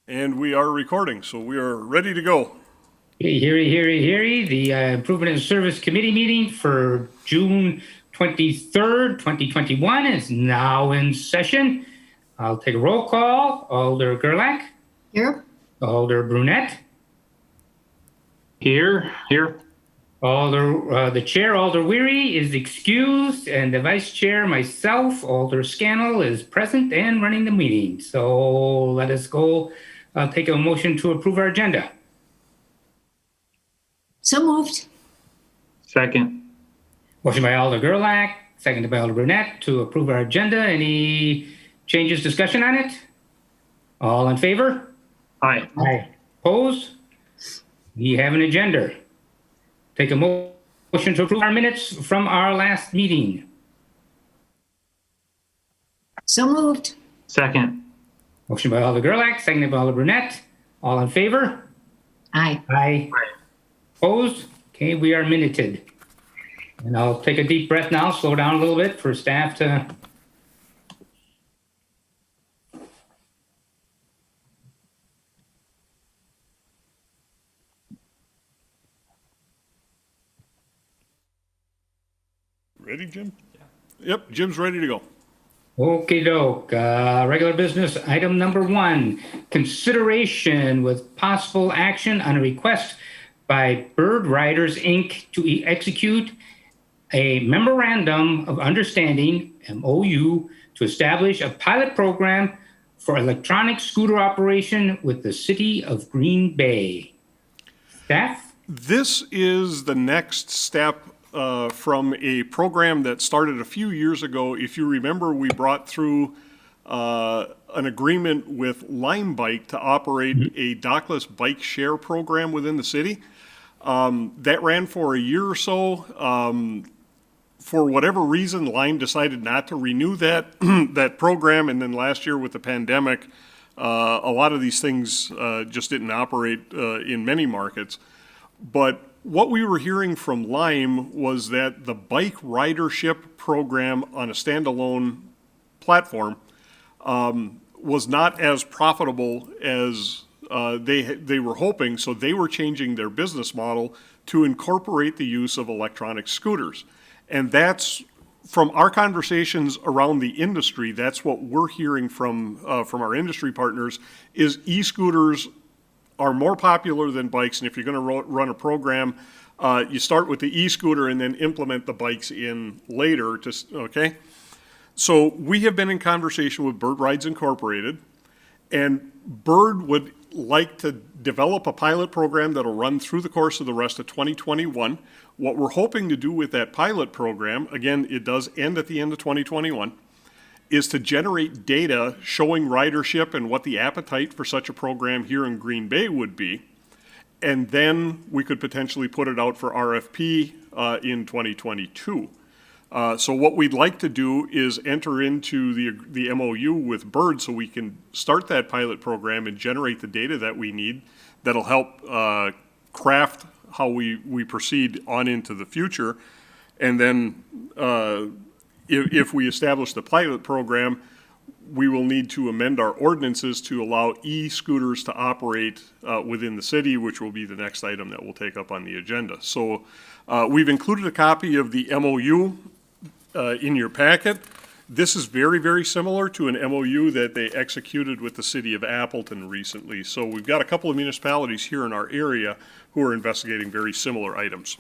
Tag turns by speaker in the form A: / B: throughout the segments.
A: And we are recording, so we are ready to go.
B: Hey, heary. The Improvement and Service Committee meeting for June 23rd, 2021 is now in session. I'll take a roll call. Alder Gerlach.
C: Here.
B: Alder Brunette.
D: Here.
B: The chair, Alder Weary, is excused, and the vice chair, myself, Alder Scannell, is present and running the meeting. So let us go. I'll take a motion to approve our agenda.
C: So moved.
D: Second.
B: Motion by Alder Gerlach, seconded by Alder Brunette to approve our agenda. Any changes, discussion on it? All in favor?
D: Aye.
B: Aye. Opposed? We have an agenda. Take a motion to approve our minutes from our last meeting.
C: So moved.
D: Second.
B: Motion by Alder Gerlach, seconded by Alder Brunette. All in favor?
C: Aye.
B: Aye. Opposed? Okay, we are minuted. And I'll take a deep breath now, slow down a little bit for staff to.
A: Ready, Jim? Yep, Jim's ready to go.
B: Okey doke. Regular business item number 1, consideration with possible action on a request by Bird Riders Inc. to execute a memorandum of understanding, MOU, to establish a pilot program for electronic scooter operation with the city of Green Bay. Staff?
A: This is the next step from a program that started a few years ago. If you remember, we brought through an agreement with Lime Bike to operate a dockless bike share program within the city. That ran for a year or so. For whatever reason, Lime decided not to renew that that program, and then last year with the pandemic, a lot of these things just didn't operate in many markets. But what we were hearing from Lime was that the bike ridership program on a standalone platform was not as profitable as they were hoping, so they were changing their business model to incorporate the use of electronic scooters. And that's, from our conversations around the industry, that's what we're hearing from our industry partners, is e-scooters are more popular than bikes, and if you're going to run a program, you start with the e-scooter and then implement the bikes in later. Okay? So we have been in conversation with Bird Rides Incorporated, and Bird would like to develop a pilot program that'll run through the course of the rest of 2021. What we're hoping to do with that pilot program, again, it does end at the end of 2021, is to generate data showing ridership and what the appetite for such a program here in Green Bay would be. And then we could potentially put it out for RFP in 2022. So what we'd like to do is enter into the MOU with Bird so we can start that pilot program and generate the data that we need that'll help craft how we proceed on into the future. And then if we establish the pilot program, we will need to amend our ordinances to allow e-scooters to operate within the city, which will be the next item that we'll take up on the agenda. So we've included a copy of the MOU in your packet. This is very, very similar to an MOU that they executed with the city of Appleton recently. So we've got a couple of municipalities here in our area who are investigating very similar items.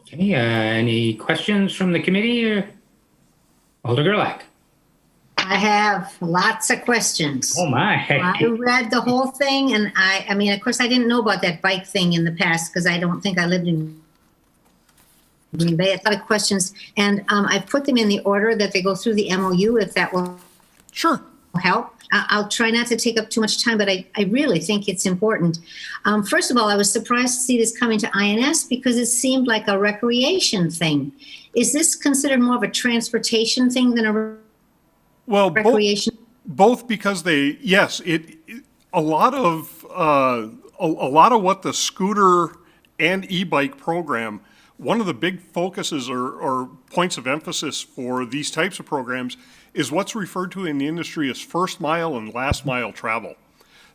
B: Okay, any questions from the committee? Alder Gerlach.
C: I have lots of questions.
B: Oh my.
C: I read the whole thing, and I mean, of course, I didn't know about that bike thing in the past because I don't think I lived in Green Bay. A lot of questions, and I've put them in the order that they go through the MOU, if that will
A: Sure.
C: help. I'll try not to take up too much time, but I really think it's important. First of all, I was surprised to see this coming to INS because it seemed like a recreation thing. Is this considered more of a transportation thing than a recreation?
A: Both because a lot of what the scooter and e-bike program, one of the big focuses or points of emphasis for these types of programs is what's referred to in the industry as first mile and last mile travel.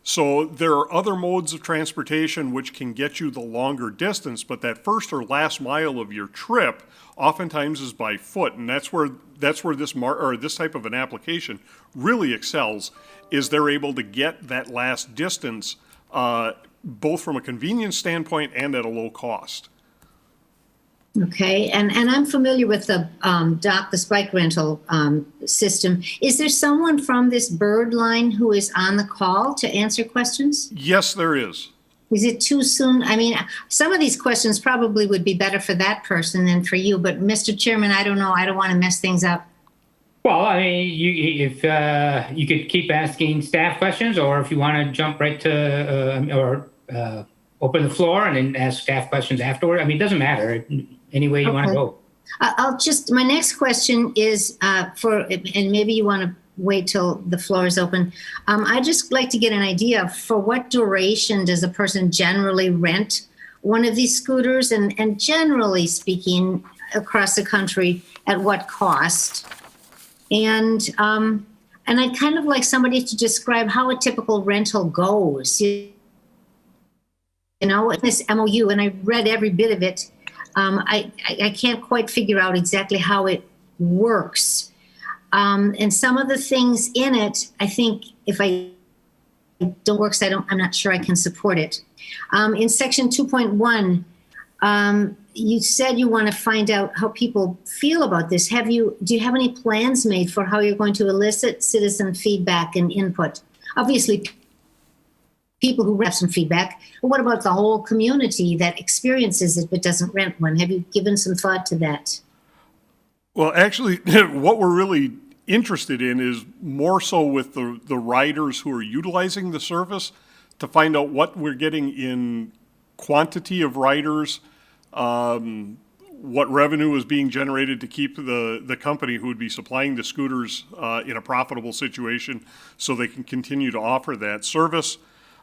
A: So there are other modes of transportation which can get you the longer distance, but that first or last mile of your trip oftentimes is by foot, and that's where this type of an application really excels. Is they're able to get that last distance both from a convenience standpoint and at a low cost.
C: Okay, and I'm familiar with the dock, the spike rental system. Is there someone from this Bird line who is on the call to answer questions?
A: Yes, there is.
C: Is it too soon? I mean, some of these questions probably would be better for that person than for you, but Mr. Chairman, I don't know. I don't want to mess things up.
B: Well, I mean, if you could keep asking staff questions, or if you want to jump right to open the floor and then ask staff questions afterward. I mean, it doesn't matter. Any way you want to go.
C: My next question is and maybe you want to wait till the floor is open. I'd just like to get an idea for what duration does a person generally rent one of these scooters, and generally speaking across the country, at what cost? And I'd kind of like somebody to describe how a typical rental goes. You know, this MOU, and I read every bit of it. I can't quite figure out exactly how it works. And some of the things in it, I think if I don't work, I'm not sure I can support it. In section 2.1, you said you want to find out how people feel about this. Do you have any plans made for how you're going to elicit citizen feedback and input? Obviously, people who have some feedback, but what about the whole community that experiences it but doesn't rent one? Have you given some thought to that?
A: Well, actually, what we're really interested in is more so with the riders who are utilizing the service, to find out what we're getting in quantity of riders, what revenue is being generated to keep the company who would be supplying the scooters in a profitable situation so they can continue to offer that service.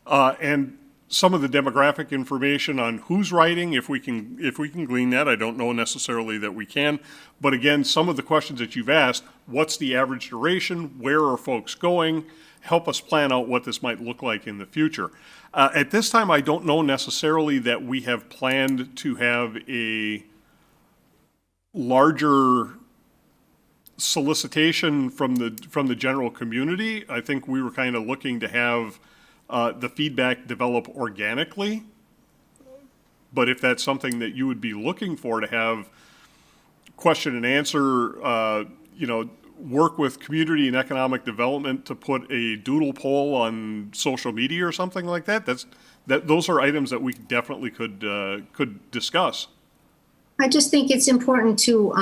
A: And some of the demographic information on who's riding, if we can glean that. I don't know necessarily that we can, but again, some of the questions that you've asked: what's the average duration? Where are folks going? Help us plan out what this might look like in the future. At this time, I don't know necessarily that we have planned to have a larger solicitation from the general community. I think we were kind of looking to have the feedback develop organically. But if that's something that you would be looking for, to have question and answer, work with community and economic development to put a doodle poll on social media or something like that, those are items that we definitely could discuss.
C: I just think it's important to,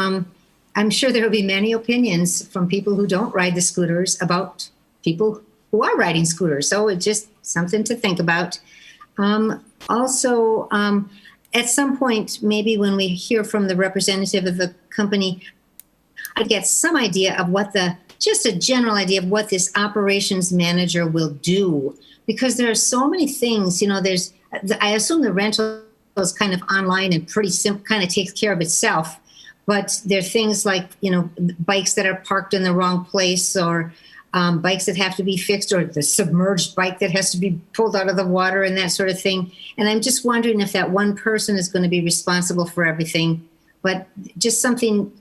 C: I'm sure there will be many opinions from people who don't ride the scooters about people who are riding scooters. So it's just something to think about. Also, at some point, maybe when we hear from the representative of the company, I'd get some idea of just a general idea of what this operations manager will do. Because there are so many things, I assume the rental is kind of online and pretty simple, kind of takes care of itself. But there are things like, bikes that are parked in the wrong place, or bikes that have to be fixed, or the submerged bike that has to be pulled out of the water and that sort of thing. And I'm just wondering if that one person is going to be responsible for everything. But just something,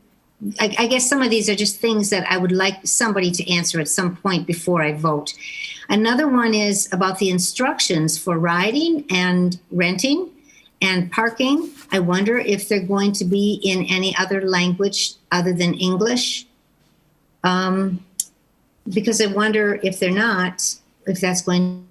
C: I guess some of these are just things that I would like somebody to answer at some point before I vote. Another one is about the instructions for riding and renting and parking. I wonder if they're going to be in any other language other than English. Because I wonder if they're not, if that's going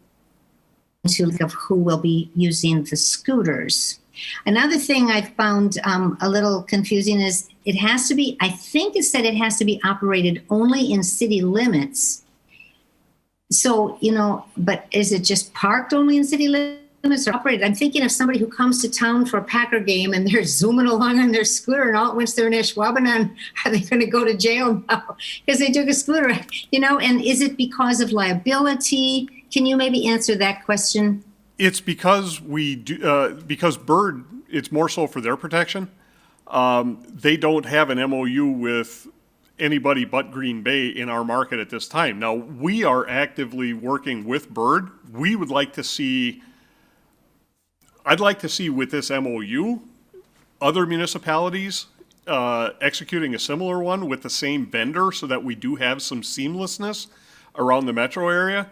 C: to look of who will be using the scooters. Another thing I found a little confusing is I think it said it has to be operated only in city limits. So, but is it just parked only in city limits or operated? I'm thinking of somebody who comes to town for a Packer game and they're zooming along on their scooter, and all at once they're in Ashwaubenon. Are they going to go to jail now because they took a scooter? And is it because of liability? Can you maybe answer that question?
A: It's because because Bird, it's more so for their protection. They don't have an MOU with anybody but Green Bay in our market at this time. Now, we are actively working with Bird. We would like to see, I'd like to see with this MOU, other municipalities executing a similar one with the same vendor so that we do have some seamlessness around the metro area.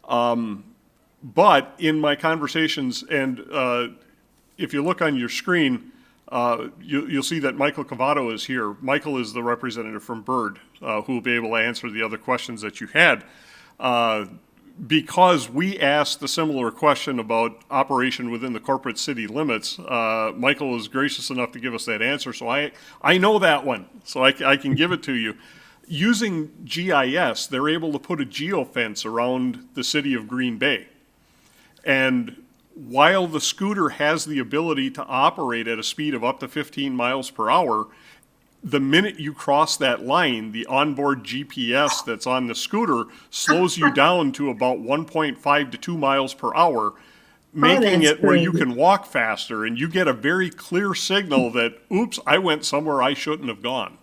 A: But in my conversations, and if you look on your screen, you'll see that Michael Cavato is here. Michael is the representative from Bird, who will be able to answer the other questions that you had. Because we asked a similar question about operation within the corporate city limits, Michael was gracious enough to give us that answer, so I know that one, so I can give it to you. Using GIS, they're able to put a geofence around the city of Green Bay. And while the scooter has the ability to operate at a speed of up to 15 miles per hour, the minute you cross that line, the onboard GPS that's on the scooter slows you down to about 1.5 to 2 miles per hour, making
C: that's
A: it where you
C: great.
A: can walk faster, and you get a very clear signal that, oops, I went somewhere I shouldn't have gone.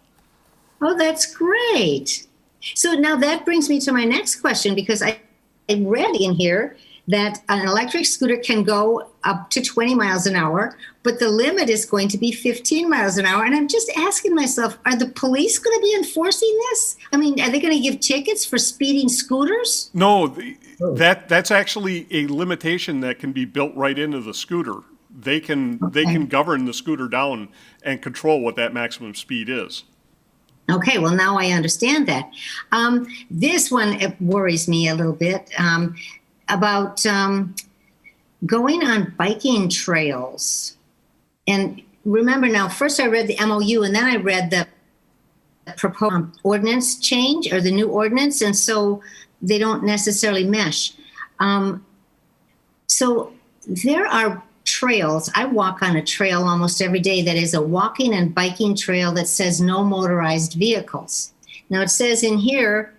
C: Oh, that's great. So now that brings me to my next question, because I read in here that an electric scooter can go up to 20 miles an hour, but the limit is going to be 15 miles an hour. And I'm just asking myself, are the police going to be enforcing this? I mean, are they going to give tickets for speeding scooters?
A: No, that's actually a limitation that can be built right into the scooter. They can govern the scooter down and control what that maximum speed is.
C: Okay, well, now I understand that. This one worries me a little bit about going on biking trails. And remember now, first I read the MOU and then I read the proposed ordinance change or the new ordinance, and so they don't necessarily mesh. So there are trails. I walk on a trail almost every day that is a walking and biking trail that says no motorized vehicles. Now it says in here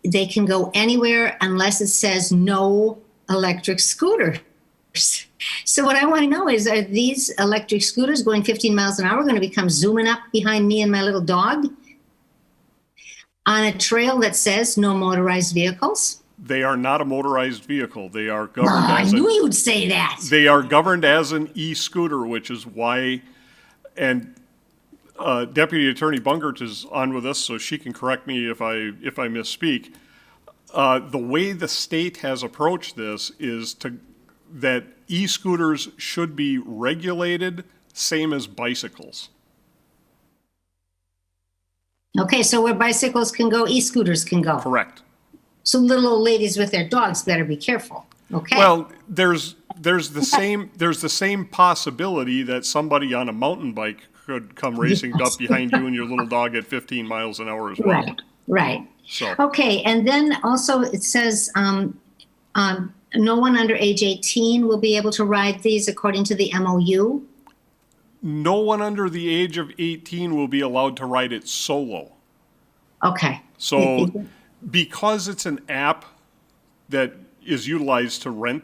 C: they can go anywhere unless it says no electric scooters. So what I want to know is, are these electric scooters going 15 miles an hour going to become zooming up behind me and my little dog on a trail that says no motorized vehicles?
A: They are not a motorized vehicle. They are governed
C: I
A: as
C: knew you would say that.
A: They are governed as an e-scooter, which is why, and Deputy Attorney Bungert is on with us, so she can correct me if I misspeak. The way the state has approached this is that e-scooters should be regulated same as bicycles.
C: Okay, so where bicycles can go, e-scooters can go.
A: Correct.
C: So little old ladies with their dogs better be careful. Okay.
A: Well, there's the same possibility that somebody on a mountain bike could come racing up behind you and your little dog at 15 miles an hour as well.
C: Right.
A: So
C: Okay, and then also it says no one under age 18 will be able to ride these according to the MOU.
A: no one under the age of 18 will be allowed to ride it solo.
C: Okay.
A: So because it's an app that is utilized to rent,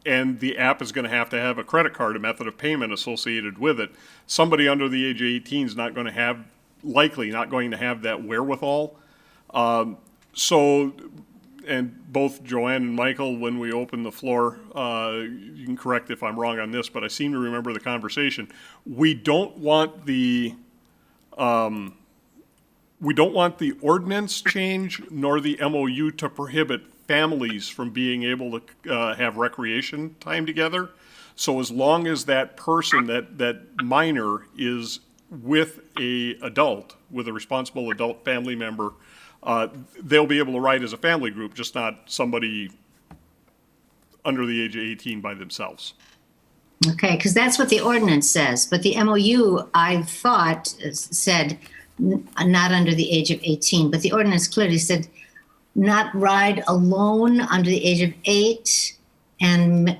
A: and the app is going to have a credit card, a method of payment associated with it, somebody under the age of 18 is not going to have that wherewithal. So, and both Joanne and Michael, when we open the floor, you can correct if I'm wrong on this, but I seem to remember the conversation. We don't want the ordinance change nor the MOU to prohibit families from being able to have recreation time together. So as long as that person, that minor, is with a responsible adult family member, they'll be able to ride as a family group, just not somebody under the age of 18 by themselves.
C: Okay, because that's what the ordinance says, but the MOU, I thought, said not under the age of 18, but the ordinance clearly said not ride alone under the age of 8, and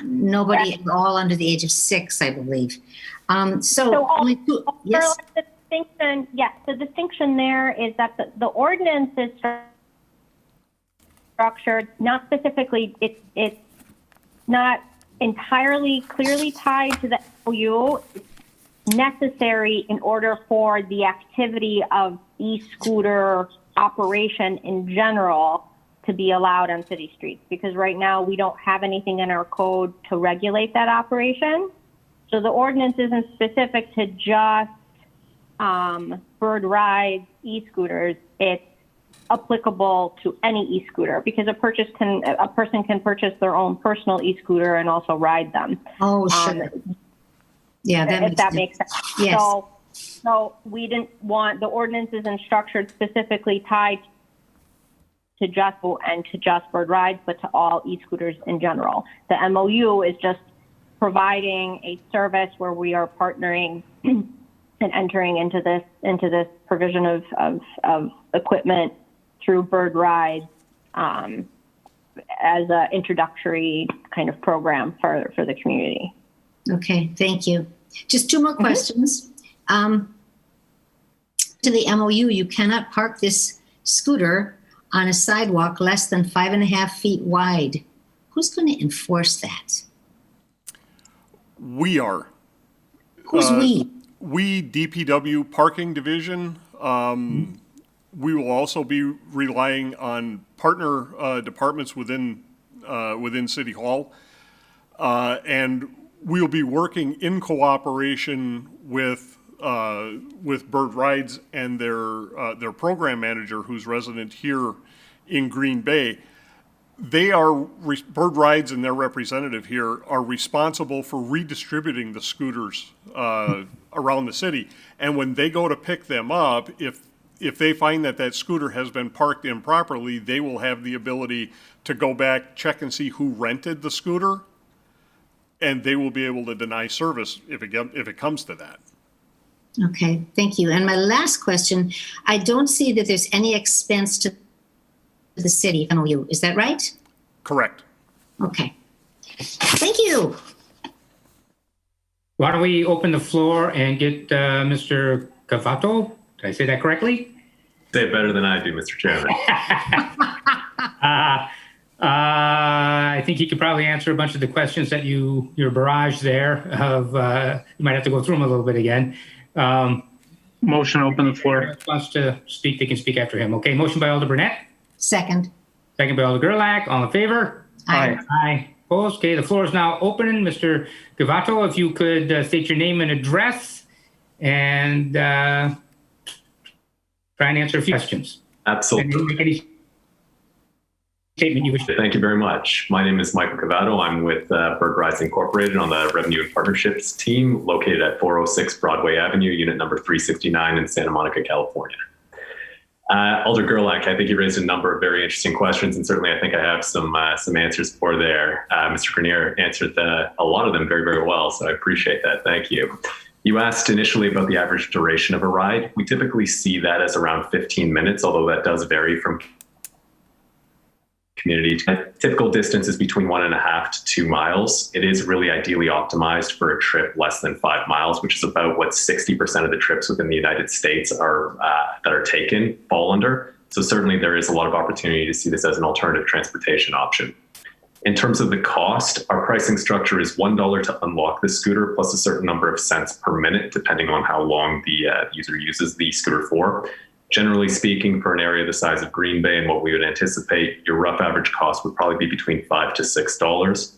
C: nobody at all under the age of 6, I believe.
E: So
C: only two, yes.
E: the distinction, yes, the distinction there is that the ordinance is structured not specifically. It's not entirely clearly tied to the MOU. necessary in order for the activity of e-scooter operation in general to be allowed on city streets, because right now we don't have anything in our code to regulate that operation. So the ordinance isn't specific to just Bird Rides e-scooters. It's applicable to any e-scooter, because a person can purchase their own personal e-scooter and also ride them.
C: Oh, sure. Yeah,
E: If that makes sense.
C: Yes.
E: So we didn't want, the ordinance isn't structured specifically tied to just Bird Rides, but to all e-scooters in general. The MOU is just providing a service where we are partnering and entering into this provision of equipment through Bird Rides as an introductory kind of program for the community.
C: Okay, thank you. Just two more questions. To the MOU, you cannot park this scooter on a sidewalk less than 5.5 feet wide. Who's going to enforce that?
A: We are.
C: Who's we?
A: We, DPW Parking Division, we will also be relying on partner departments within City Hall. And we'll be working in cooperation with Bird Rides and their program manager, who's resident here in Green Bay. Bird Rides and their representative here are responsible for redistributing the scooters around the city. And when they go to pick them up, if they find that scooter has been parked improperly, they will have the ability to go back, check and see who rented the scooter, and they will be able to deny service if it comes to that.
C: Okay, thank you. And my last question, I don't see that there's any expense to the city MOU. Is that right?
A: Correct.
C: Okay. Thank you.
B: Why don't we open the floor and get Mr. Cavato? Did I say that correctly?
F: Say it better than I do, Mr. Chairman.
B: I think he could probably answer a bunch of the questions that your barrage there of, you might have to go through them a little bit again.
D: Motion, open the floor.
B: Whoever wants to speak, they can speak after him. Okay, motion by Alder Burnett,
C: Second.
B: second by Alder Gerlach. All in favor?
C: Aye.
B: Aye. Opposed? Okay, the floor is now open. Mr. Cavato, if you could state your name and address and try and answer a few questions.
F: Absolutely.
B: And make any statement you wish to.
F: Thank you very much. My name is Michael Cavato. I'm with Bird Rides Incorporated on the Revenue and Partnerships team located at 406 Broadway Avenue, unit number 369 in Santa Monica, California. Alder Gerlach, I think you raised a number of very interesting questions, and certainly I think I have some answers for there. Mr. Grenier answered a lot of them very, very well, so I appreciate that. Thank you. You asked initially about the average duration of a ride. We typically see that as around 15 minutes, although that does vary from community. Typical distance is between 1.5 to 2 miles. It is really ideally optimized for a trip less than 5 miles, which is about what 60% of the trips within the United States are that are taken fall under. So certainly there is a lot of opportunity to see this as an alternative transportation option. In terms of the cost, our pricing structure is $1 to unlock the scooter plus a certain number of cents per minute, depending on how long the user uses the scooter for. Generally speaking, for an area the size of Green Bay and what we would anticipate, your rough average cost would probably be between $5 to $6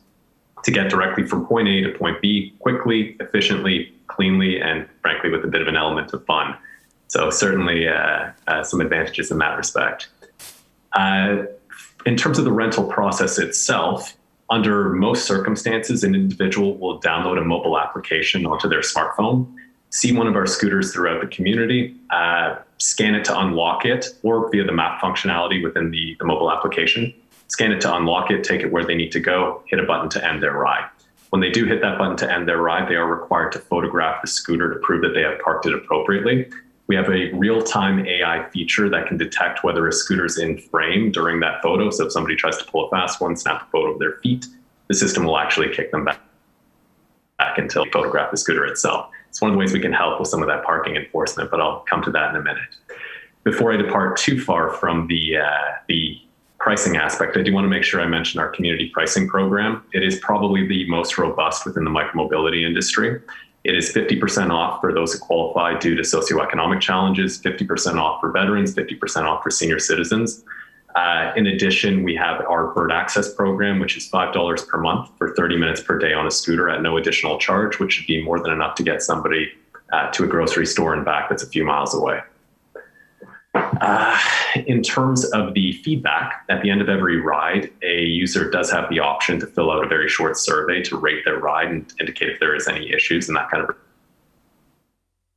F: to get directly from point A to point B quickly, efficiently, cleanly, and frankly, with a bit of an element of fun. So certainly some advantages in that respect. In terms of the rental process itself, under most circumstances, an individual will download a mobile application onto their smartphone, see one of our scooters throughout the community, scan it to unlock it, or via the map functionality within the mobile application, scan it to unlock it, take it where they need to go, hit a button to end their ride. When they do hit that button to end their ride, they are required to photograph the scooter to prove that they have parked it appropriately. We have a real-time AI feature that can detect whether a scooter's in frame during that photo. So if somebody tries to pull a fast one, snap a photo of their feet, the system will actually kick them back until they photograph the scooter itself. It's one of the ways we can help with some of that parking enforcement, but I'll come to that in a minute. Before I depart too far from the pricing aspect, I do want to make sure I mention our community pricing program. It is probably the most robust within the micromobility industry. It is 50% off for those who qualify due to socioeconomic challenges, 50% off for veterans, 50% off for senior citizens. In addition, we have our Bird Access program, which is $5 per month for 30 minutes per day on a scooter at no additional charge, which should be more than enough to get somebody to a grocery store and back that's a few miles away. In terms of the feedback, at the end of every ride, a user does have the option to fill out a very short survey to rate their ride and indicate if there is any issues in that kind of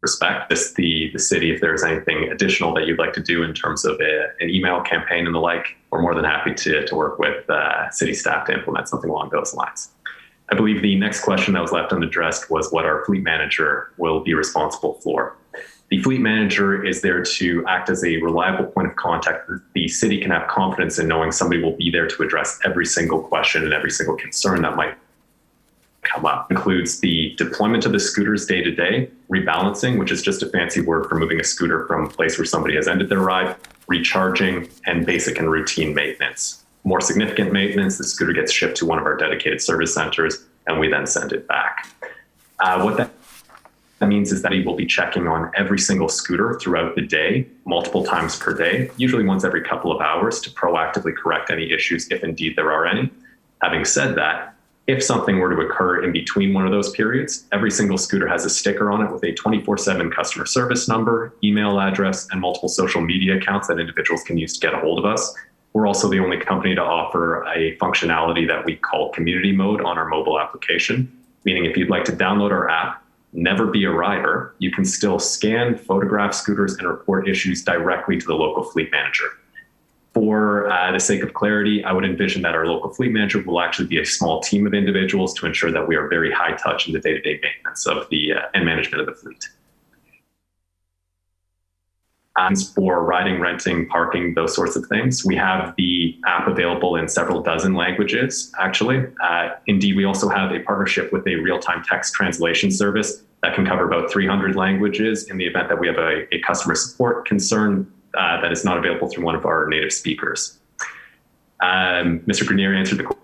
F: respect. The city, if there's anything additional that you'd like to do in terms of an email campaign and the like, we're more than happy to work with city staff to implement something along those lines. I believe the next question that was left unaddressed was what our fleet manager will be responsible for. The fleet manager is there to act as a reliable point of contact. The city can have confidence in knowing somebody will be there to address every single question and every single concern that might come up. It includes the deployment of the scooters day to day, rebalancing, which is just a fancy word for moving a scooter from a place where somebody has ended their ride, recharging, and basic and routine maintenance. More significant maintenance, the scooter gets shipped to one of our dedicated service centers, and we then send it back. What that means is that we will be checking on every single scooter throughout the day, multiple times per day, usually once every couple of hours, to proactively correct any issues if indeed there are any. Having said that, if something were to occur in between one of those periods, every single scooter has a sticker on it with a 24/7 customer service number, email address, and multiple social media accounts that individuals can use to get a hold of us. We're also the only company to offer a functionality that we call community mode on our mobile application, meaning if you'd like to download our app, never be a rider, you can still scan, photograph scooters, and report issues directly to the local fleet manager. For the sake of clarity, I would envision that our local fleet manager will actually be a small team of individuals to ensure that we are very high touch in the day-to-day maintenance of the and management of the fleet. For riding, renting, parking, those sorts of things, we have the app available in several dozen languages, actually. Indeed, we also have a partnership with a real-time text translation service that can cover about 300 languages in the event that we have a customer support concern that is not available through one of our native speakers. Mr. Grenier answered the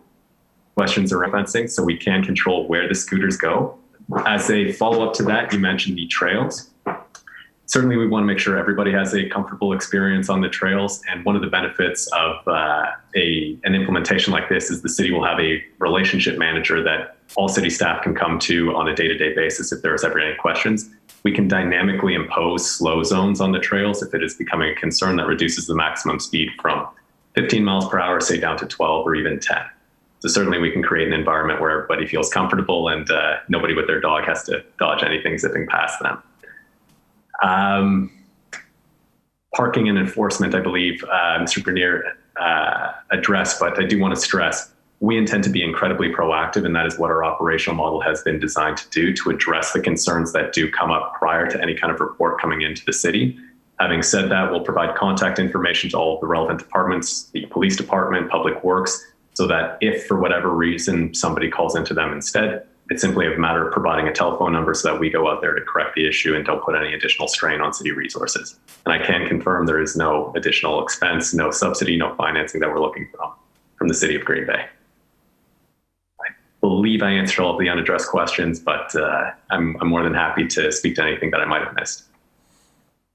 F: questions around fencing, so we can control where the scooters go. As a follow-up to that, you mentioned the trails. Certainly, we want to make sure everybody has a comfortable experience on the trails. And one of the benefits of an implementation like this is the city will have a relationship manager that all city staff can come to on a day-to-day basis if there's ever any questions. We can dynamically impose slow zones on the trails if it is becoming a concern that reduces the maximum speed from 15 miles per hour, say down to 12 or even 10. So certainly we can create an environment where everybody feels comfortable and nobody with their dog has to dodge anything zipping past them. Parking and enforcement, I believe Mr. Grenier addressed, but I do want to stress, we intend to be incredibly proactive, and that is what our operational model has been designed to do, to address the concerns that do come up prior to any kind of report coming into the city. Having said that, we'll provide contact information to all of the relevant departments, the police department, public works, so that if for whatever reason somebody calls into them instead, it's simply a matter of providing a telephone number so that we go out there to correct the issue and don't put any additional strain on city resources. And I can confirm there is no additional expense, no subsidy, no financing that we're looking from the city of Green Bay. I believe I answered all of the unaddressed questions, but I'm more than happy to speak to anything that I might have missed.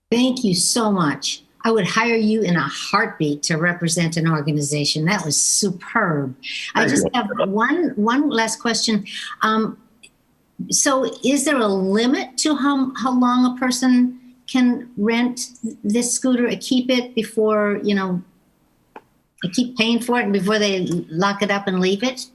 C: Thank you so much. I would hire you in a heartbeat to represent an organization. That was superb. I just have one last question. So is there a limit to how long a person can rent this scooter or keep it before, they keep paying for it and before they lock it up and leave it?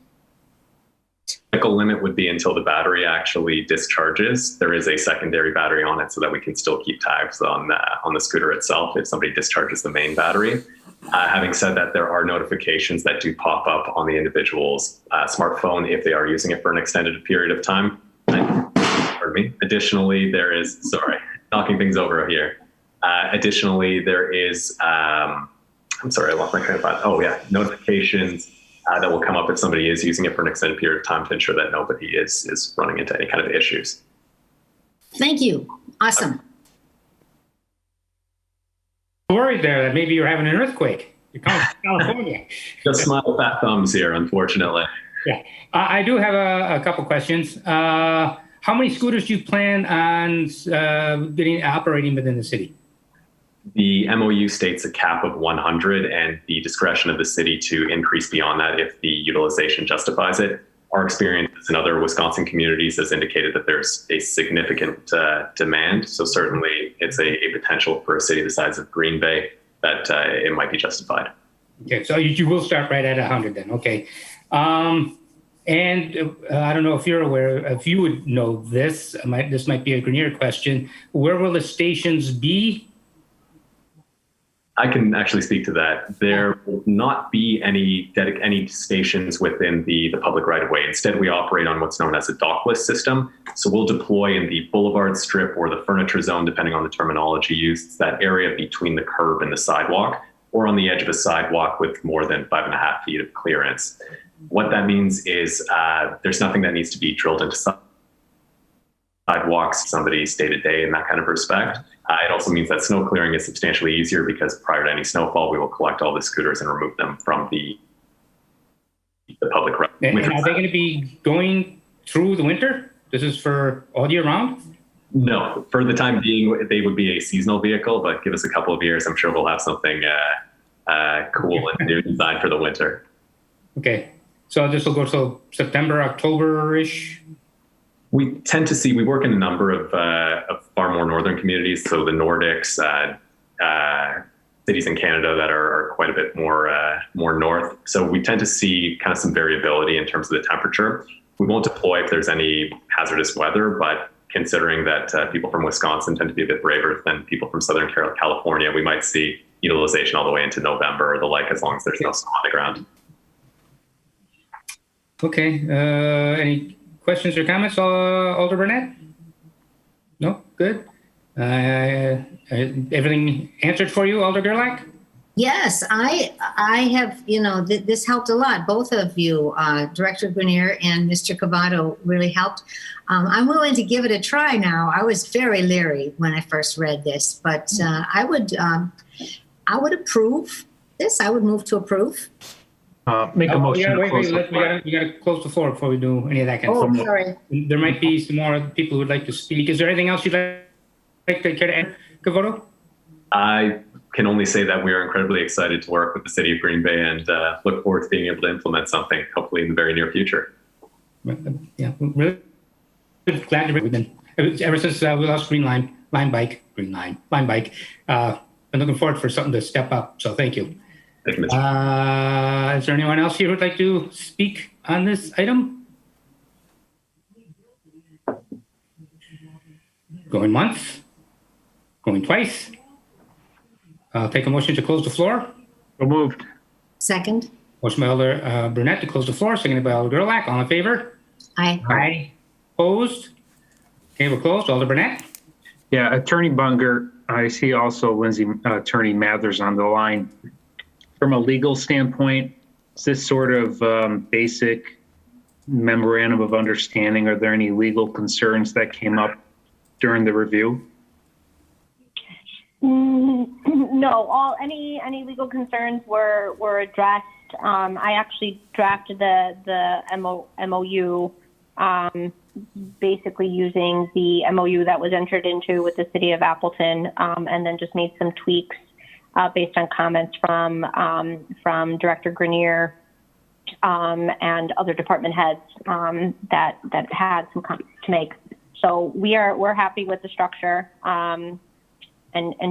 F: The limit would be until the battery actually discharges. There is a secondary battery on it so that we can still keep tabs on the scooter itself if somebody discharges the main battery. Having said that, there are notifications that do pop up on the individual's smartphone if they are using it for an extended period of time. Pardon me. Additionally, there is, knocking things over here. Additionally, there is, I'm sorry, I lost my train of thought. Oh yeah, notifications that will come up if somebody is using it for an extended period of time to ensure that nobody is running into any kind of issues.
C: Thank you. Awesome.
B: Worried there that maybe you're having an earthquake. You're coming from California.
F: Just smile fat thumbs here, unfortunately.
B: Yeah, I do have a couple questions. How many scooters do you plan on operating within the city?
F: The MOU states a cap of 100 and the discretion of the city to increase beyond that if the utilization justifies it. Our experience in other Wisconsin communities has indicated that there's a significant demand. So certainly it's a potential for a city the size of Green Bay that it might be justified.
B: Okay, so you will start right at 100 then. Okay. And I don't know if you're aware, if you would know this, this might be a Grenier question. Where will the stations be?
F: I can actually speak to that. There will not be any stations within the public right of way. Instead, we operate on what's known as a dockless system. So we'll deploy in the boulevard strip or the furniture zone, depending on the terminology used. It's that area between the curb and the sidewalk, or on the edge of a sidewalk with more than 5.5 feet of clearance. What that means is there's nothing that needs to be drilled into sidewalks, somebody's day-to-day in that kind of respect. It also means that snow clearing is substantially easier because prior to any snowfall, we will collect all the scooters and remove them from the public road.
B: And are they going to be going through the winter? This is for all year round?
F: No, for the time being, they would be a seasonal vehicle, but give us a couple of years. I'm sure we'll have something cool and new designed for the winter.
B: Okay. So this will go till September, October-ish?
F: We tend to see, we work in a number of far more northern communities. So the Nordics, cities in Canada that are quite a bit more north. So we tend to see kind of some variability in terms of the temperature. We won't deploy if there's any hazardous weather, but considering that people from Wisconsin tend to be a bit braver than people from Southern California, we might see utilization all the way into November or the like, as long as there's no snow on the ground.
B: Okay. Any questions or comments, Alder Burnett? No? Good. Everything answered for you, Alder Gerlach?
C: Yes, I have, this helped a lot. Both of you, Director Grenier and Mr. Cavato, really helped. I'm willing to give it a try now. I was very leery when I first read this, but I would approve this. I would move to approve.
D: Make a motion to close the floor.
B: We got to close the floor before we do any of that kind of
C: Oh,
B: stuff.
C: sorry.
B: There might be some more people who would like to speak. Is there anything else you'd like to care to add, Cavato?
F: I can only say that we are incredibly excited to work with the city of Green Bay and look forward to being able to implement something, hopefully in the very near future.
B: Yeah, really glad to. We've been ever since we lost Line Bike. Been looking forward for something to step up. So thank you.
F: Thank you, Mr.
B: Is there anyone else here who'd like to speak on this item? Going once? Going twice? I'll take a motion to close the floor.
D: So moved.
C: Second.
B: Motion by Alder Burnett to close the floor, seconded by Alder Gerlach. All in favor?
C: Aye.
B: Aye. Opposed? Okay, we're closed. Alder Burnett?
D: Yeah, Attorney Bunger, I see also Attorney Mathers on the line. From a legal standpoint, is this sort of basic memorandum of understanding? Are there any legal concerns that came up during the review?
E: No, any legal concerns were addressed. I actually drafted the MOU basically using the MOU that was entered into with the city of Appleton, and then just made some tweaks based on comments from Director Grenier and other department heads that had some comments to make. So we're happy with the structure and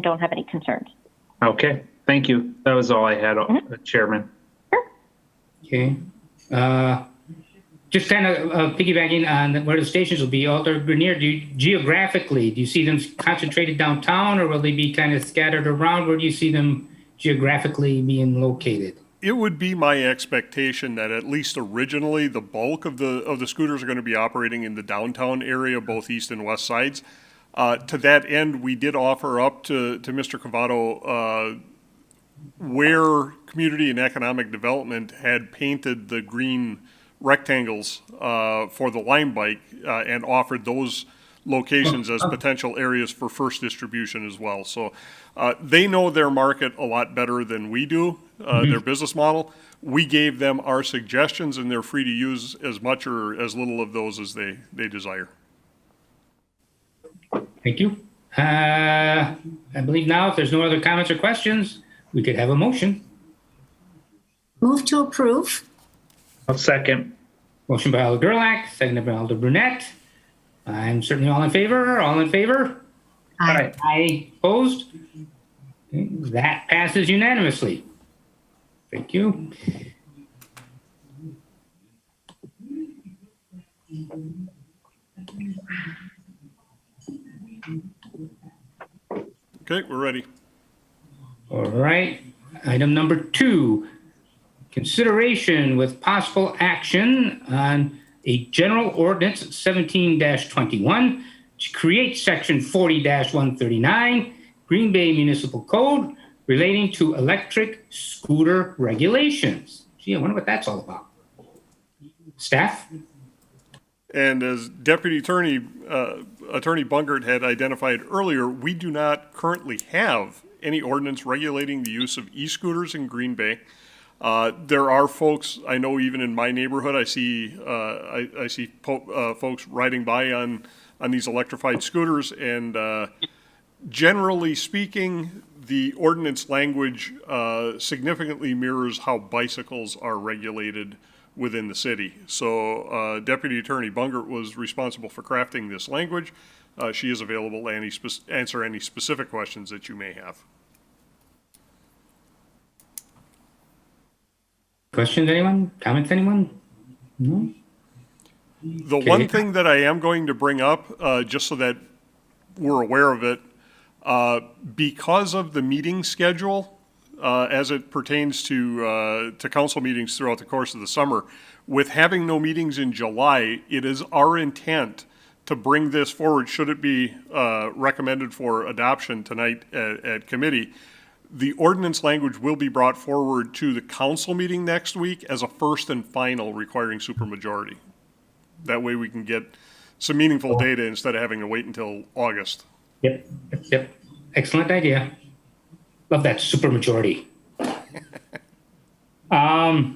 E: don't have any concerns.
D: Okay, thank you. That was all I had, Chairman.
B: Okay. Just kind of piggybacking on where the stations will be, Alder Grenier, geographically, do you see them concentrated downtown, or will they be kind of scattered around? Where do you see them geographically being located?
A: It would be my expectation that at least originally, the bulk of the scooters are going to be operating in the downtown area, both east and west sides. To that end, we did offer up to Mr. Cavato where Community and Economic Development had painted the green rectangles for the Lime Bike and offered those locations as potential areas for first distribution as well. So they know their market a lot better than we do, their business model. We gave them our suggestions, and they're free to use as much or as little of those as they desire.
B: Thank you. I believe now, if there's no other comments or questions, we could have a motion.
C: Move to approve.
D: I'll second.
B: Motion by Alder Gerlach, seconded by Alder Brunette. I'm certainly all in favor. All in favor?
D: Aye.
B: Aye. Opposed? Okay, that passes unanimously. Thank you.
A: Okay, we're ready.
B: All right. Item number 2, consideration with possible action on a general ordinance 17-21 to create section 40-139 Green Bay Municipal Code relating to electric scooter regulations. Gee, I wonder what that's all about. Staff?
A: And as Deputy Attorney Bungert had identified earlier, we do not currently have any ordinance regulating the use of e-scooters in Green Bay. There are folks, I know even in my neighborhood, I see folks riding by on these electrified scooters, and generally speaking, the ordinance language significantly mirrors how bicycles are regulated within the city. So Deputy Attorney Bungert was responsible for crafting this language. She is available to answer any specific questions that you may have.
B: Questions, anyone? Comments, anyone? No?
A: The
B: Okay.
A: one thing that I am going to bring up, just so that we're aware of it, because of the meeting schedule, as it pertains to council meetings throughout the course of the summer, with having no meetings in July, it is our intent to bring this forward, should it be recommended for adoption tonight at committee. The ordinance language will be brought forward to the council meeting next week as a first and final requiring supermajority. That way we can get some meaningful data instead of having to wait until August.
B: Yep. Excellent idea. Love that supermajority. There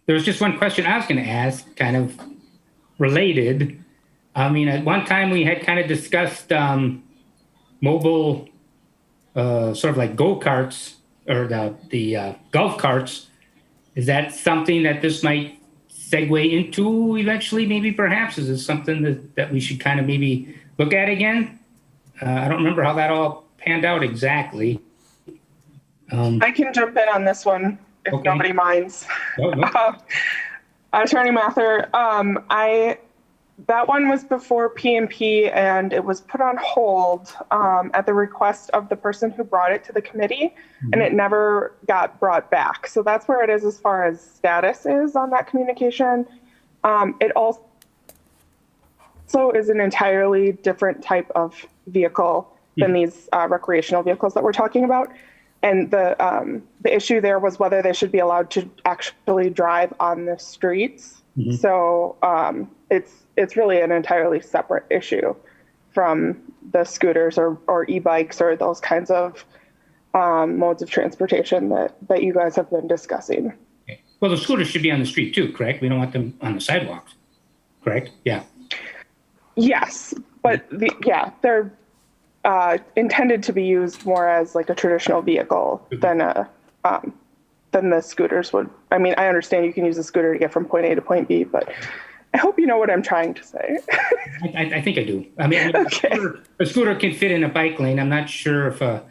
B: was just one question I was going to ask, kind of related. I mean, at one time we had kind of discussed mobile, sort of like go-karts or the golf carts. Is that something that this might segue into eventually, maybe perhaps? Is this something that we should kind of maybe look at again? I don't remember how that all panned out exactly.
G: I can jump in on this one if
B: Okay.
G: nobody minds.
B: No.
G: Attorney Mather, that one was before PMP and it was put on hold at the request of the person who brought it to the committee, and it never got brought back. So that's where it is as far as status is on that communication. It also is an entirely different type of vehicle than these recreational vehicles that we're talking about. And the issue there was whether they should be allowed to actually drive on the streets. So it's really an entirely separate issue from the scooters or e-bikes or those kinds of modes of transportation that you guys have been discussing.
B: Okay. Well, the scooters should be on the street too, correct? We don't want them on the sidewalks, correct? Yeah.
G: Yes, but they're intended to be used more as like a traditional vehicle than the scooters would. I mean, I understand you can use a scooter to get from point A to point B, but I hope you know what I'm trying to say.
B: I think I do. I mean,
G: Okay.
B: a scooter can fit in a bike lane. I'm not sure if a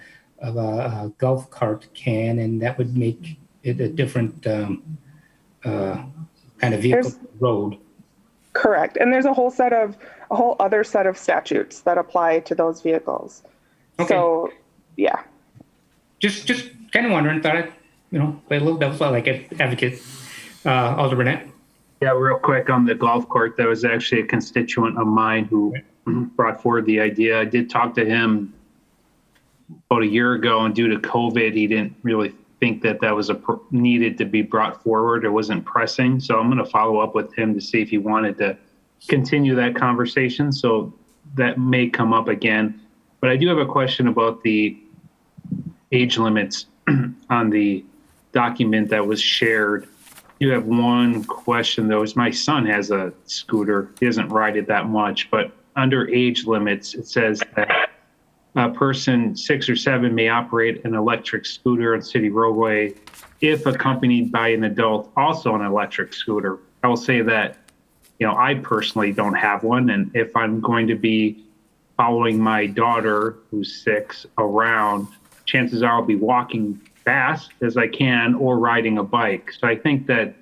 B: golf cart can, and that would make it a different kind of vehicle road.
G: Correct. And there's a whole other set of statutes that apply to those vehicles.
B: Okay.
G: So, yeah.
B: Just kind of wondering. Thought I'd play a little devil's advocate. Alder Burnett.
D: Yeah, real quick on the golf cart, that was actually a constituent of mine who brought forward the idea. I did talk to him about a year ago, and due to COVID, he didn't really think that was needed to be brought forward. It wasn't pressing. So I'm going to follow up with him to see if he wanted to continue that conversation. So that may come up again. But I do have a question about the age limits on the document that was shared. You have one question though, is my son has a scooter. He doesn't ride it that much, but under age limits, it says that a person 6 or 7 may operate an electric scooter on city roadway if accompanied by an adult also on an electric scooter. I will say that, I personally don't have one. And if I'm going to be following my daughter, who's 6, around, chances are I'll be walking fast as I can or riding a bike. So I think that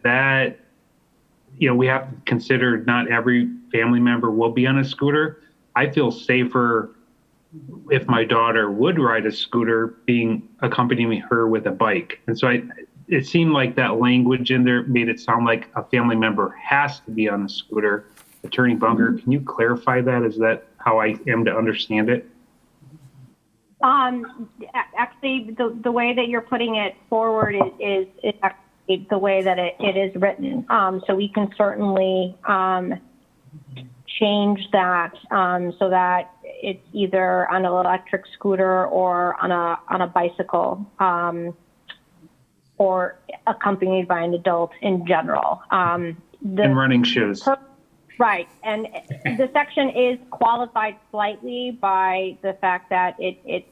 D: we have to consider not every family member will be on a scooter. I feel safer if my daughter would ride a scooter being accompanying her with a bike. And so it seemed like that language in there made it sound like a family member has to be on a scooter. Attorney Bunger, can you clarify that? Is that how I am to understand it?
E: Actually, the way that you're putting it forward is actually the way that it is written. So we can certainly change that so that it's either on an electric scooter or on a bicycle or accompanied by an adult in general.
D: And running shoes.
E: Right, and the section is qualified slightly by the fact that it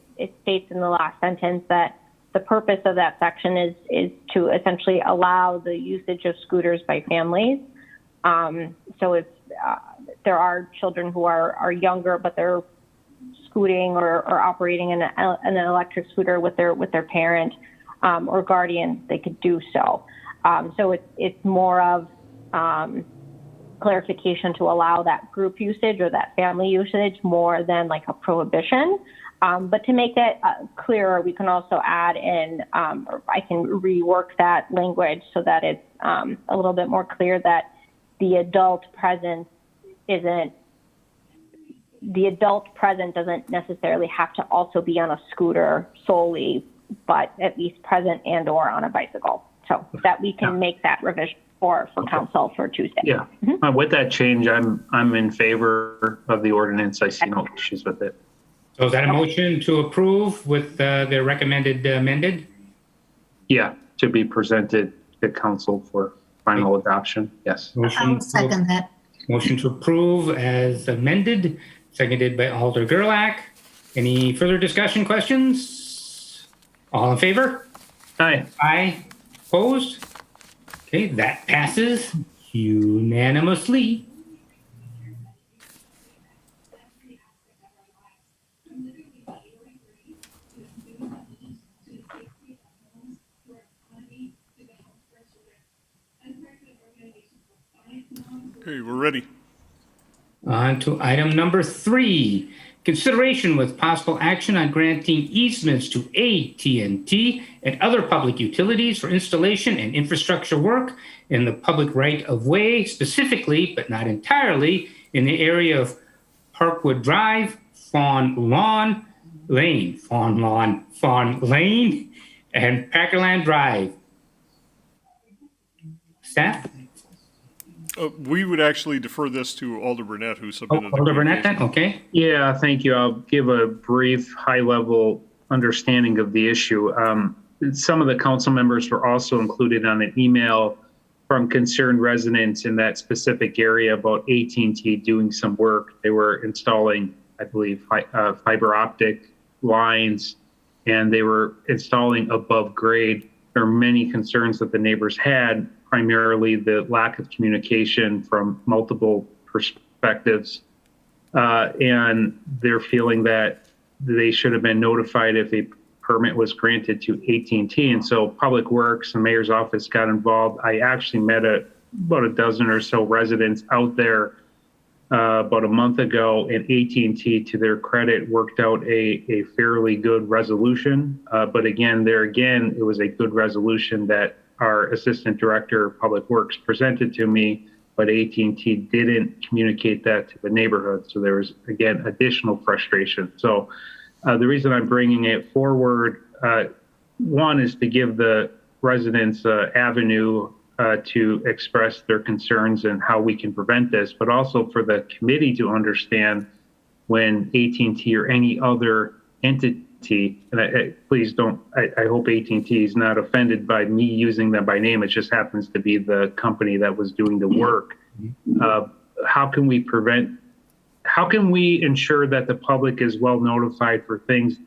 E: states in the last sentence that the purpose of that section is to essentially allow the usage of scooters by families. So if there are children who are younger, but they're scooting or operating an electric scooter with their parent or guardian, they could do so. So it's more of clarification to allow that group usage or that family usage more than like a prohibition. But to make it clearer, we can also add in, or I can rework that language so that it's a little bit more clear that the adult present doesn't necessarily have to also be on a scooter solely, but at least present and or on a bicycle. So that we can make that revision for council for Tuesday.
D: Yeah, with that change, I'm in favor of the ordinance. I see no issues with it.
B: So is that a motion to approve with the recommended amended?
D: Yeah, to be presented to council for final adoption. Yes.
C: I'll second that.
B: Motion to approve as amended, seconded by Alder Gerlach. Any further discussion, questions? All in favor?
D: Aye.
B: Aye. Opposed? Okay, that passes unanimously.
A: Okay, we're ready.
B: On to item number 3, consideration with possible action on granting easements to AT&T and other public utilities for installation and infrastructure work in the public right-of-way, specifically, but not entirely, in the area of Parkwood Drive, Fawn Lane, and Packerland Drive. Staff?
A: We would actually defer this to Alder Burnett, who submitted.
B: Alder Burnett then, okay.
D: Yeah, thank you. I'll give a brief high-level understanding of the issue. Some of the council members were also included on an email from concerned residents in that specific area about AT&T doing some work. They were installing, I believe, fiber optic lines, and they were installing above grade. There are many concerns that the neighbors had, primarily the lack of communication from multiple perspectives. And they're feeling that they should have been notified if a permit was granted to AT&T. And so Public Works and Mayor's office got involved. I actually met about a dozen or so residents out there about a month ago, and AT&T, to their credit, worked out a fairly good resolution. But again, it was a good resolution that our Assistant Director of Public Works presented to me, but AT&T didn't communicate that to the neighborhood. So there was, again, additional frustration. So the reason I'm bringing it forward, one is to give the residents avenue to express their concerns and how we can prevent this, but also for the committee to understand when AT&T or any other entity, and please don't, I hope AT&T is not offended by me using them by name. It just happens to be the company that was doing the work. How can we prevent how can we ensure that the public is well notified for things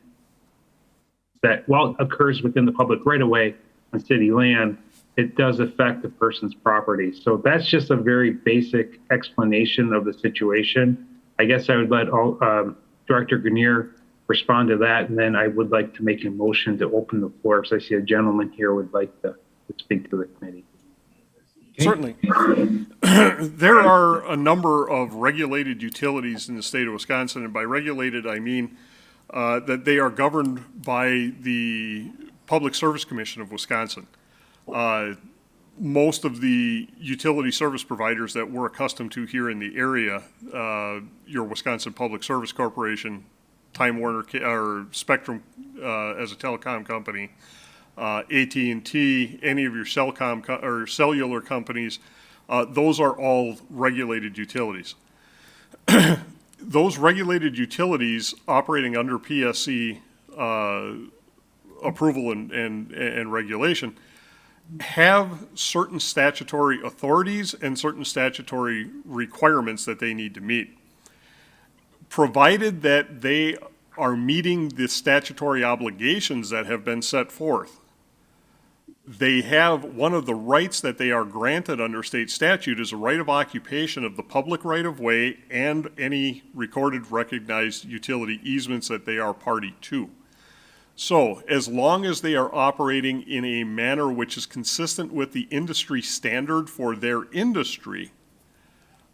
D: that, while it occurs within the public right of way on city land, it does affect the person's property? So that's just a very basic explanation of the situation. I guess I would let Director Grenier respond to that, and then I would like to make a motion to open the floor, because I see a gentleman here would like to speak to the committee.
A: Certainly. There are a number of regulated utilities in the state of Wisconsin, and by regulated, I mean that they are governed by the Public Service Commission of Wisconsin. Most of the utility service providers that we're accustomed to here in the area, your Wisconsin Public Service Corporation, Time Warner, or Spectrum as a telecom company, AT&T, any of your or cellular companies, those are all regulated utilities. Those regulated utilities operating under PSC approval and regulation have certain statutory authorities and certain statutory requirements that they need to meet. Provided that they are meeting the statutory obligations that have been set forth, they have one of the rights that they are granted under state statute is a right of occupation of the public right of way and any recorded recognized utility easements that they are party to. So as long as they are operating in a manner which is consistent with the industry standard for their industry,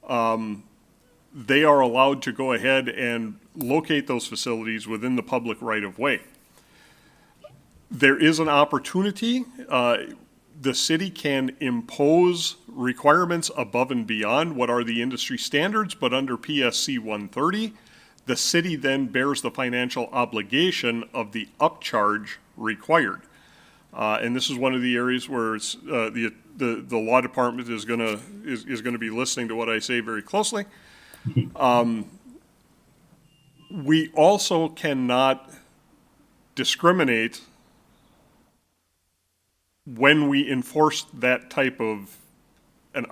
A: they are allowed to go ahead and locate those facilities within the public right of way. There is an opportunity. The city can impose requirements above and beyond what are the industry standards, but under PSC 130, the city then bears the financial obligation of the upcharge required. And this is one of the areas where it's, the law department is gonna be listening to what I say very closely. We also cannot discriminate when we enforce that type of an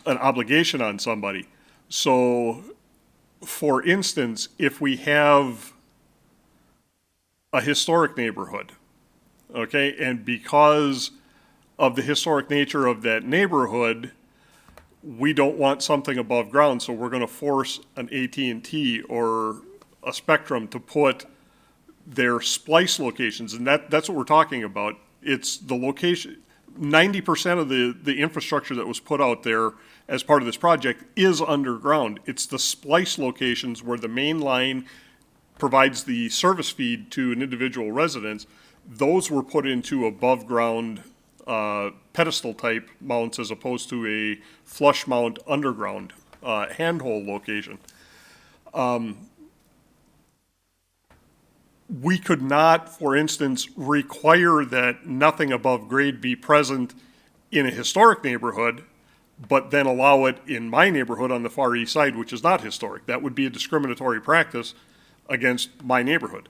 A: obligation on somebody. So, for instance, if we have a historic neighborhood, okay, and because of the historic nature of that neighborhood, we don't want something above ground, so we're going to force an AT&T or a Spectrum to put their splice locations, and that's what we're talking about. It's the location. 90% of the infrastructure that was put out there as part of this project is underground. It's the splice locations where the main line provides the service feed to an individual residence. Those were put into above ground pedestal type mounts as opposed to a flush mount underground handhole location. We could not, for instance, require that nothing above grade be present in a historic neighborhood, but then allow it in my neighborhood on the far east side, which is not historic. That would be a discriminatory practice against my neighborhood.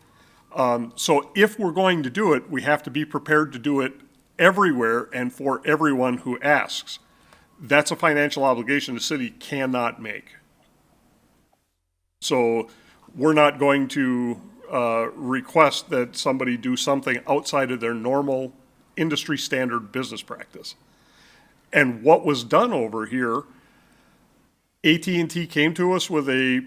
A: So if we're going to do it, we have to be prepared to do it everywhere and for everyone who asks. That's a financial obligation the city cannot make. So we're not going to request that somebody do something outside of their normal industry standard business practice. And what was done over here, AT&T came to us with a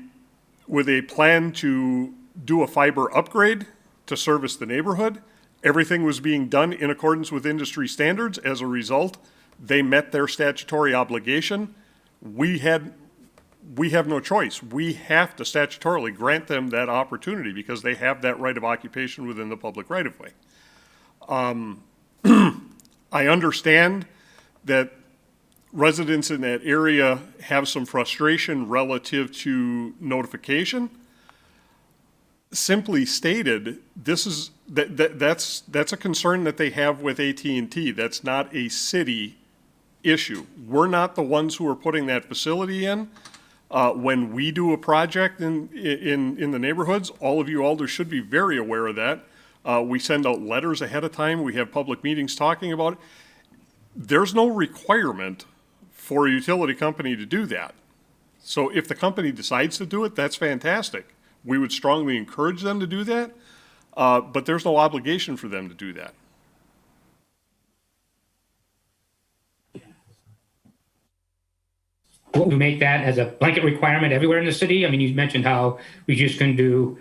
A: plan to do a fiber upgrade to service the neighborhood. Everything was being done in accordance with industry standards. As a result, they met their statutory obligation. We have no choice. We have to statutorily grant them that opportunity because they have that right of occupation within the public right of way. I understand that residents in that area have some frustration relative to notification. Simply stated, that's a concern that they have with AT&T. That's not a city issue. We're not the ones who are putting that facility in. When we do a project in the neighborhoods, all of you alders should be very aware of that. We send out letters ahead of time. We have public meetings talking about it. There's no requirement for a utility company to do that. So if the company decides to do it, that's fantastic. We would strongly encourage them to do that, but there's no obligation for them to do that.
B: Will we make that as a blanket requirement everywhere in the city? I mean, you mentioned how we just couldn't do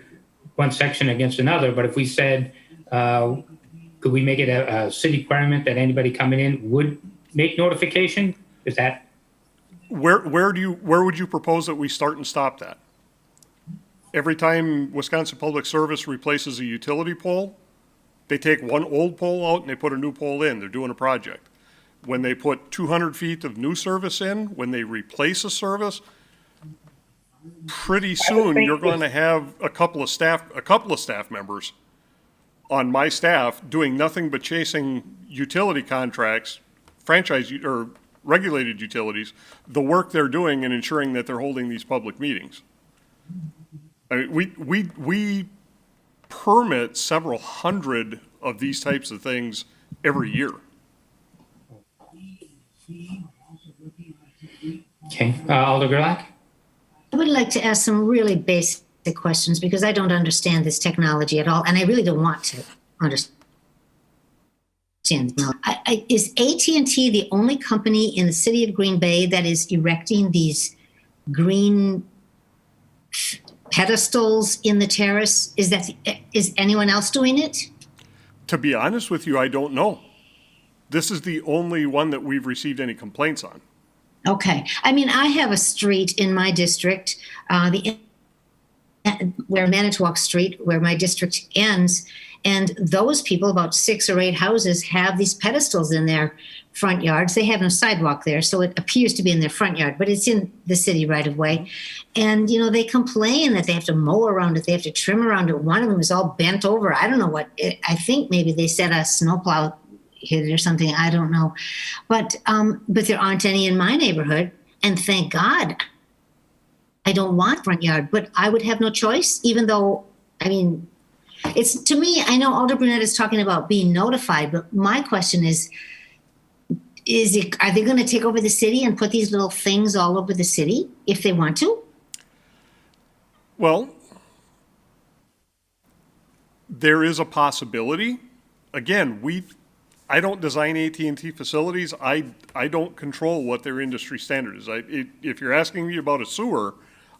B: one section against another, but if we said, could we make it a city requirement that anybody coming in would make notification? Is that?
A: Where would you propose that we start and stop that? Every time Wisconsin Public Service replaces a utility pole, they take one old pole out and they put a new pole in. They're doing a project. When they put 200 feet of new service in, when they replace a service, pretty soon you're going to have a couple of staff members on my staff doing nothing but chasing utility contracts, franchise or regulated utilities, the work they're doing and ensuring that they're holding these public meetings. I mean, we permit several hundred of these types of things every year.
B: Okay, Alder Gerlach?
C: I would like to ask some really basic questions because I don't understand this technology at all, and I really don't want to understand. Is AT&T the only company in the city of Green Bay that is erecting these green pedestals in the terrace? Is anyone else doing it?
A: To be honest with you, I don't know. This is the only one that we've received any complaints on.
C: Okay. I mean, I have a street in my district, where Manitowoc Street, where my district ends, and those people, about 6 or 8 houses, have these pedestals in their front yards. They have no sidewalk there, so it appears to be in their front yard, but it's in the city right of way. And, you know, they complain that they have to mow around it, they have to trim around it. One of them is all bent over. I don't know what, I think maybe they said a snowplow hit it or something. I don't know. But there aren't any in my neighborhood. And thank God, I don't want front yard, but I would have no choice, even though, I mean, it's, to me, I know Alder Brunette is talking about being notified, but my question is are they going to take over the city and put these little things all over the city if they want to?
A: Well, there is a possibility. Again, I don't design AT&T facilities. I don't control what their industry standard is. If you're asking me about a sewer,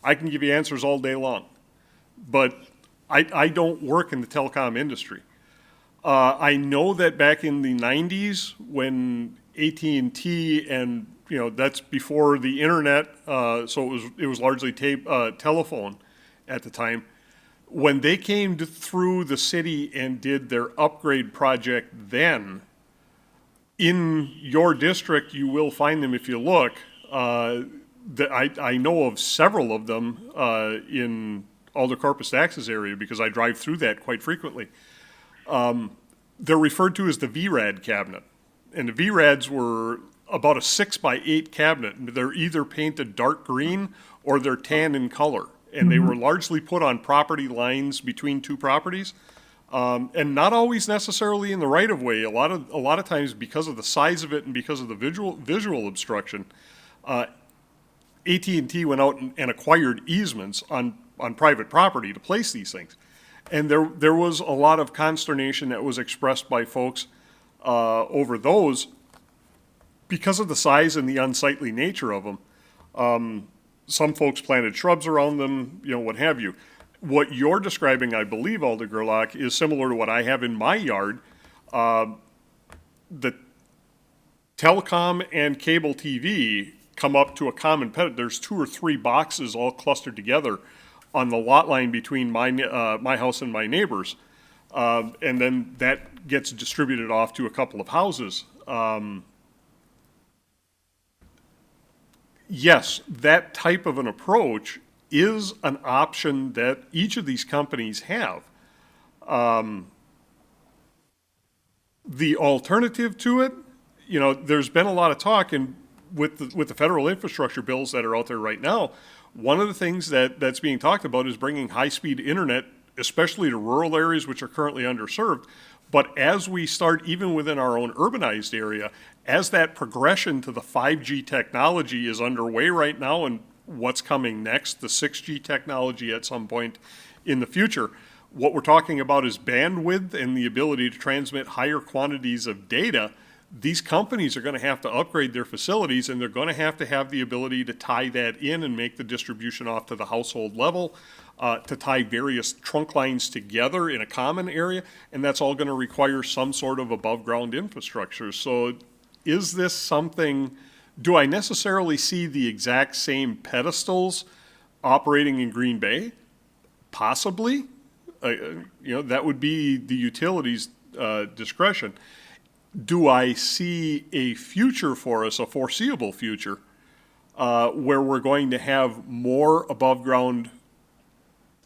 A: I can give you answers all day long. But I don't work in the telecom industry. I know that back in the 90s when AT&T and, you know, that's before the internet, so it was largely telephone at the time. When they came through the city and did their upgrade project then, in your district, you will find them if you look. I know of several of them in Alder Corpus Daxis area because I drive through that quite frequently. They're referred to as the VRAD cabinet. And the VRADs were about a 6x8 cabinet. They're either painted dark green or they're tan in color. And they were largely put on property lines between two properties. And not always necessarily in the right of way. A lot of times because of the size of it and because of the visual obstruction, AT&T went out and acquired easements on private property to place these things. And there was a lot of consternation that was expressed by folks over those because of the size and the unsightly nature of them. Some folks planted shrubs around them, you know, what have you. What you're describing, I believe, Alder Gerlach, is similar to what I have in my yard. The telecom and cable TV come up to a common pedestal. There's 2 or 3 boxes all clustered together on the lot line between my house and my neighbor's. And then that gets distributed off to a couple of houses. Yes, that type of an approach is an option that each of these companies have. The alternative to it, you know, there's been a lot of talk, and with the federal infrastructure bills that are out there right now, one of the things that's being talked about is bringing high-speed internet especially to rural areas which are currently underserved. But as we start, even within our own urbanized area, as that progression to the 5G technology is underway right now and what's coming next, the 6G technology at some point in the future, what we're talking about is bandwidth and the ability to transmit higher quantities of data. These companies are going to have to upgrade their facilities, and they're going to have the ability to tie that in and make the distribution off to the household level, to tie various trunk lines together in a common area, and that's all going to require some sort of above-ground infrastructure. So is this something, do I necessarily see the exact same pedestals operating in Green Bay? Possibly. That would be the utilities' discretion. Do I see a future for us, a foreseeable future, where we're going to have more above-ground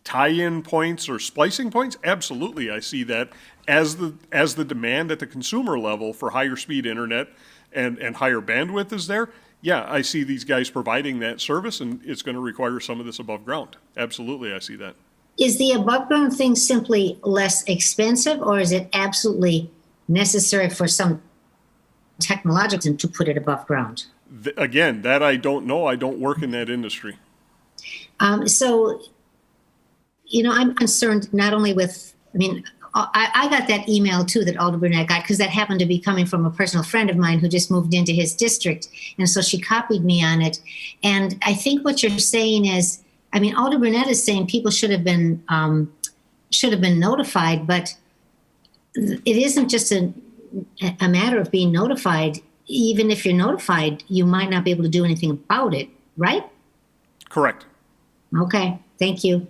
A: tie-in points or splicing points? Absolutely, I see that as the demand at the consumer level for higher speed internet and higher bandwidth is there. Yeah, I see these guys providing that service, and it's going to require some of this above ground. Absolutely, I see that.
C: Is the above ground thing simply less expensive, or is it absolutely necessary for some technological to put it above ground?
A: Again, that I don't know. I don't work in that industry.
C: So, I'm concerned not only with, I got that email too that Alder Burnett got, because that happened to be coming from a personal friend of mine who just moved into his district. And so she copied me on it. And I think what you're saying is, Alder Burnett is saying people should have been notified, but it isn't just a matter of being notified. Even if you're notified, you might not be able to do anything about it, right?
A: Correct.
C: Okay, thank you.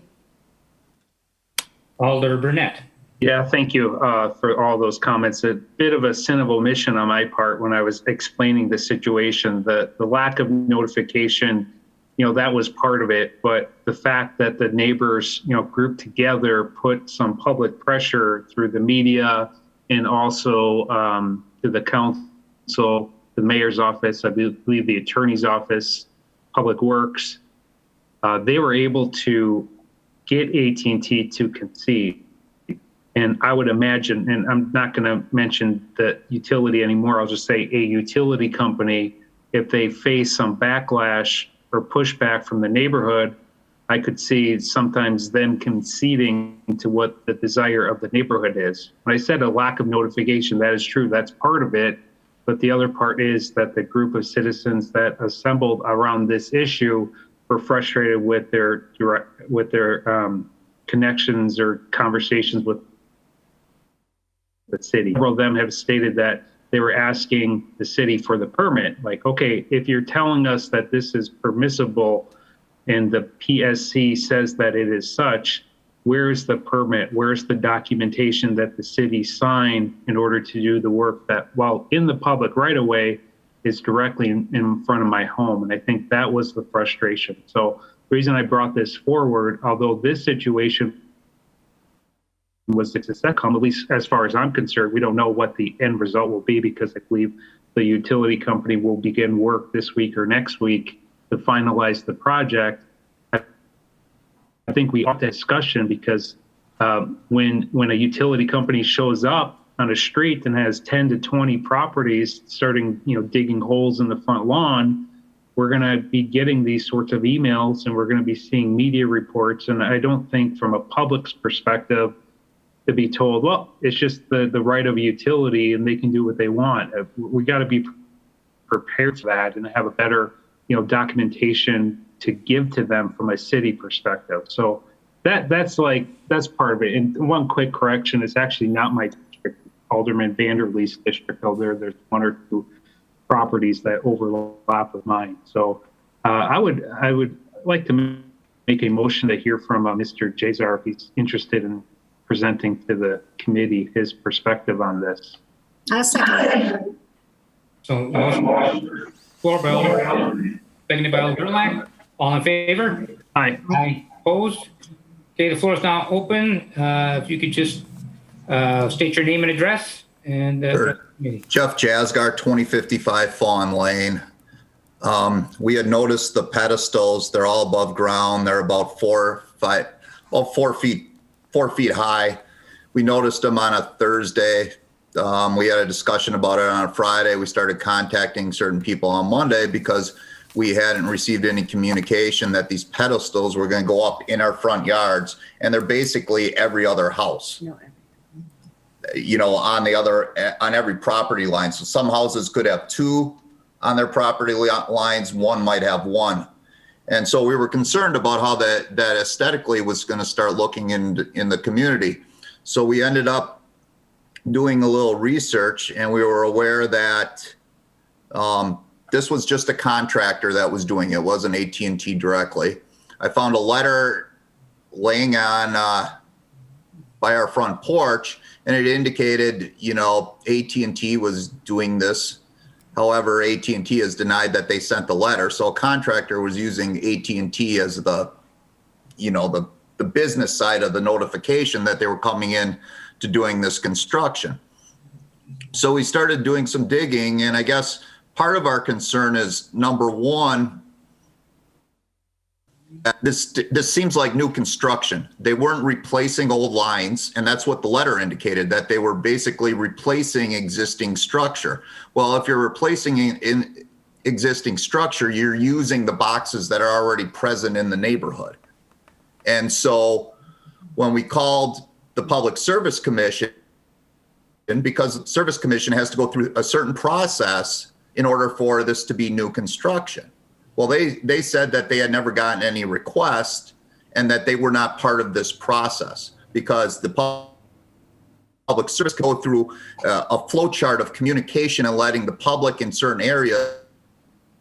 B: Alder Burnett.
D: Yeah, thank you for all those comments. A bit of a sin of omission on my part when I was explaining the situation. The lack of notification, that was part of it. But the fact that the neighbors, grouped together, put some public pressure through the media and also to the council, the mayor's office, I believe the attorney's office, Public Works, they were able to get AT&T to concede. And I would imagine, and I'm not going to mention the utility anymore, I'll just say a utility company, if they face some backlash or pushback from the neighborhood, I could see sometimes them conceding to what the desire of the neighborhood is. When I said a lack of notification, that is true, that's part of it. But the other part is that the group of citizens that assembled around this issue were frustrated with their connections or conversations with the city. Several of them have stated that they were asking the city for the permit. Like, okay, if you're telling us that this is permissible and the PSC says that it is such, where's the permit? Where's the documentation that the city signed in order to do the work that, while in the public right of way, is directly in front of my home? And I think that was the frustration. So the reason I brought this forward, although this situation was a success, at least as far as I'm concerned, we don't know what the end result will be, because I believe the utility company will begin work this week or next week to finalize the project. I think we ought to discussion, because when a utility company shows up on a street and has 10 to 20 properties starting, digging holes in the front lawn, we're going to be getting these sorts of emails and we're going to be seeing media reports. And I don't think from a public's perspective to be told, well, it's just the right of a utility and they can do what they want. We got to be prepared for that and have a better, documentation to give to them from a city perspective. So that's part of it. And one quick correction, it's actually not my district, Alderman Vanderleest's district. There's one or two properties that overlap with mine. So I would like to make a motion to hear from Mr. Jazar if he's interested in presenting to the committee his perspective on this.
C: I'll second.
B: So motion, floor by Alder, seconded by Alder Gerlach. All in favor?
D: Aye.
B: Aye. Opposed? Okay, the floor is now open. If you could just state your name and address and
H: Sure. Jeff Jasgar, 2055 Fawn Lane. We had noticed the pedestals, they're all above ground. They're about 4 feet 4 feet high. We noticed them on a Thursday. We had a discussion about it on a Friday. We started contacting certain people on Monday because we hadn't received any communication that these pedestals were going to go up in our front yards, and they're basically every other house. You know, on every property line. So some houses could have 2 on their property lines, one might have 1. And so we were concerned about how that aesthetically was going to start looking in the community. So we ended up doing a little research, and we were aware that this was just a contractor that was doing it. It wasn't AT&T directly. I found a letter laying on by our front porch, and it indicated, you know, AT&T was doing this. However, AT&T has denied that they sent the letter. So a contractor was using AT&T as the business side of the notification that they were coming in to doing this construction. So we started doing some digging, and I guess part of our concern is, number one, this seems like new construction. They weren't replacing old lines, and that's what the letter indicated, that they were basically replacing existing structure. Well, if you're replacing in existing structure, you're using the boxes that are already present in the neighborhood. And so when we called the Public Service Commission, because the Service Commission has to go through a certain process in order for this to be new construction. Well, they said that they had never gotten any request and that they were not part of this process, because the public service go through a flow chart of communication and letting the public in certain areas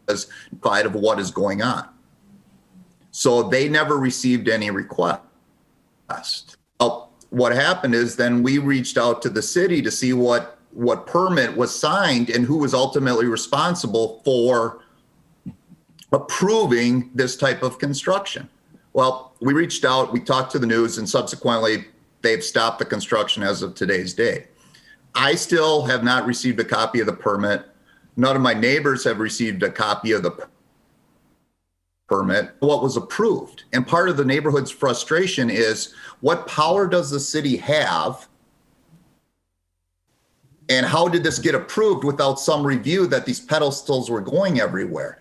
H: notified of what is going on. So they never received any request. Well, what happened is then we reached out to the city to see what permit was signed and who was ultimately responsible for approving this type of construction. Well, we reached out, we talked to the news, and subsequently they've stopped the construction as of today's day. I still have not received a copy of the permit. None of my neighbors have received a copy of the permit, what was approved. And part of the neighborhood's frustration is, what power does the city have? And how did this get approved without some review that these pedestals were going everywhere?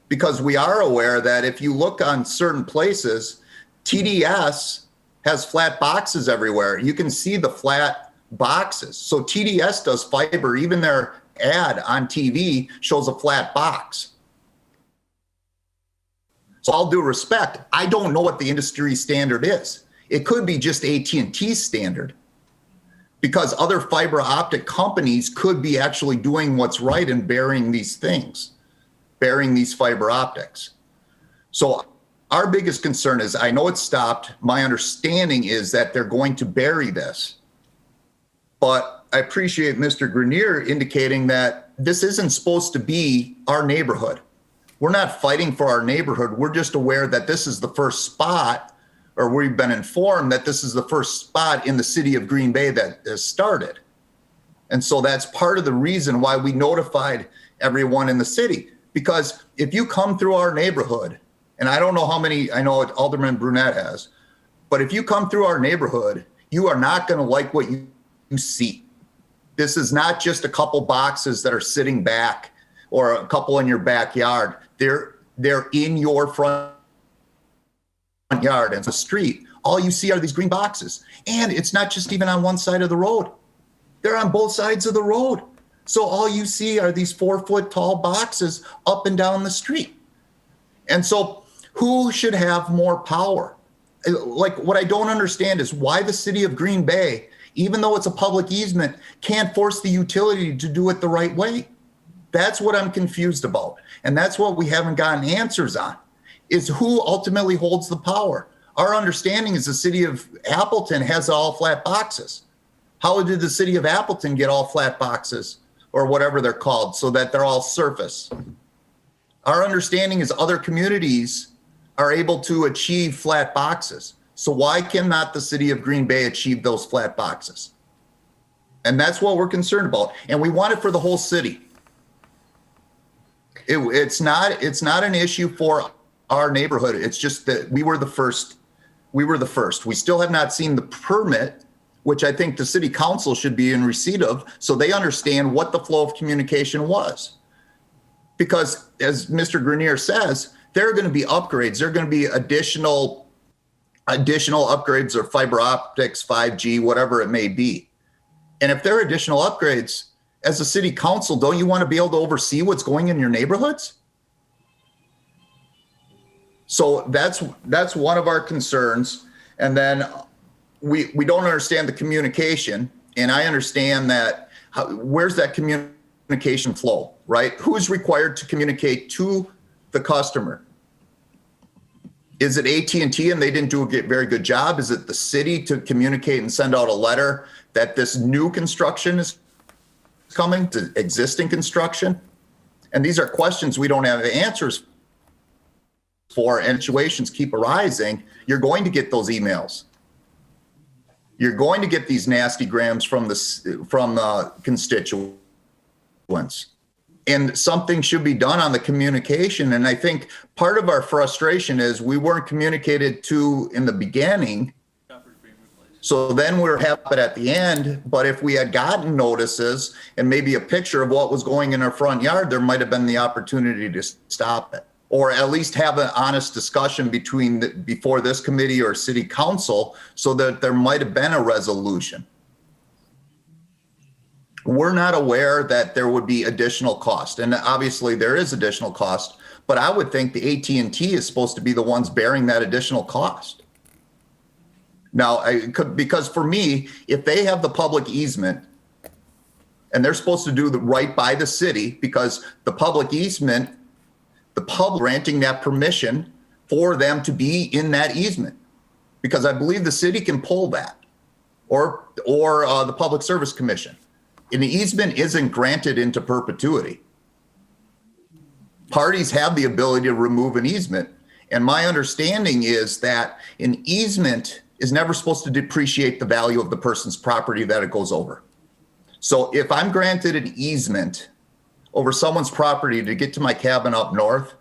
H: Because we are aware that if you look on certain places, TDS has flat boxes everywhere. You can see the flat boxes. So TDS does fiber. Even their ad on TV shows a flat box. So all due respect, I don't know what the industry standard is. It could be just AT&T standard, because other fiber optic companies could be actually doing what's right and burying these things, burying these fiber optics. So our biggest concern is, I know it's stopped. My understanding is that they're going to bury this. But I appreciate Mr. Grenier indicating that this isn't supposed to be our neighborhood. We're not fighting for our neighborhood. We're just aware that this is the first spot, or we've been informed that this is the first spot in the city of Green Bay that has started. And so that's part of the reason why we notified everyone in the city. Because if you come through our neighborhood, and I don't know how many, I know Alderman Brunette has, but if you come through our neighborhood, you are not going to like what you see. This is not just a couple boxes that are sitting back or a couple in your backyard. They're in your front yard and the street. All you see are these green boxes. And it's not just even on one side of the road. They're on both sides of the road. So all you see are these 4-foot tall boxes up and down the street. And so who should have more power? Like, what I don't understand is why the city of Green Bay, even though it's a public easement, can't force the utility to do it the right way. That's what I'm confused about. And that's what we haven't gotten answers on, is who ultimately holds the power. Our understanding is the city of Appleton has all flat boxes. How did the city of Appleton get all flat boxes, or whatever they're called, so that they're all surface? Our understanding is other communities are able to achieve flat boxes. So why cannot the city of Green Bay achieve those flat boxes? And that's what we're concerned about. And we want it for the whole city. It's not an issue for our neighborhood. It's just that we were the first We were the first. We still have not seen the permit, which I think the city council should be in receipt of, so they understand what the flow of communication was. Because as Mr. Grenier says, there are going to be upgrades. There are going to be additional upgrades or fiber optics, 5G, whatever it may be. And if there are additional upgrades, as a city council, don't you want to be able to oversee what's going in your neighborhoods? So that's one of our concerns. And then we don't understand the communication. And I understand that where's that communication flow, right? Who is required to communicate to the customer? Is it AT&T and they didn't do a very good job? Is it the city to communicate and send out a letter that this new construction is coming to existing construction? And these are questions we don't have the answers for, and situations keep arising. You're going to get those emails. You're going to get these nasty grams from the constituents. And something should be done on the communication. And I think part of our frustration is we weren't communicated to in the beginning. So then we're happy at the end. But if we had gotten notices and maybe a picture of what was going in our front yard, there might have been the opportunity to stop it, or at least have an honest discussion before this committee or city council, so that there might have been a resolution. We're not aware that there would be additional cost, and obviously there is additional cost, but I would think the AT&T is supposed to be the ones bearing that additional cost. Now, because for me, if they have the public easement and they're supposed to do the right by the city, because the public easement, the public granting that permission for them to be in that easement, because I believe the city can pull that, or the Public Service Commission. An easement isn't granted into perpetuity. Parties have the ability to remove an easement. And my understanding is that an easement is never supposed to depreciate the value of the person's property that it goes over. So if I'm granted an easement over someone's property to get to my cabin up north,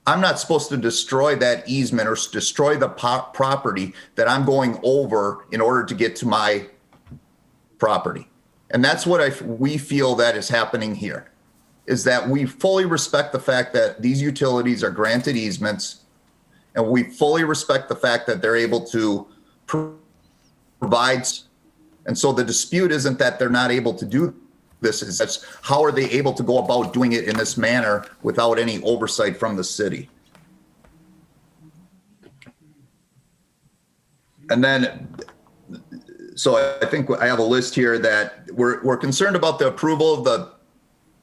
H: I'm not supposed to destroy that easement or destroy the property that I'm going over in order to get to my property. And that's what we feel that is happening here, is that we fully respect the fact that these utilities are granted easements, and we fully respect the fact that they're able to provide. And so the dispute isn't that they're not able to do this, it's how are they able to go about doing it in this manner without any oversight from the city. And then, so I think I have a list here that we're concerned about the approval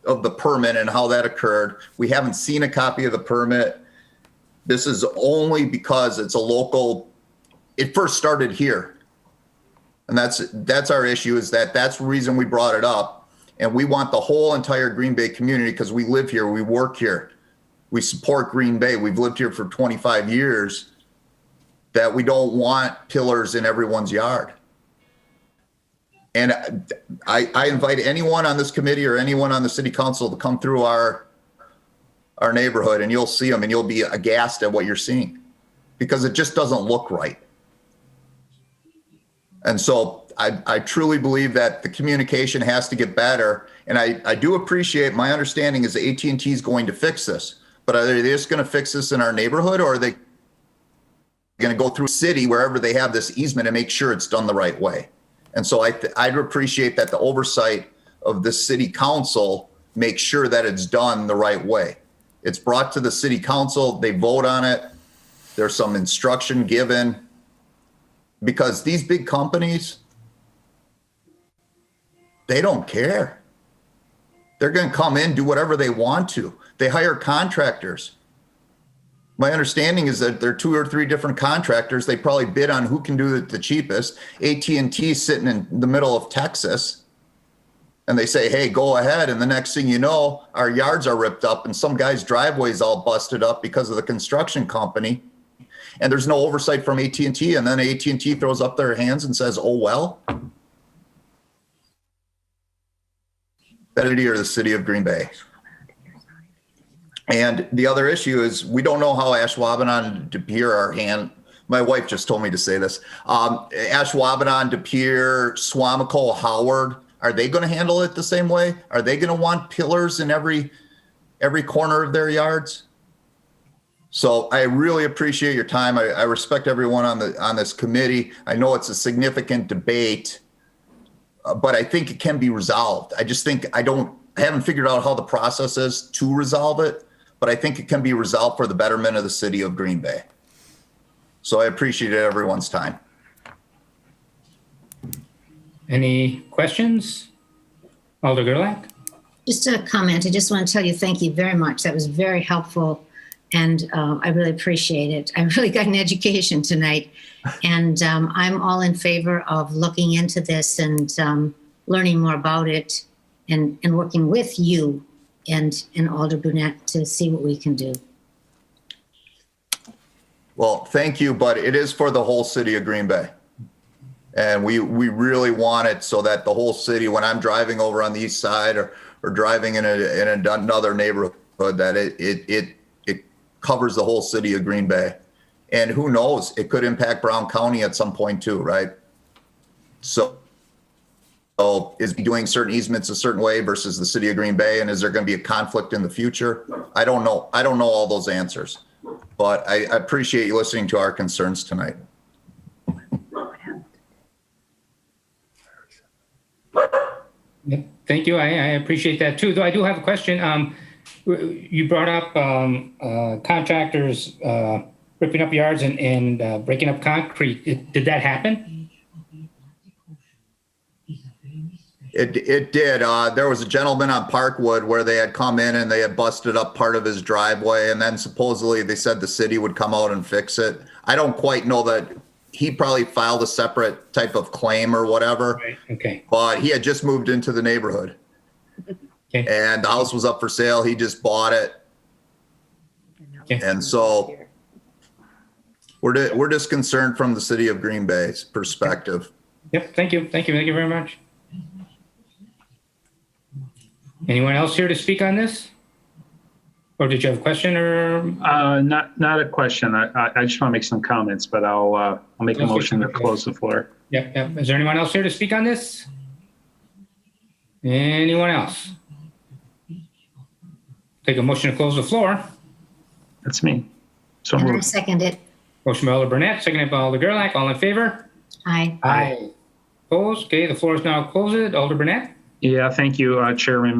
H: of the permit and how that occurred. We haven't seen a copy of the permit. This is only because it's a local, it first started here. And that's our issue, is that's the reason we brought it up. And we want the whole entire Green Bay community, because we live here, we work here, we support Green Bay. We've lived here for 25 years, that we don't want pillars in everyone's yard. And I invite anyone on this committee or anyone on the city council to come through our neighborhood, and you'll see them and you'll be aghast at what you're seeing, because it just doesn't look right. And so I truly believe that the communication has to get better. And I do appreciate, my understanding is that AT&T is going to fix this, but are they just going to fix this in our neighborhood, or are they going to go through city wherever they have this easement and make sure it's done the right way? And so I'd appreciate that the oversight of the city council makes sure that it's done the right way. It's brought to the city council, they vote on it, there's some instruction given, because these big companies, they don't care. They're going to come in, do whatever they want to. They hire contractors. My understanding is that there are 2 or 3 different contractors. They probably bid on who can do it the cheapest. AT&T sitting in the middle of Texas, and they say, hey, go ahead. And the next thing you know, our yards are ripped up and some guy's driveway is all busted up because of the construction company. And there's no oversight from AT&T. And then AT&T throws up their hands and says, oh, well. Or the city of Green Bay. And the other issue is we don't know how Ashwaubenon and De Pere are My wife just told me to say this. Ashwaubenon, De Pere, Swamico, Howard, are they going to handle it the same way? Are they going to want pillars in every corner of their yards? So I really appreciate your time. I respect everyone on this committee. I know it's a significant debate, but I think it can be resolved. I just think I haven't figured out how the process is to resolve it, but I think it can be resolved for the betterment of the city of Green Bay. So I appreciate everyone's time.
B: Any questions? Alder Gerlach?
C: Just a comment. I just want to tell you thank you very much. That was very helpful, and I really appreciate it. I really got an education tonight, and I'm all in favor of looking into this and learning more about it and working with you and Alder Brunette to see what we can do.
H: Well, thank you, but it is for the whole city of Green Bay. And we really want it so that the whole city, when I'm driving over on the east side or driving in another neighborhood, that it covers the whole city of Green Bay. And who knows, it could impact Brown County at some point too, right? So is he doing certain easements a certain way versus the city of Green Bay? And is there going to be a conflict in the future? I don't know. I don't know all those answers, but I appreciate you listening to our concerns tonight.
B: Yep. Thank you. I appreciate that too. Though I do have a question. You brought up contractors ripping up yards and breaking up concrete. Did that happen?
H: It did. There was a gentleman on Parkwood where they had come in and they had busted up part of his driveway, and then supposedly they said the city would come out and fix it. I don't quite know that. He probably filed a separate type of claim or whatever.
B: Right. Okay.
H: But he had just moved into the neighborhood.
B: Okay.
H: And the house was up for sale. He just bought it.
B: Okay.
H: And so we're just concerned from the city of Green Bay's perspective.
B: Yep. Thank you. Thank you. Thank you very much. Anyone else here to speak on this? Or did you have a question or?
D: Not a question. I just want to make some comments, but I'll make a motion to close the floor.
B: Yep. Yep. Is there anyone else here to speak on this? Anyone else? Take a motion to close the floor.
D: That's me. So
C: And I
D: moved.
C: second it.
B: Motion by Alder Burnett, seconded by Alder Gerlach. All in favor?
C: Aye.
B: Aye. Opposed? Okay, the floor is now closed. Alder Burnett?
D: Yeah, thank you, Chairman.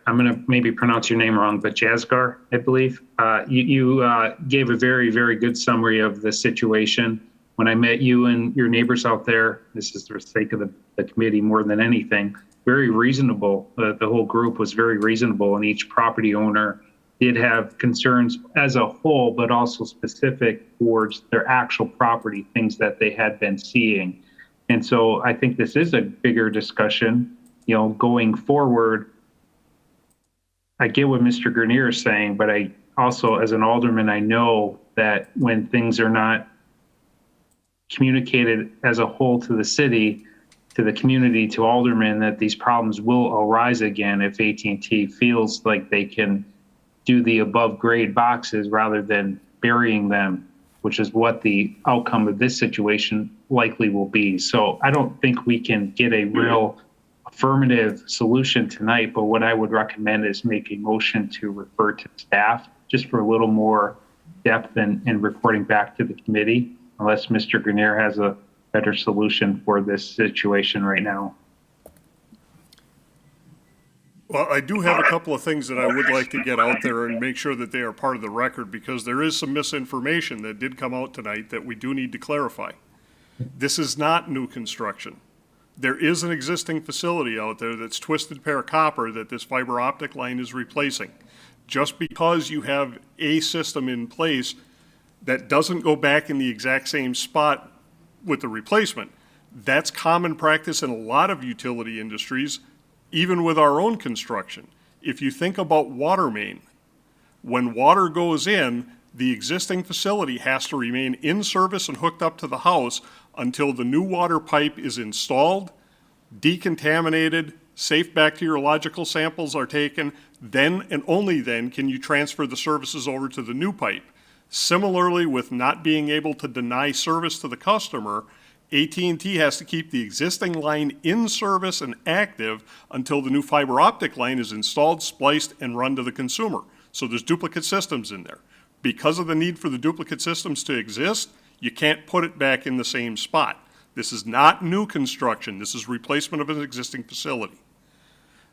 D: I'm going to maybe pronounce your name wrong, but Jasgar, I believe. You gave a very, very good summary of the situation. When I met you and your neighbors out there, this is for the sake of the committee more than anything, very reasonable. The whole group was very reasonable, and each property owner did have concerns as a whole, but also specific towards their actual property, things that they had been seeing. And so I think this is a bigger discussion. Going forward, I get what Mr. Grenier is saying, but I also, as an alderman, I know that when things are not communicated as a whole to the city, to the community, to aldermen, that these problems will arise again if AT&T feels like they can do the above grade boxes rather than burying them, which is what the outcome of this situation likely will be. So I don't think we can get a real affirmative solution tonight, but what I would recommend is make a motion to refer to staff just for a little more depth and reporting back to the committee, unless Mr. Grenier has a better solution for this situation right now.
A: Well, I do have a couple of things that I would like to get out there and make sure that they are part of the record, because there is some misinformation that did come out tonight that we do need to clarify. This is not new construction. There is an existing facility out there that's twisted pair copper that this fiber optic line is replacing. Just because you have a system in place that doesn't go back in the exact same spot with the replacement, that's common practice in a lot of utility industries, even with our own construction. If you think about water main, when water goes in, the existing facility has to remain in service and hooked up to the house until the new water pipe is installed, decontaminated, safe bacteriological samples are taken, then and only then can you transfer the services over to the new pipe. Similarly, with not being able to deny service to the customer, AT&T has to keep the existing line in service and active until the new fiber optic line is installed, spliced, and run to the consumer. So there's duplicate systems in there. Because of the need for the duplicate systems to exist, you can't put it back in the same spot. This is not new construction. This is replacement of an existing facility.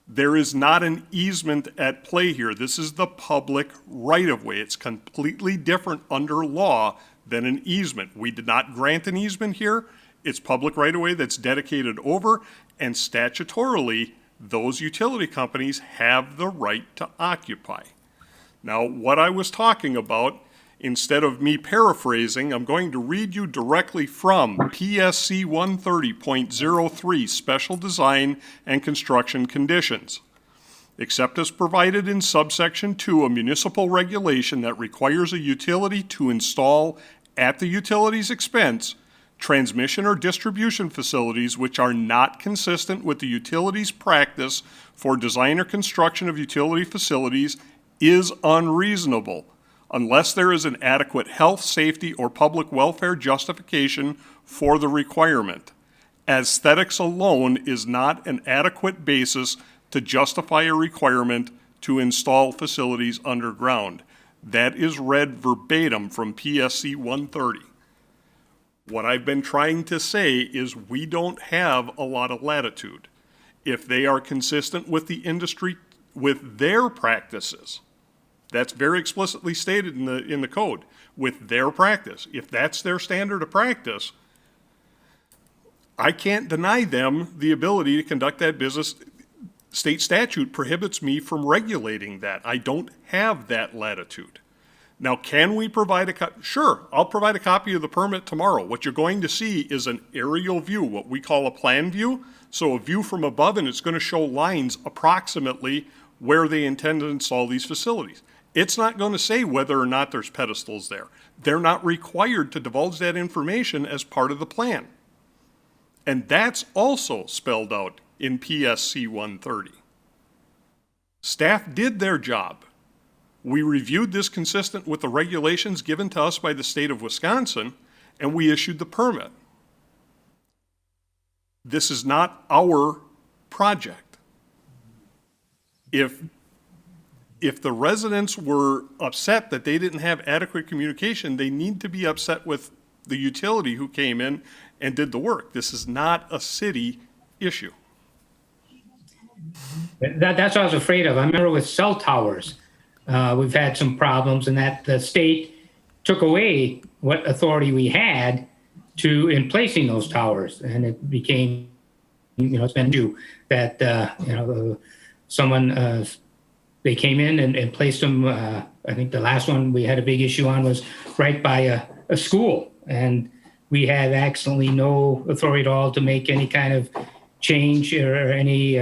A: There is not an easement at play here. This is the public right-of-way. It's completely different under law than an easement. We did not grant an easement here. It's public right-of-way that's dedicated over, and statutorily, those utility companies have the right to occupy. Now, what I was talking about, instead of me paraphrasing, I'm going to read you directly from PSC 130.03, Special Design and Construction Conditions. Except as provided in subsection 2, a municipal regulation that requires a utility to install at the utility's expense transmission or distribution facilities which are not consistent with the utility's practice for design or construction of utility facilities is unreasonable unless there is an adequate health, safety, or public welfare justification for the requirement. Aesthetics alone is not an adequate basis to justify a requirement to install facilities underground. That is read verbatim from PSC 130. What I've been trying to say is we don't have a lot of latitude. If they are consistent with the industry, with their practices, that's very explicitly stated in the code, with their practice. If that's their standard of practice, I can't deny them the ability to conduct that business. State statute prohibits me from regulating that. I don't have that latitude. Now, can we provide a copy? Sure, I'll provide a copy of the permit tomorrow. What you're going to see is an aerial view, what we call a plan view. So a view from above, and it's going to show lines approximately where they intend to install these facilities. It's not going to say whether or not there's pedestals there. They're not required to divulge that information as part of the plan. And that's also spelled out in PSC 130. Staff did their job. We reviewed this consistent with the regulations given to us by the state of Wisconsin, and we issued the permit. This is not our project. If the residents were upset that they didn't have adequate communication, they need to be upset with the utility who came in and did the work. This is not a city issue.
B: That's what I was afraid of. I remember with cell towers, we've had some problems, and that the state took away what authority we had in placing those towers, and it became, it's been due that someone they came in and placed them. I think the last one we had a big issue on was right by a school, and we had absolutely no authority at all to make any kind of change or any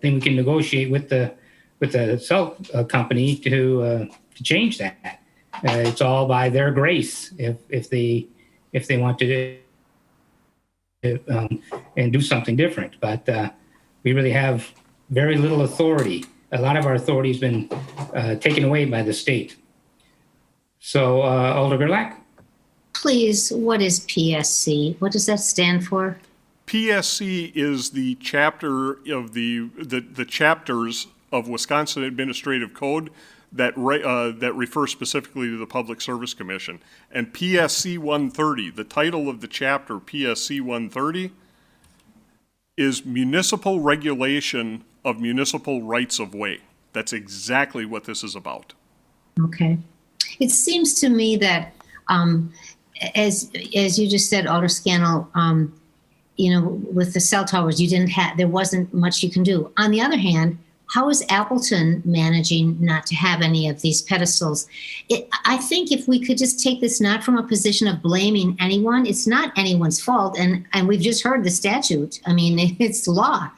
B: thing we can negotiate with the cell company to change that. It's all by their grace if they want to and do something different. But we really have very little authority. A lot of our authority has been taken away by the state. So, Alder Gerlach?
C: Please, what is PSC? What does that stand for?
A: PSC is the chapter of the chapters of Wisconsin Administrative Code that refer specifically to the Public Service Commission. And PSC 130, the title of the chapter, PSC 130, is Municipal Regulation of Municipal Rights of Way. That's exactly what this is about.
C: Okay. It seems to me that, as you just said, Alder Scannell, with the cell towers, there wasn't much you can do. On the other hand, how is Appleton managing not to have any of these pedestals? I think if we could just take this not from a position of blaming anyone, it's not anyone's fault. And we've just heard the statute. I mean, it's law.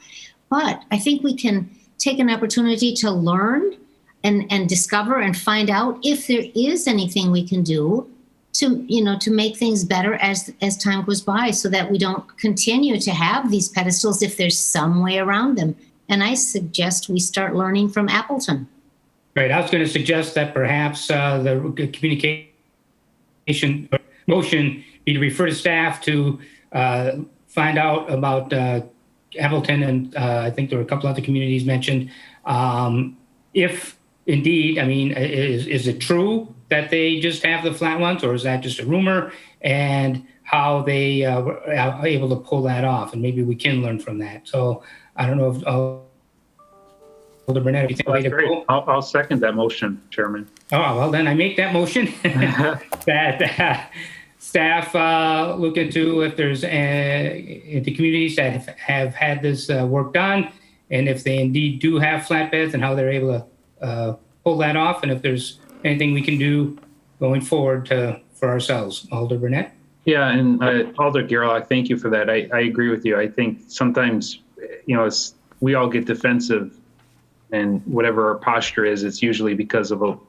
C: But I think we can take an opportunity to learn and discover and find out if there is anything we can do to make things better as time goes by, so that we don't continue to have these pedestals if there's some way around them. And I suggest we start learning from Appleton.
B: Right. I was going to suggest that perhaps the communication motion be to refer to staff to find out about Appleton, and I think there were a couple other communities mentioned. If indeed, I mean, is it true that they just have the flat ones, or is that just a rumor? And how they were able to pull that off, and maybe we can learn from that. So I don't know if Alder Burnett, if you think
D: Well,
B: way
D: that's
B: to
D: great.
B: go.
D: I'll second that motion, Chairman.
B: Oh, well, then I make that motion that staff look into if there's the communities that have had this work done, and if they indeed do have flatbeds, and how they're able to pull that off, and if there's anything we can do going forward for ourselves. Alder Burnett?
D: Yeah, and Alder Garrell, I thank you for that. I agree with you. I think sometimes, we all get defensive, and whatever our posture is, it's usually because of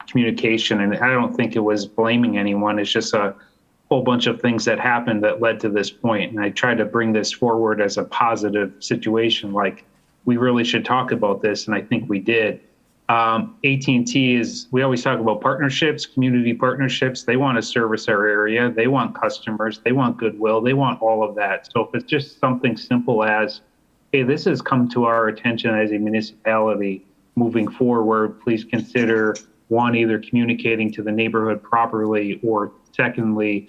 D: communication. And I don't think it was blaming anyone. It's just a whole bunch of things that happened that led to this point. And I try to bring this forward as a positive situation. Like, we really should talk about this, and I think we did. AT&T we always talk about partnerships, community partnerships. They want to service our area. They want customers. They want goodwill. They want all of that. So if it's just something simple as, hey, this has come to our attention as a municipality moving forward, please consider, one, either communicating to the neighborhood properly, or secondly,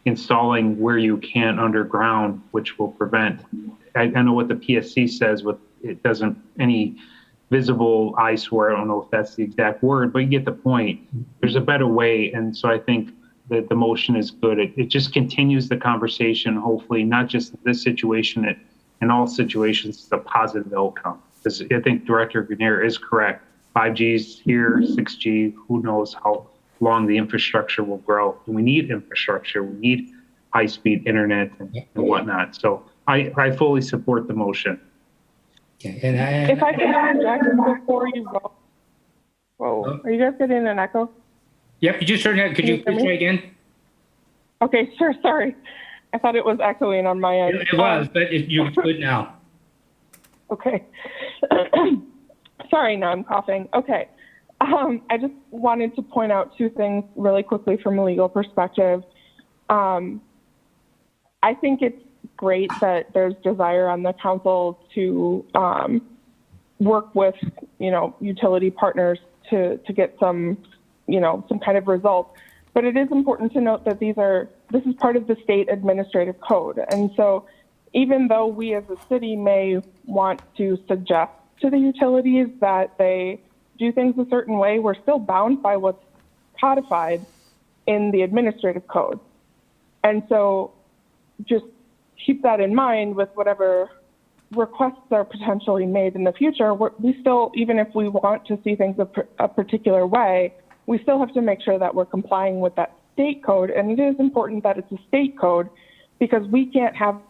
D: installing where you can underground, which will prevent, I know what the PSC says, with it doesn't any visible eyesore. I don't know if that's the exact word, but you get the point. There's a better way. And so I think that the motion is good. It just continues the conversation, hopefully, not just this situation, in all situations, it's a positive outcome. Because I think Director Grenier is correct. 5G's here, 6G, who knows how long the infrastructure will grow. And we need infrastructure. We need high-speed internet and whatnot. So I fully support the motion.
B: Okay.
G: If I can interject before you go. Whoa, are you guys getting an echo?
B: Yep, you just heard that. Could you
G: Can you hear me?
B: try again?
G: Okay, sure, sorry. I thought it was echoing on my end.
B: It was, but you're good now.
G: Okay. Sorry, now I'm coughing. Okay. I just wanted to point out two things really quickly from a legal perspective. I think it's great that there's desire on the council to work with, utility partners to get some kind of result. But it is important to note that this is part of the state administrative code. And so even though we as a city may want to suggest to the utilities that they do things a certain way, we're still bound by what's codified in the administrative code. And so just keep that in mind with whatever requests are potentially made in the future. We still, even if we want to see things a particular way, we still have to make sure that we're complying with that state code. And it is important that it's a state code, because we can't have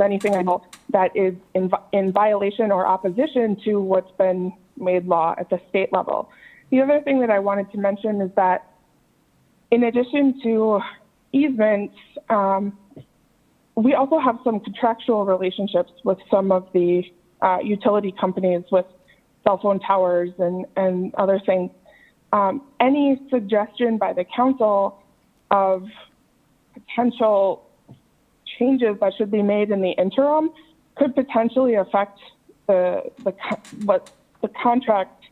G: anything else that is in violation or opposition to what's been made law at the state level. The other thing that I wanted to mention is that in addition to easements, we also have some contractual relationships with some of the utility companies with cell phone towers and other things. Any suggestion by the council of potential changes that should be made in the interim could potentially affect the contract,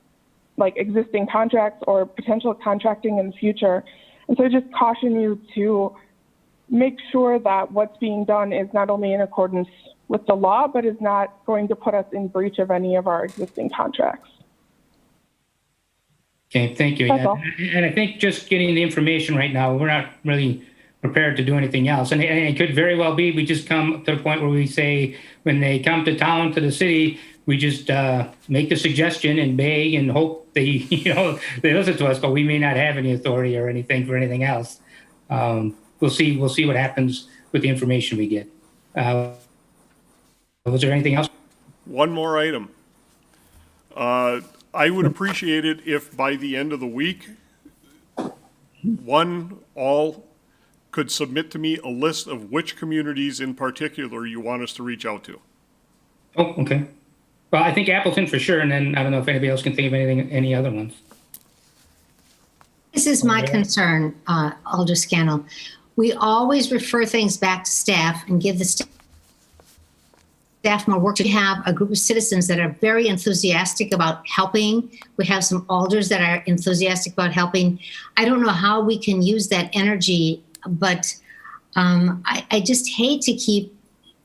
G: like existing contracts or potential contracting in the future. And so I just caution you to make sure that what's being done is not only in accordance with the law, but is not going to put us in breach of any of our existing contracts.
B: Okay, thank you.
G: That's all.
B: And I think just getting the information right now, we're not really prepared to do anything else. And it could very well be we just come to the point where we say, when they come to town, to the city, we just make the suggestion and beg and hope they listen to us, but we may not have any authority or anything for anything else. We'll see what happens with the information we get. Was there anything else?
A: One more item. I would appreciate it if by the end of the week, all could submit to me a list of which communities in particular you want us to reach out to.
B: Oh, okay. Well, I think Appleton for sure, and then I don't know if anybody else can think of any other ones.
C: This is my concern, Alder Scannell. We always refer things back to staff and give the staff more work. To have a group of citizens that are very enthusiastic about helping. We have some alders that are enthusiastic about helping. I don't know how we can use that energy, but I just hate to keep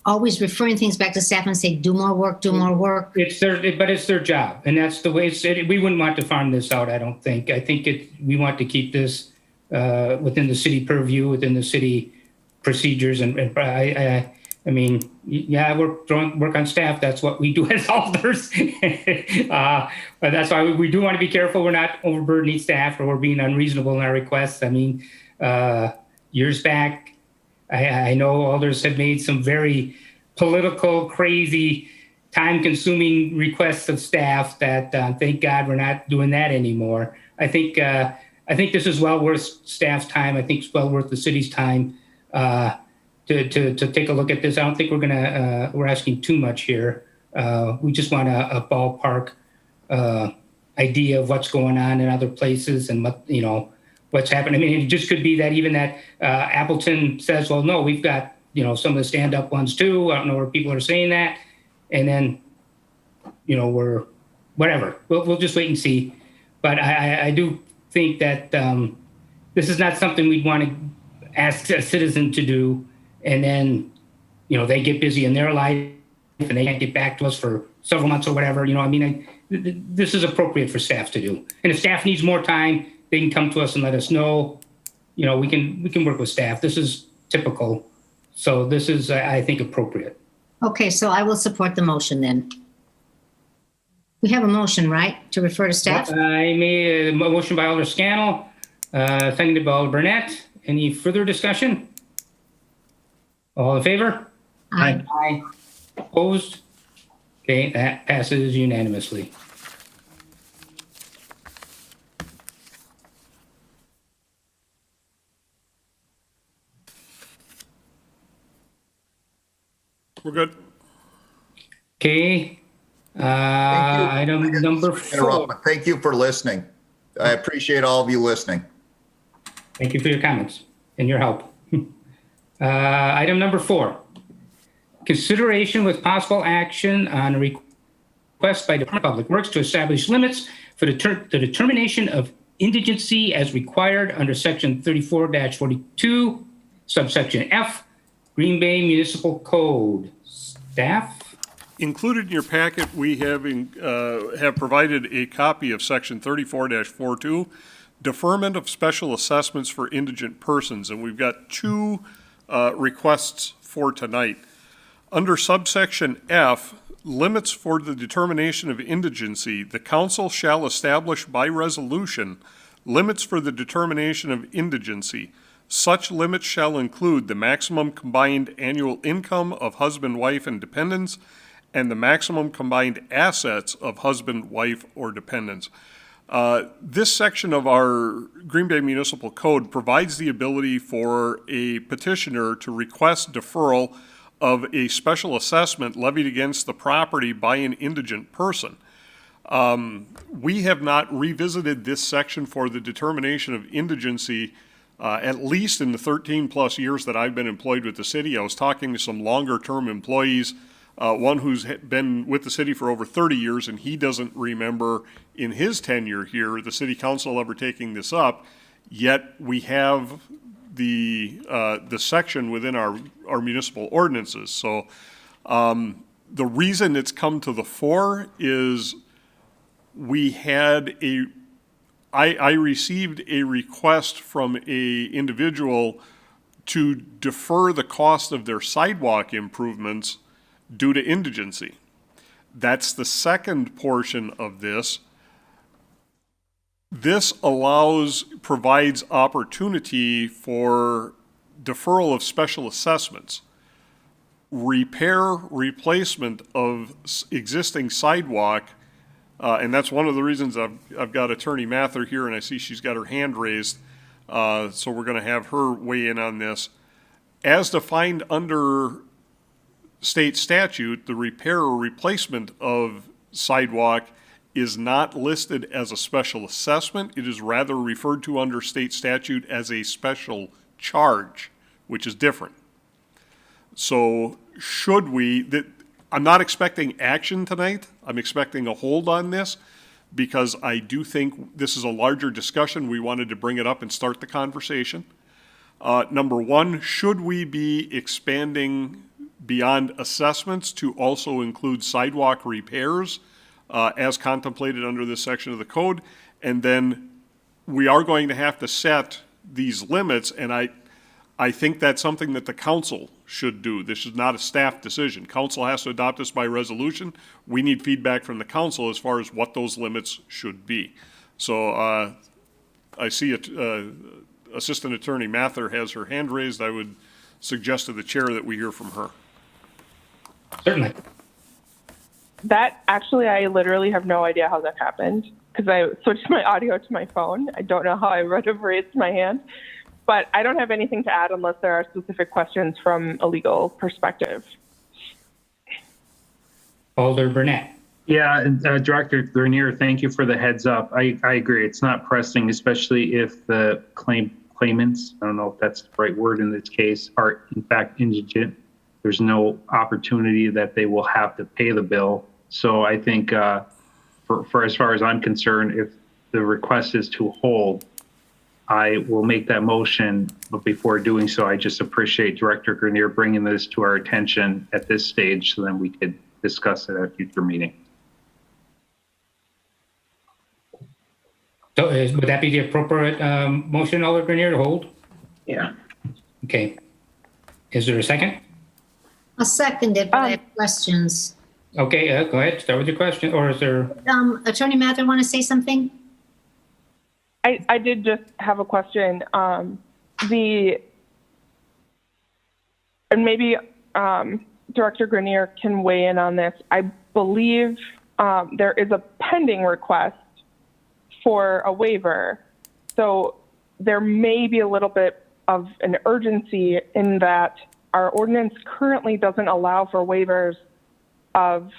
C: always referring things back to staff and say, do more work, do more work.
B: It's their job, and that's the way it's. We wouldn't want to farm this out. I don't think. I think we want to keep this within the city purview, within the city procedures, and I mean, yeah, work on staff. That's what we do as alders. But that's why we do want to be careful. We're not overburdening staff or we're being unreasonable in our requests. I mean, years back, I know alders have made some very political, crazy, time-consuming requests of staff that thank God we're not doing that anymore. I think this is well worth staff's time. I think it's well worth the city's time to take a look at this. I don't think we're asking too much here. We just want a ballpark idea of what's going on in other places and what's happening. I mean, it just could be that even that Appleton says, well, no, we've got some of the stand-up ones too. I don't know where people are saying that, and then we're whatever. We'll just wait and see. But I do think that this is not something we'd want to ask a citizen to do. And then, they get busy in their life and they can't get back to us for several months or whatever. This is appropriate for staff to do. And if staff needs more time, they can come to us and let us know. We can work with staff. This is typical. So this is, I think, appropriate.
C: Okay, so I will support the motion then. We have a motion, right, to refer to staff?
B: I made a motion by Alder Scannell, seconded by Alder Burnett. Any further discussion? All in favor?
C: Aye.
B: Aye. Opposed? Okay, that passes unanimously.
A: We're good.
B: Okay. Item number 4.
H: Thank you for listening. I appreciate all of you listening.
B: Thank you for your comments and your help. Item number 4. Consideration with possible action on a request by Department of Public Works to establish limits for the determination of indigency as required under Section 34-42, subsection F, Green Bay Municipal Code. Staff?
A: Included in your packet, we have provided a copy of Section 34-42, Deferment of Special Assessments for Indigent Persons, and we've got 2 requests for tonight. Under subsection F, limits for the determination of indigency, the council shall establish by resolution limits for the determination of indigency. Such limits shall include the maximum combined annual income of husband, wife, and dependents, and the maximum combined assets of husband, wife, or dependents. This section of our Green Bay Municipal Code provides the ability for a petitioner to request deferral of a special assessment levied against the property by an indigent person. We have not revisited this section for the determination of indigency at least in the 13-plus years that I've been employed with the city. I was talking to some longer-term employees, one who's been with the city for over 30 years, and he doesn't remember in his tenure here the city council ever taking this up, yet we have the section within our municipal ordinances. So the reason it's come to the fore is I received a request from a individual to defer the cost of their sidewalk improvements due to indigency. That's the second portion of this. This provides opportunity for deferral of special assessments, replacement of existing sidewalk, and that's one of the reasons I've got Attorney Mather here, and I see she's got her hand raised, so we're going to have her weigh in on this. As defined under state statute, the repair or replacement of sidewalk is not listed as a special assessment. It is rather referred to under state statute as a special charge, which is different. So should we, I'm not expecting action tonight. I'm expecting a hold on this because I do think this is a larger discussion. We wanted to bring it up and start the conversation. Number one, should we be expanding beyond assessments to also include sidewalk repairs as contemplated under this section of the code? And then we are going to have to set these limits, and I think that's something that the council should do. This is not a staff decision. Council has to adopt this by resolution. We need feedback from the council as far as what those limits should be. So I see Assistant Attorney Mather has her hand raised. I would suggest to the chair that we hear from her.
B: Certainly.
G: That actually, I literally have no idea how that happened because I switched my audio to my phone. I don't know how I would have raised my hand, but I don't have anything to add unless there are specific questions from a legal perspective.
B: Alder Burnett.
D: Yeah, Director Grenier, thank you for the heads up. I agree. It's not pressing, especially if the claimants, I don't know if that's the right word in this case, are in fact indigent. There's no opportunity that they will have to pay the bill. So I think for as far as I'm concerned, if the request is to hold, I will make that motion. But before doing so, I just appreciate Director Grenier bringing this to our attention at this stage so then we could discuss it at a future meeting.
B: So would that be the appropriate motion, Alder Grenier, to hold?
D: Yeah.
B: Okay. Is there a second?
C: I'll second it, but I have questions.
B: Okay, go ahead. Start with your question. Or is there?
C: Attorney Mather, want to say something?
G: I did just have a question. And maybe Director Grenier can weigh in on this. I believe there is a pending request for a waiver. So there may be a little bit of an urgency in that our ordinance currently doesn't allow for waivers of,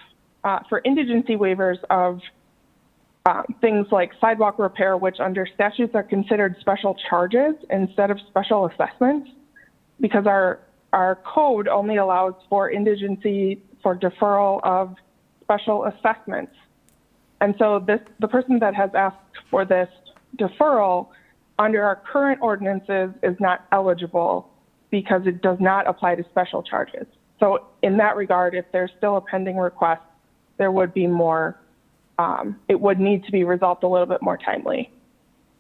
G: for indigency waivers of things like sidewalk repair, which under statutes are considered special charges instead of special assessments, because our code only allows for indigency for deferral of special assessments. And so the person that has asked for this deferral under our current ordinances is not eligible because it does not apply to special charges. So in that regard, if there's still a pending request, there would be more, it would need to be resolved a little bit more timely.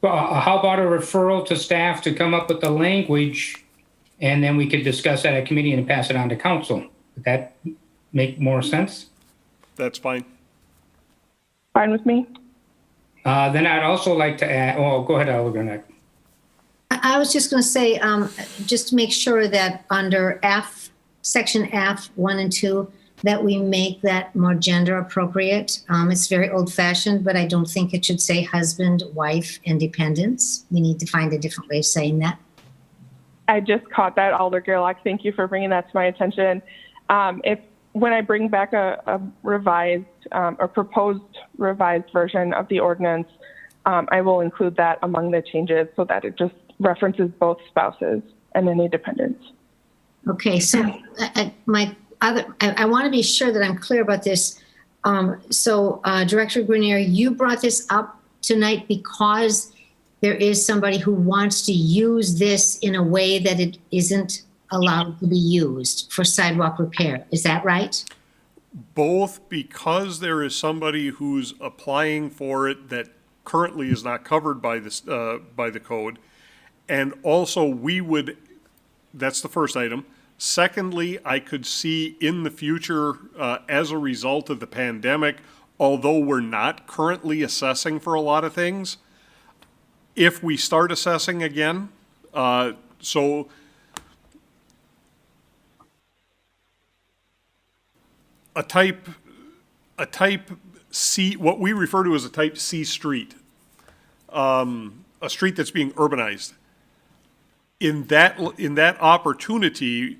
B: Well, how about a referral to staff to come up with the language, and then we could discuss that at committee and pass it on to council? Would that make more sense?
A: That's fine.
G: Fine with me?
B: Then I'd also like to add, go ahead, Alder Burnett.
C: I was just going to say, just to make sure that under F, section F, 1 and 2, that we make that more gender appropriate. It's very old fashioned, but I don't think it should say husband, wife, and dependents. We need to find a different way of saying that.
G: I just caught that, Alder Gerlach. Thank you for bringing that to my attention. When I bring back a revised or proposed revised version of the ordinance, I will include that among the changes so that it just references both spouses and any dependents.
C: Okay, so I want to be sure that I'm clear about this. Director Grenier, you brought this up tonight because there is somebody who wants to use this in a way that it isn't allowed to be used for sidewalk repair. Is that right?
A: Both because there is somebody who's applying for it that currently is not covered by this, by the code, and also we would, that's the first item. Secondly, I could see in the future, as a result of the pandemic, although we're not currently assessing for a lot of things, if we start assessing again, so a type C, what we refer to as a type C street, a street that's being urbanized. In that opportunity,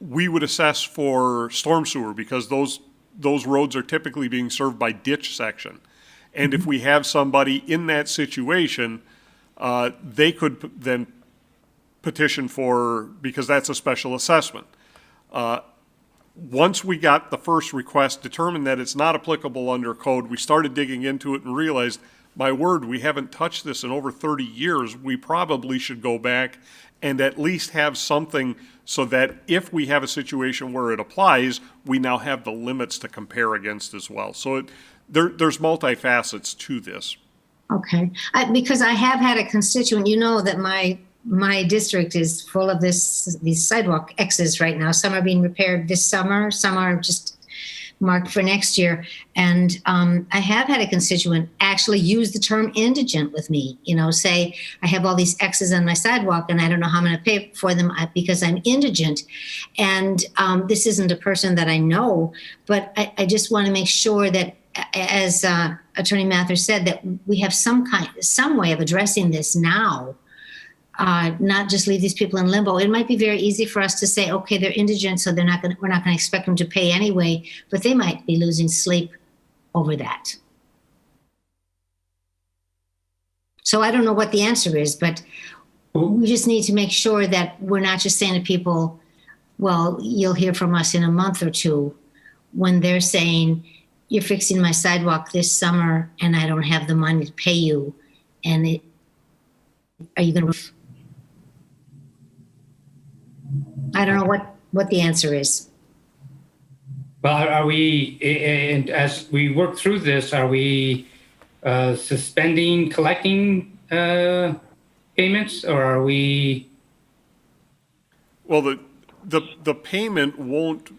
A: we would assess for storm sewer because those roads are typically being served by ditch section. And if we have somebody in that situation, they could then petition for, because that's a special assessment. Once we got the first request, determined that it's not applicable under code, we started digging into it and realized, my word, we haven't touched this in over 30 years. We probably should go back and at least have something so that if we have a situation where it applies, we now have the limits to compare against as well. So there's multifacets to this.
C: Okay, because I have had a constituent, you know that my district is full of these sidewalk X's right now. Some are being repaired this summer, some are just marked for next year. And I have had a constituent actually use the term indigent with me, say, I have all these X's on my sidewalk and I don't know how I'm going to pay for them because I'm indigent. And this isn't a person that I know, but I just want to make sure that, as Attorney Mather said, that we have some way of addressing this now. Not just leave these people in limbo. It might be very easy for us to say, okay, they're indigent, so we're not going to expect them to pay anyway, but they might be losing sleep over that. So I don't know what the answer is, but we just need to make sure that we're not just saying to people, well, you'll hear from us in a month or two, when they're saying, you're fixing my sidewalk this summer and I don't have the money to pay you. And are you going to... I don't know what the answer is.
B: Well, are we, and as we work through this, are we suspending collecting payments, or are we?
A: Well, the payment won't,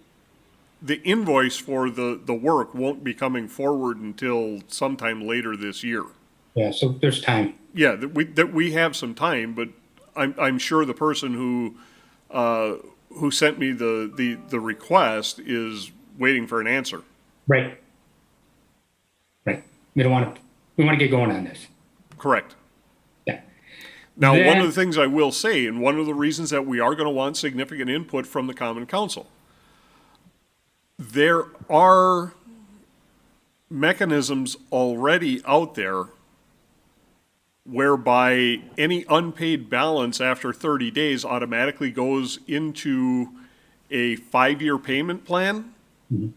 A: the invoice for the work won't be coming forward until sometime later this year.
B: Yeah, so there's time.
A: Yeah, that we have some time, but I'm sure the person who sent me the request is waiting for an answer.
B: Right. We want to get going on this.
A: Correct.
B: Yeah.
A: Now, one of the things I will say, and one of the reasons that we are going to want significant input from the Common Council, there are mechanisms already out there whereby any unpaid balance after 30 days automatically goes into a 5-year payment plan.
B: Mm-hmm.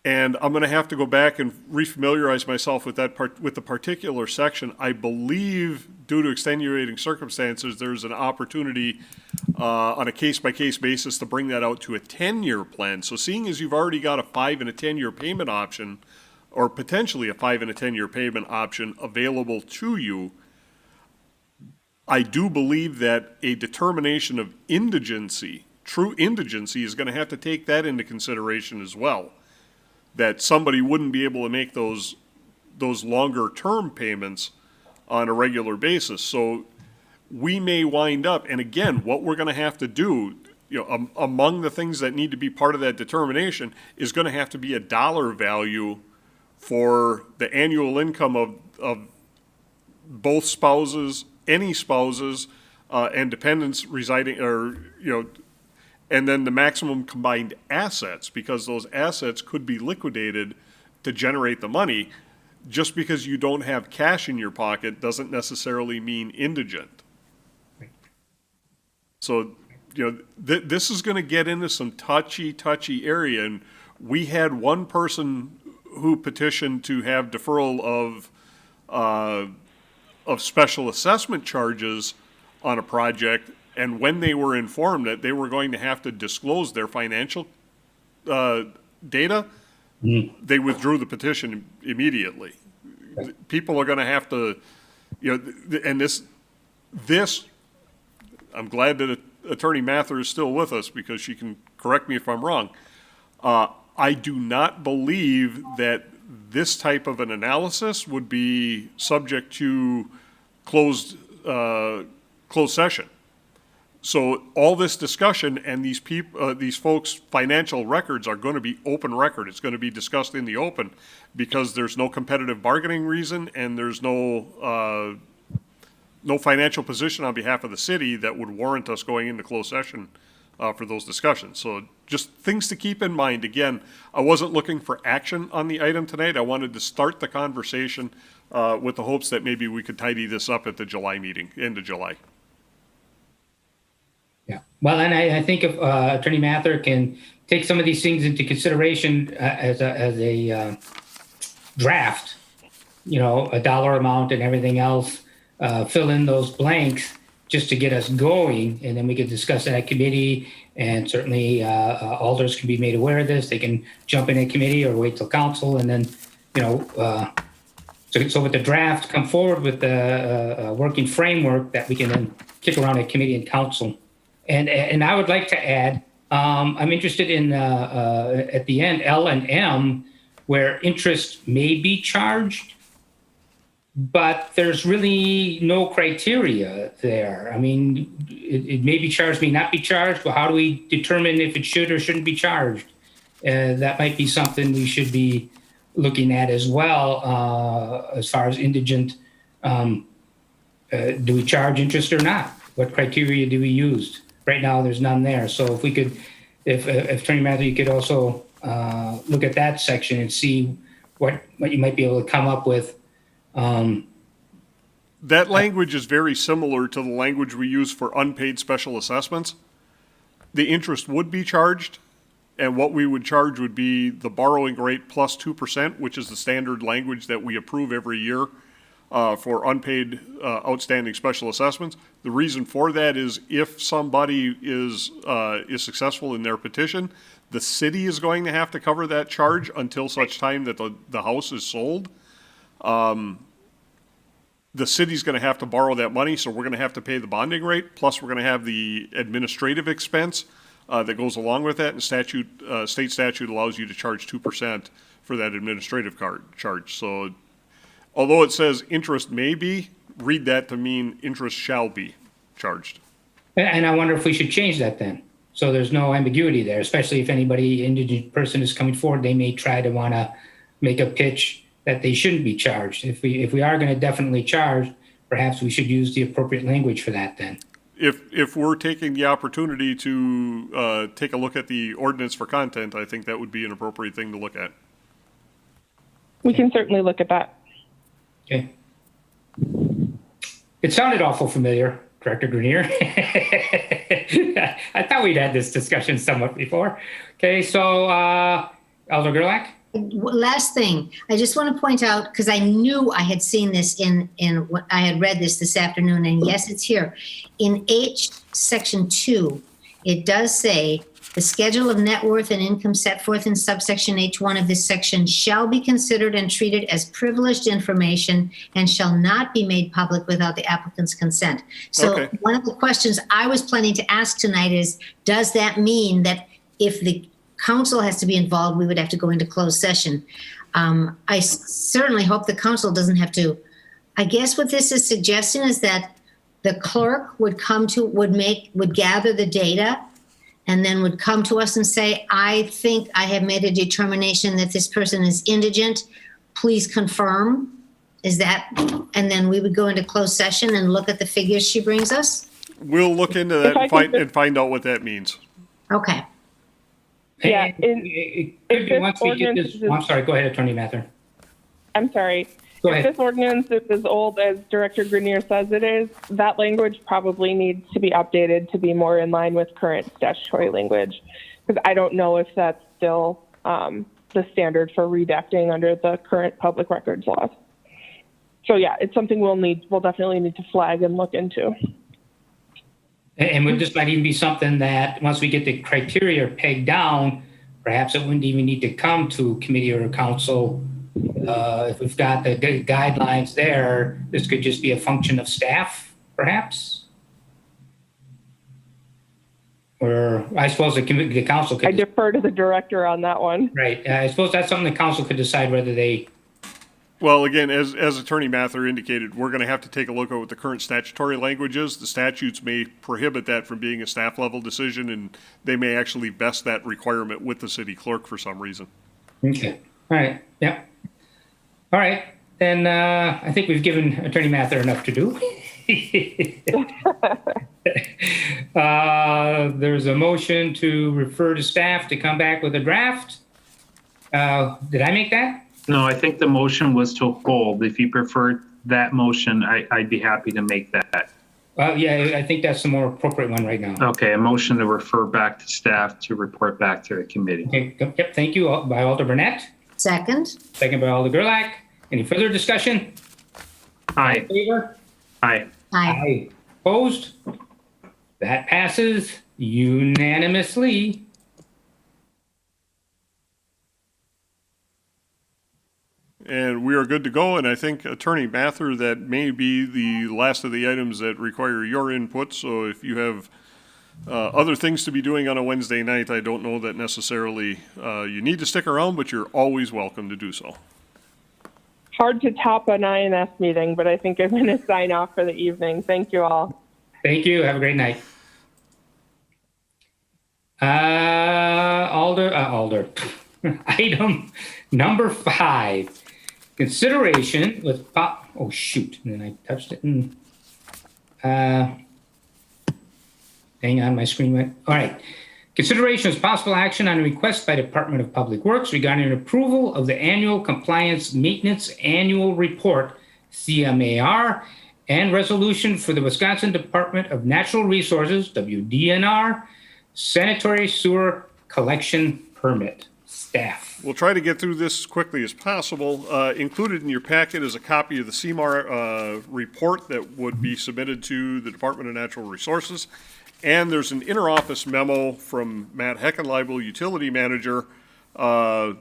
A: And I'm going to have to go back and refamiliarize myself with with the particular section. I believe, due to extenuating circumstances, there's an opportunity on a case-by-case basis to bring that out to a 10-year plan. So seeing as you've already got a 5 and a 10-year payment option, or potentially a 5 and a 10-year payment option available to you, I do believe that a determination of indigency, true indigency, is going to have to take that into consideration as well. That somebody wouldn't be able to make those longer term payments on a regular basis. So we may wind up, and again, what we're going to have to do, among the things that need to be part of that determination is going to have to be a dollar value for the annual income of both spouses, any spouses, and dependents residing, and then the maximum combined assets, because those assets could be liquidated to generate the money. Just because you don't have cash in your pocket doesn't necessarily mean indigent. So, this is going to get into some touchy area, and we had one person who petitioned to have deferral of special assessment charges on a project, and when they were informed that they were going to have to disclose their financial data, they withdrew the petition immediately. People are going to have to, and this, I'm glad that Attorney Mather is still with us because she can correct me if I'm wrong. I do not believe that this type of an analysis would be subject to closed session. So all this discussion and these folks' financial records are going to be open record. It's going to be discussed in the open because there's no competitive bargaining reason and there's no financial position on behalf of the city that would warrant us going into closed session for those discussions. So just things to keep in mind. Again, I wasn't looking for action on the item tonight. I wanted to start the conversation with the hopes that maybe we could tidy this up at the July meeting, end of July.
B: Yeah. Well, and I think if Attorney Mather can take some of these things into consideration as a draft, you know, a dollar amount and everything else, fill in those blanks just to get us going, and then we could discuss it at committee, and certainly alders can be made aware of this. They can jump in a committee or wait till council, and then, you know, so with the draft, come forward with the working framework that we can then kick around at committee and council. And I would like to add, I'm interested in at the end, L and M, where interest may be charged, but there's really no criteria there. I mean, it may be charged, may not be charged. Well, how do we determine if it should or shouldn't be charged? That might be something we should be looking at as well, as far as indigent. Do we charge interest or not? What criteria do we use? Right now, there's none there. So if we could, if Attorney Mather, you could also look at that section and see what you might be able to come up with.
A: That language is very similar to the language we use for unpaid special assessments. The interest would be charged, and what we would charge would be the borrowing rate plus 2%, which is the standard language that we approve every year for unpaid outstanding special assessments. The reason for that is if somebody is successful in their petition, the city is going to have to cover that charge until such time that the house is sold. The city's going to have to borrow that money, so we're going to have to pay the bonding rate, plus we're going to have the administrative expense that goes along with that, and state statute allows you to charge 2% for that administrative charge. So although it says interest may be, read that to mean interest shall be charged.
B: And I wonder if we should change that then, so there's no ambiguity there, especially if anybody, indigent person is coming forward, they may try to want to make a pitch that they shouldn't be charged. If we are going to definitely charge, perhaps we should use the appropriate language for that then.
A: If we're taking the opportunity to take a look at the ordinance for content, I think that would be an appropriate thing to look at.
G: We can certainly look at that.
B: Okay. It sounded awful familiar, Director Grenier. I thought we'd had this discussion somewhat before. Okay, so Elder Gerlach?
C: Last thing, I just want to point out, because I knew I had seen this in what I had read this afternoon, and yes, it's here. In H section 2, it does say the schedule of net worth and income set forth in subsection H1 of this section shall be considered and treated as privileged information and shall not be made public without the applicant's consent. So
A: Okay.
C: One of the questions I was planning to ask tonight is, does that mean that if the council has to be involved, we would have to go into closed session? I certainly hope the council doesn't have to. I guess what this is suggesting is that the clerk would gather the data and then would come to us and say, I think I have made a determination that this person is indigent. Please confirm. Is that, and then we would go into closed session and look at the figures she brings us?
A: We'll look into that
G: If I
A: and
G: could
A: find out what that means.
C: Okay.
G: Yeah,
B: It could be
G: this
B: once we get
G: ordinance
B: this.
G: is-
B: I'm sorry, go ahead, Attorney Mather.
G: I'm sorry.
B: Go
G: If
B: ahead.
G: this ordinance is as old as Director Grenier says it is, that language probably needs to be updated to be more in line with current statutory language. Because I don't know if that's still the standard for redacting under the current public records laws. So yeah, it's something we'll definitely need to flag and look into.
B: And this might even be something that once we get the criteria pegged down, perhaps it wouldn't even need to come to committee or council. If we've got the guidelines there, this could just be a function of staff, perhaps. Or I suppose the council
G: I
B: could.
G: defer to the director on that one.
B: Right. I suppose that's something the council could decide whether they.
A: Well, again, as Attorney Mather indicated, we're going to have to take a look at what the current statutory language is. The statutes may prohibit that from being a staff level decision, and they may actually vest that requirement with the city clerk for some reason.
B: Okay. All right. Yep. All right. Then I think we've given Attorney Mather enough to do. There's a motion to refer to staff to come back with a draft. Did I make that?
D: No, I think the motion was to hold. If you prefer that motion, I'd be happy to make that.
B: Yeah, I think that's the more appropriate one right now.
D: Okay, a motion to refer back to staff to report back to the committee.
B: Okay, yep, thank you. By Alder Burnett,
C: Second.
B: second by Alder Gerlach. Any further discussion?
D: Aye.
B: Favor?
D: Aye.
C: Aye.
B: Opposed? That passes unanimously.
A: And we are good to go, and I think Attorney Mather, that may be the last of the items that require your input, so if you have other things to be doing on a Wednesday night, I don't know that necessarily you need to stick around, but you're always welcome to do so.
G: Hard to top an INS meeting, but I think I'm going to sign off for the evening. Thank you all.
B: Thank you. Have a great night. Alder. Item number 5. Consideration with oh shoot, and then I touched it and hang on, my screen went. All right. Consideration is possible action on a request by Department of Public Works regarding approval of the annual compliance maintenance annual report, CMAR, and resolution for the Wisconsin Department of Natural Resources, WDNR, sanitary sewer collection permit. Staff.
A: We'll try to get through this as quickly as possible. Included in your packet is a copy of the CMAR report that would be submitted to the Department of Natural Resources. And there's an interoffice memo from Matt Heckenleibel, Utility Manager, to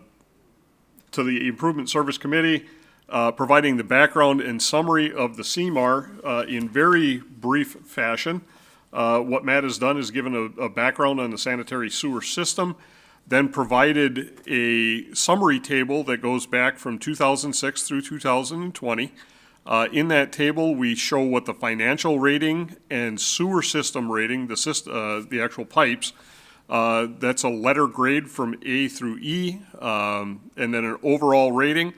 A: the Improvement Service Committee, providing the background and summary of the CMAR in very brief fashion. What Matt has done is given a background on the sanitary sewer system, then provided a summary table that goes back from 2006 through 2020. In that table, we show what the financial rating and sewer system rating, the actual pipes, that's a letter grade from A through E, and then an overall rating.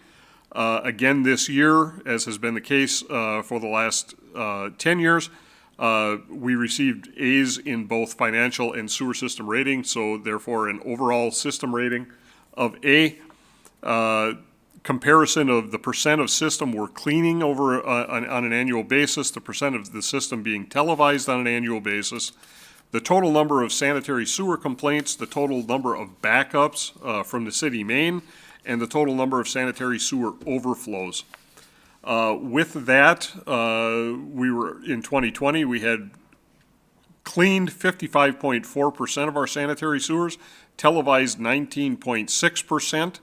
A: Again, this year, as has been the case for the last 10 years, we received A's in both financial and sewer system rating, so therefore an overall system rating of A. Comparison of the percent of system we're cleaning over on an annual basis, the percent of the system being televised on an annual basis, the total number of sanitary sewer complaints, the total number of backups from the city main, and the total number of sanitary sewer overflows. With that, we were in 2020, we had cleaned 55.4% of our sanitary sewers, televised 19.6%.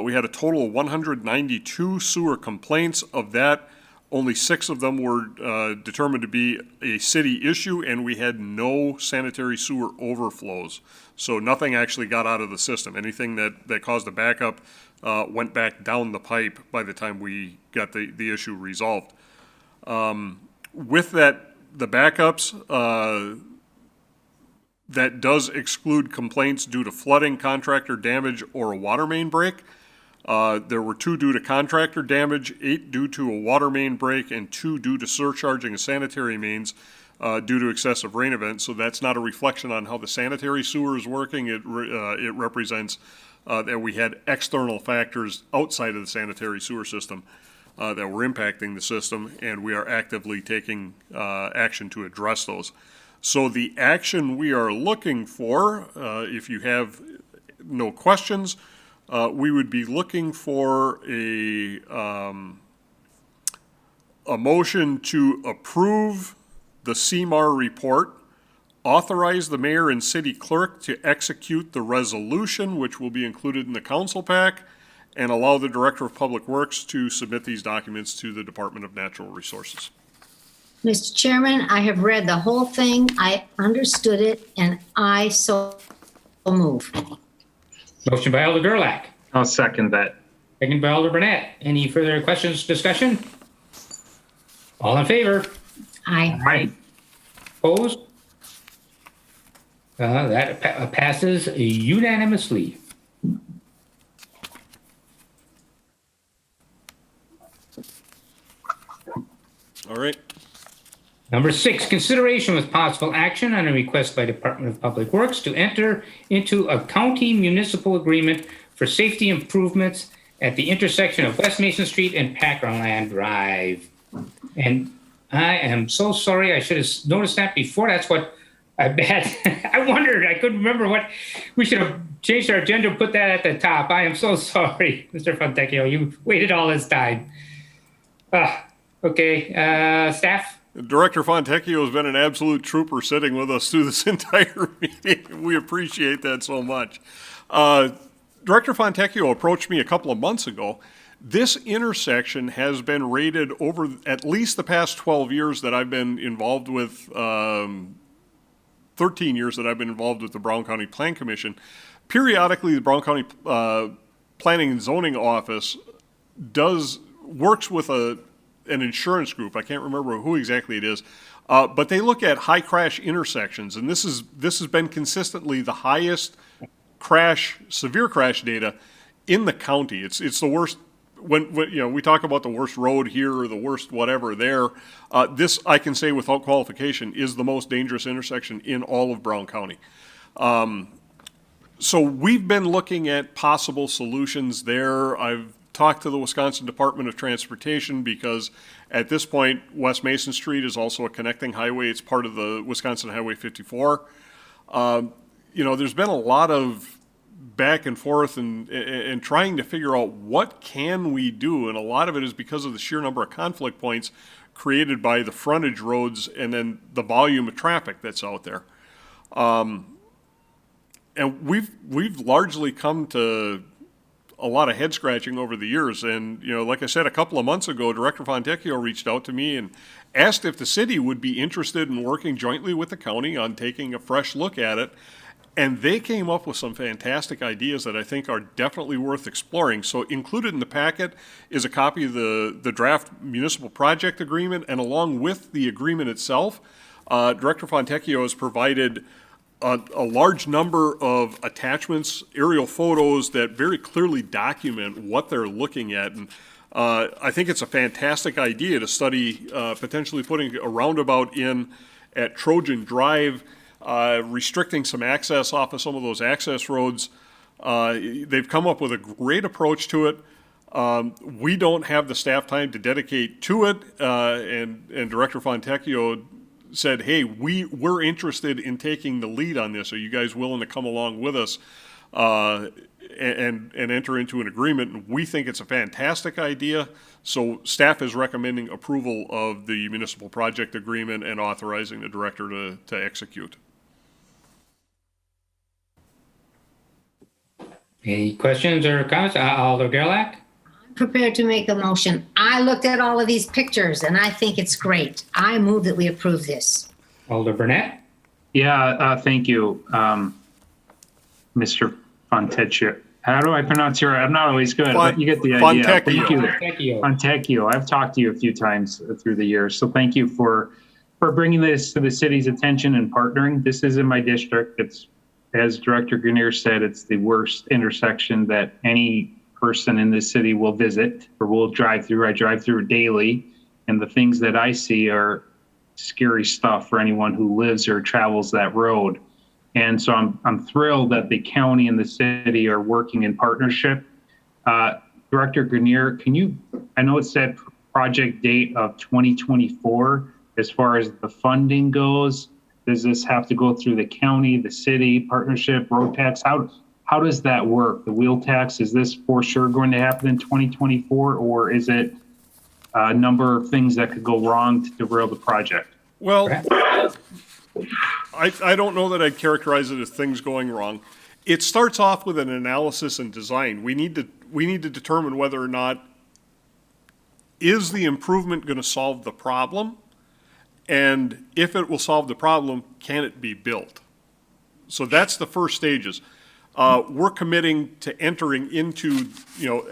A: We had a total of 192 sewer complaints. Of that, only 6 of them were determined to be a city issue, and we had no sanitary sewer overflows. So nothing actually got out of the system. Anything that caused a backup went back down the pipe by the time we got the issue resolved. With that, the backups, that does exclude complaints due to flooding, contractor damage, or a water main break. There were 2 due to contractor damage, 8 due to a water main break, and 2 due to surcharging of sanitary mains due to excessive rain events. So that's not a reflection on how the sanitary sewer is working. It represents that we had external factors outside of the sanitary sewer system that were impacting the system, and we are actively taking action to address those. So the action we are looking for, if you have no questions, we would be looking for a motion to approve the CMAR report, authorize the mayor and city clerk to execute the resolution, which will be included in the council pack, and allow the director of public works to submit these documents to the Department of Natural Resources.
C: Mr. Chairman, I have read the whole thing. I understood it, and I so move.
B: Motion by Alder Gerlach,
D: I'll second that.
B: second by Alder Burnett. Any further questions, discussion? All in favor?
C: Aye.
D: Aye.
B: Opposed? That passes unanimously.
A: All right.
B: Number 6, consideration with possible action on a request by Department of Public Works to enter into a county municipal agreement for safety improvements at the intersection of West Mason Street and Packerland Drive. And I am so sorry. I should have noticed that before. That's what I had. I wondered. I couldn't remember what. We should have changed our agenda and put that at the top. I am so sorry, Mr. Fontecchio. You waited all this time. Okay. Staff?
A: Director Fontecchio has been an absolute trooper sitting with us through this entire meeting. We appreciate that so much. Director Fontecchio approached me a couple of months ago. This intersection has been rated over at least the past 12 years that I've been involved with, 13 years that I've been involved with the Brown County Plan Commission. Periodically, the Brown County Planning and Zoning Office works with an insurance group. I can't remember who exactly it is, but they look at high crash intersections, and this has been consistently the highest severe crash data in the county. It's the worst. When we talk about the worst road here or the worst whatever there, this I can say without qualification is the most dangerous intersection in all of Brown County. So we've been looking at possible solutions there. I've talked to the Wisconsin Department of Transportation because at this point, West Mason Street is also a connecting highway. It's part of the Wisconsin Highway 54. There's been a lot of back and forth and trying to figure out what can we do, and a lot of it is because of the sheer number of conflict points created by the frontage roads and then the volume of traffic that's out there. And we've largely come to a lot of head scratching over the years. And, like I said, a couple of months ago, Director Fontecchio reached out to me and asked if the city would be interested in working jointly with the county on taking a fresh look at it. And they came up with some fantastic ideas that I think are definitely worth exploring. So included in the packet is a copy of the draft municipal project agreement, and along with the agreement itself, Director Fontecchio has provided a large number of attachments, aerial photos that very clearly document what they're looking at. And I think it's a fantastic idea to study potentially putting a roundabout in at Trojan Drive, restricting some access off of some of those access roads. They've come up with a great approach to it. We don't have the staff time to dedicate to it, and Director Fontecchio said, hey, we're interested in taking the lead on this. Are you guys willing to come along with us and enter into an agreement? And we think it's a fantastic idea. So staff is recommending approval of the municipal project agreement and authorizing the director to execute.
B: Any questions or comments? Alder Gerlach?
C: Prepared to make a motion. I looked at all of these pictures and I think it's great. I move that we approve this.
B: Alder Burnett?
D: Yeah, thank you, Mr. Fontecchio. How do I pronounce your? I'm not always good, but you get the idea. Thank you, Fontecchio. I've talked to you a few times through the years, so thank you for bringing this to the city's attention and partnering. This is in my district. It's, as Director Grenier said, it's the worst intersection that any person in this city will visit or will drive through. I drive through daily, and the things that I see are scary stuff for anyone who lives or travels that road. And so I'm thrilled that the county and the city are working in partnership. Director Grenier, I know it said project date of 2024. As far as the funding goes, does this have to go through the county, the city, partnership, road tax? How does that work? The wheel tax, is this for sure going to happen in 2024, or is it a number of things that could go wrong to derail the project?
A: Well, I don't know that I'd characterize it as things going wrong. It starts off with an analysis and design. We need to determine whether or not is the improvement going to solve the problem, and if it will solve the problem, can it be built? So that's the first stages. We're committing to entering into,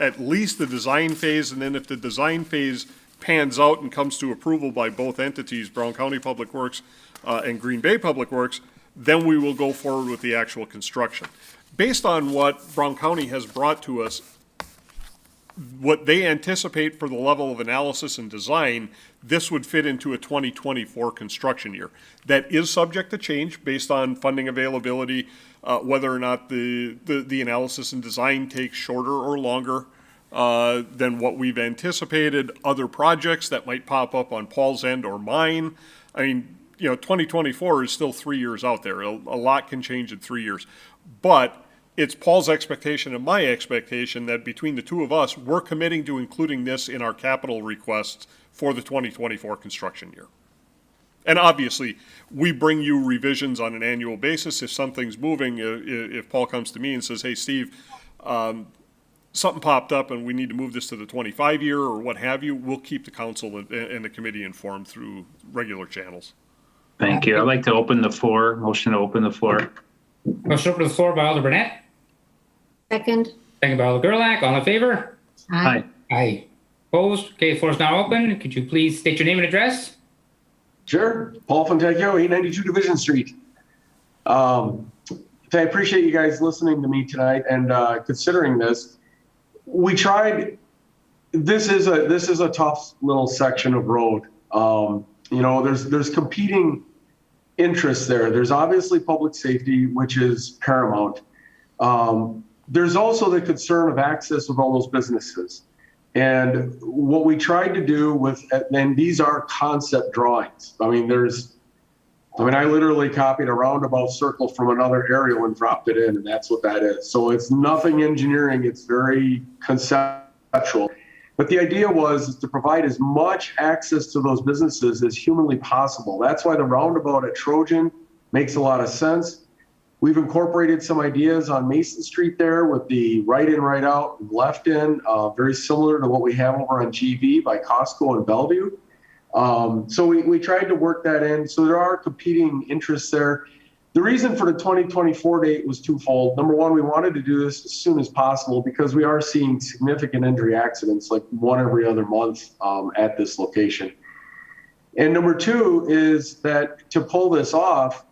A: at least the design phase, and then if the design phase pans out and comes to approval by both entities, Brown County Public Works and Green Bay Public Works, then we will go forward with the actual construction. Based on what Brown County has brought to us, what they anticipate for the level of analysis and design, this would fit into a 2024 construction year. That is subject to change based on funding availability, whether or not the analysis and design takes shorter or longer than what we've anticipated. Other projects that might pop up on Paul's end or mine. I mean, 2024 is still 3 years out there. A lot can change in 3 years. But it's Paul's expectation and my expectation that between the two of us, we're committing to including this in our capital requests for the 2024 construction year. And obviously, we bring you revisions on an annual basis. If something's moving, if Paul comes to me and says, hey, Steve, something popped up and we need to move this to the 25 year or what have you, we'll keep the council and the committee informed through regular channels.
D: Thank you. I'd like to open the floor. Motion to open the floor.
B: Motion open to the floor by Alder Burnett.
C: Second.
B: Second by Alder Gerlach. All in favor?
D: Aye.
B: Aye. Opposed? Okay, the floor is now open. Could you please state your name and address?
I: Sure. Paul Fontecchio, 892 Division Street. I appreciate you guys listening to me tonight and considering this. We tried. This is a tough little section of road. There's competing interests there. There's obviously public safety, which is paramount. There's also the concern of access with all those businesses. And what we tried to do and these are concept drawings. I literally copied a roundabout circle from another aerial and dropped it in, and that's what that is. So it's nothing engineering, it's very conceptual. But the idea was to provide as much access to those businesses as humanly possible. That's why the roundabout at Trojan makes a lot of sense. We've incorporated some ideas on Mason Street there with the right in, right out, and left in, very similar to what we have over on GV by Costco and Bellevue. So we tried to work that in. So there are competing interests there. The reason for the 2024 date was twofold. Number one, we wanted to do this as soon as possible because we are seeing significant injury accidents, like one every other month at this location. And number two is that to pull this off,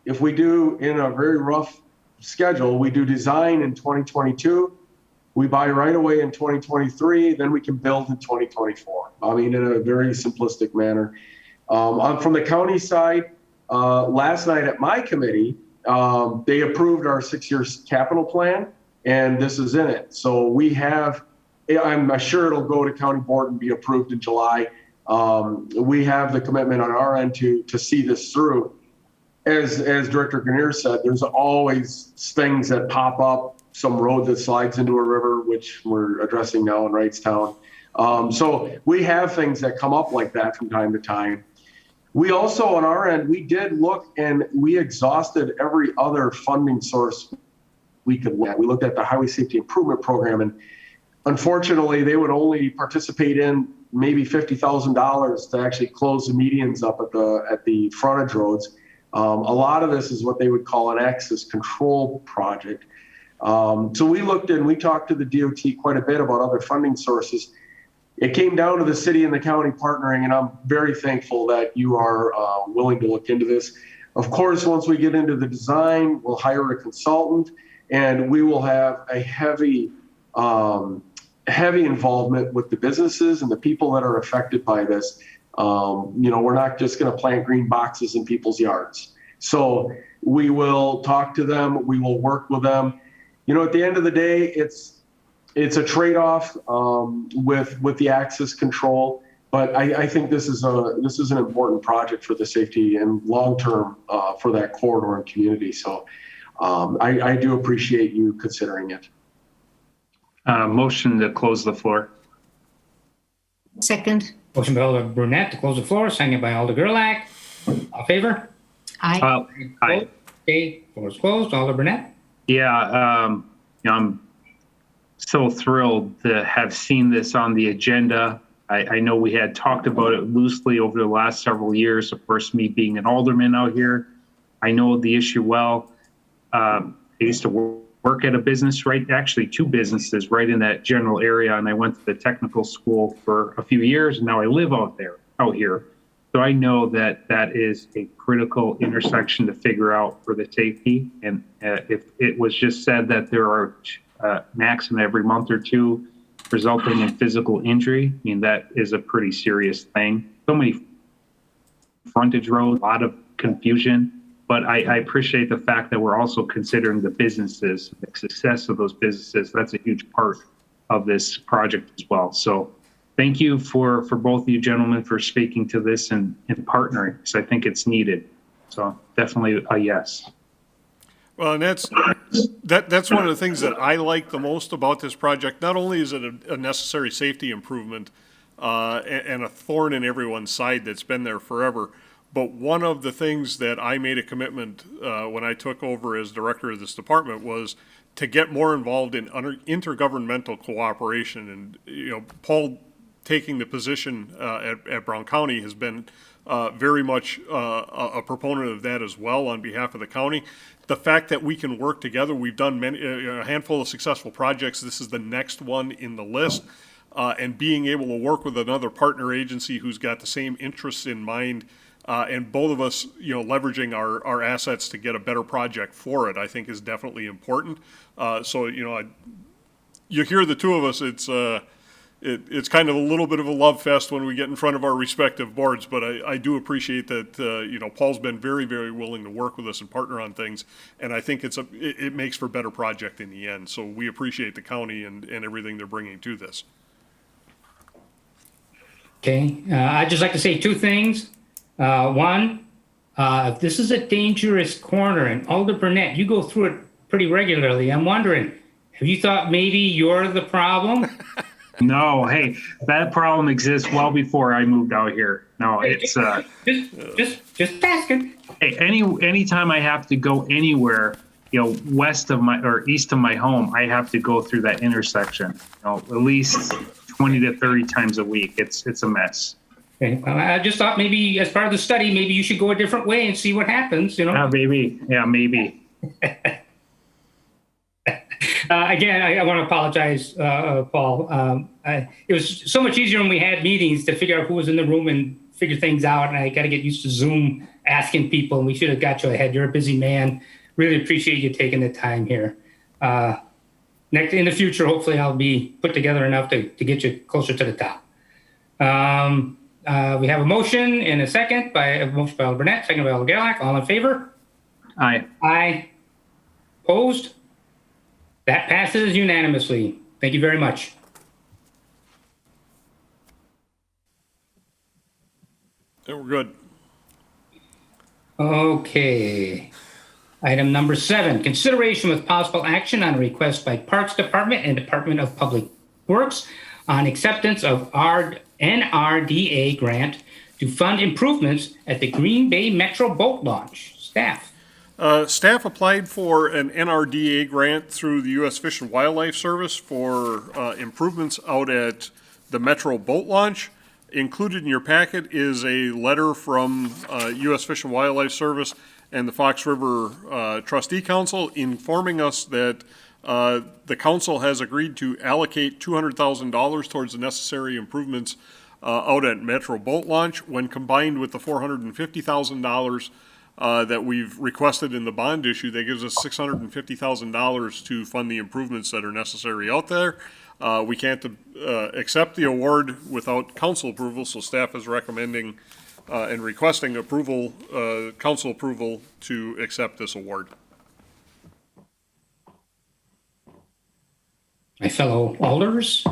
I: if we do in a very rough schedule, we do design in 2022, we buy right away in 2023, then we can build in 2024. In a very simplistic manner. From the county side, last night at my committee, they approved our 6-year capital plan, and this is in it. So we have, I'm sure it'll go to county board and be approved in July. We have the commitment on our end to see this through. As Director Grenier said, there's always things that pop up, some road that slides into a river, which we're addressing now in Wrightstown. So we have things that come up like that from time to time. We also, on our end, we did look and we exhausted every other funding source we could look at. We looked at the Highway Safety Improvement Program, and unfortunately, they would only participate in maybe $50,000 to actually close the medians up at the frontage roads. A lot of this is what they would call an access control project. So we looked and we talked to the DOT quite a bit about other funding sources. It came down to the city and the county partnering, and I'm very thankful that you are willing to look into this. Of course, once we get into the design, we'll hire a consultant, and we will have a heavy involvement with the businesses and the people that are affected by this. We're not just going to plant green boxes in people's yards. So we will talk to them. We will work with them. At the end of the day, it's a trade-off with the access control. But I think this is an important project for the safety and long-term for that corridor and community. So I do appreciate you considering it.
D: Motion to close the floor.
C: Second.
B: Motion by Alder Brunette to close the floor, second by Alder Gerlach. All in favor?
C: Aye.
D: Aye.
B: Okay, floor is closed. Alder Brunette.
D: Yeah, I'm so thrilled to have seen this on the agenda. I know we had talked about it loosely over the last several years. Of course, me being an alderman out here, I know the issue well. I used to work at a business, actually 2 businesses right in that general area, and I went to the technical school for a few years, and now I live out here. So I know that is a critical intersection to figure out for the safety. And if it was just said that there are maximum every month or two, resulting in physical injury. I mean, that is a pretty serious thing. So many frontage roads, a lot of confusion, but I appreciate the fact that we're also considering the businesses, the success of those businesses. That's a huge part of this project as well. So thank you for both of you gentlemen for speaking to this and partnering, because I think it's needed. So definitely a yes.
A: Well, and that's one of the things that I like the most about this project. Not only is it a necessary safety improvement and a thorn in everyone's side that's been there forever, but one of the things that I made a commitment when I took over as director of this department was to get more involved in intergovernmental cooperation. And, you know, Paul taking the position at Brown County has been very much a proponent of that as well on behalf of the county. The fact that we can work together, we've done a handful of successful projects. This is the next one in the list. And being able to work with another partner agency who's got the same interests in mind, and both of us, you know, leveraging our assets to get a better project for it, I think is definitely important. So, you know, you hear the two of us, it's kind of a little bit of a love fest when we get in front of our respective boards, but I do appreciate that, you know, Paul's been very, very willing to work with us and partner on things, and I think it makes for a better project in the end. So we appreciate the county and everything they're bringing to this.
B: Okay, I'd just like to say two things. One, if this is a dangerous corner, and Alder Burnett, you go through it pretty regularly. I'm wondering, have you thought maybe you're the problem?
D: No, hey, that problem exists well before I moved out here. No, it's
B: just asking.
D: hey, anytime I have to go anywhere, you know, west of my or east of my home, I have to go through that intersection. You know, at least 20 to 30 times a week. It's a mess.
B: Okay, well, I just thought maybe as part of the study, maybe you should go a different way and see what happens. You know.
D: Maybe. Yeah, maybe.
B: Again, I want to apologize, Paul. It was so much easier when we had meetings to figure out who was in the room and figure things out. And I got to get used to Zoom asking people, and we should have got you ahead. You're a busy man. Really appreciate you taking the time here. Next, in the future, hopefully I'll be put together enough to get you closer to the top. We have a motion and a second by Alder Burnett, second by Alder Gerlach. All in favor?
D: Aye.
B: Aye. Opposed? That passes unanimously. Thank you very much.
A: Yeah, we're good.
B: Okay. Item number 7, consideration with possible action on a request by Parks Department and Department of Public Works on acceptance of NRDA grant to fund improvements at the Green Bay Metro Boat Launch. Staff.
A: Staff applied for an NRDA grant through the U.S. Fish and Wildlife Service for improvements out at the Metro Boat Launch. Included in your packet is a letter from U.S. Fish and Wildlife Service and the Fox River Trustee Council informing us that the council has agreed to allocate $200,000 towards the necessary improvements out at Metro Boat Launch. When combined with the $450,000 that we've requested in the bond issue, that gives us $650,000 to fund the improvements that are necessary out there. We can't accept the award without council approval, so staff is recommending and requesting approval, council approval to accept this award.
B: My fellow alders?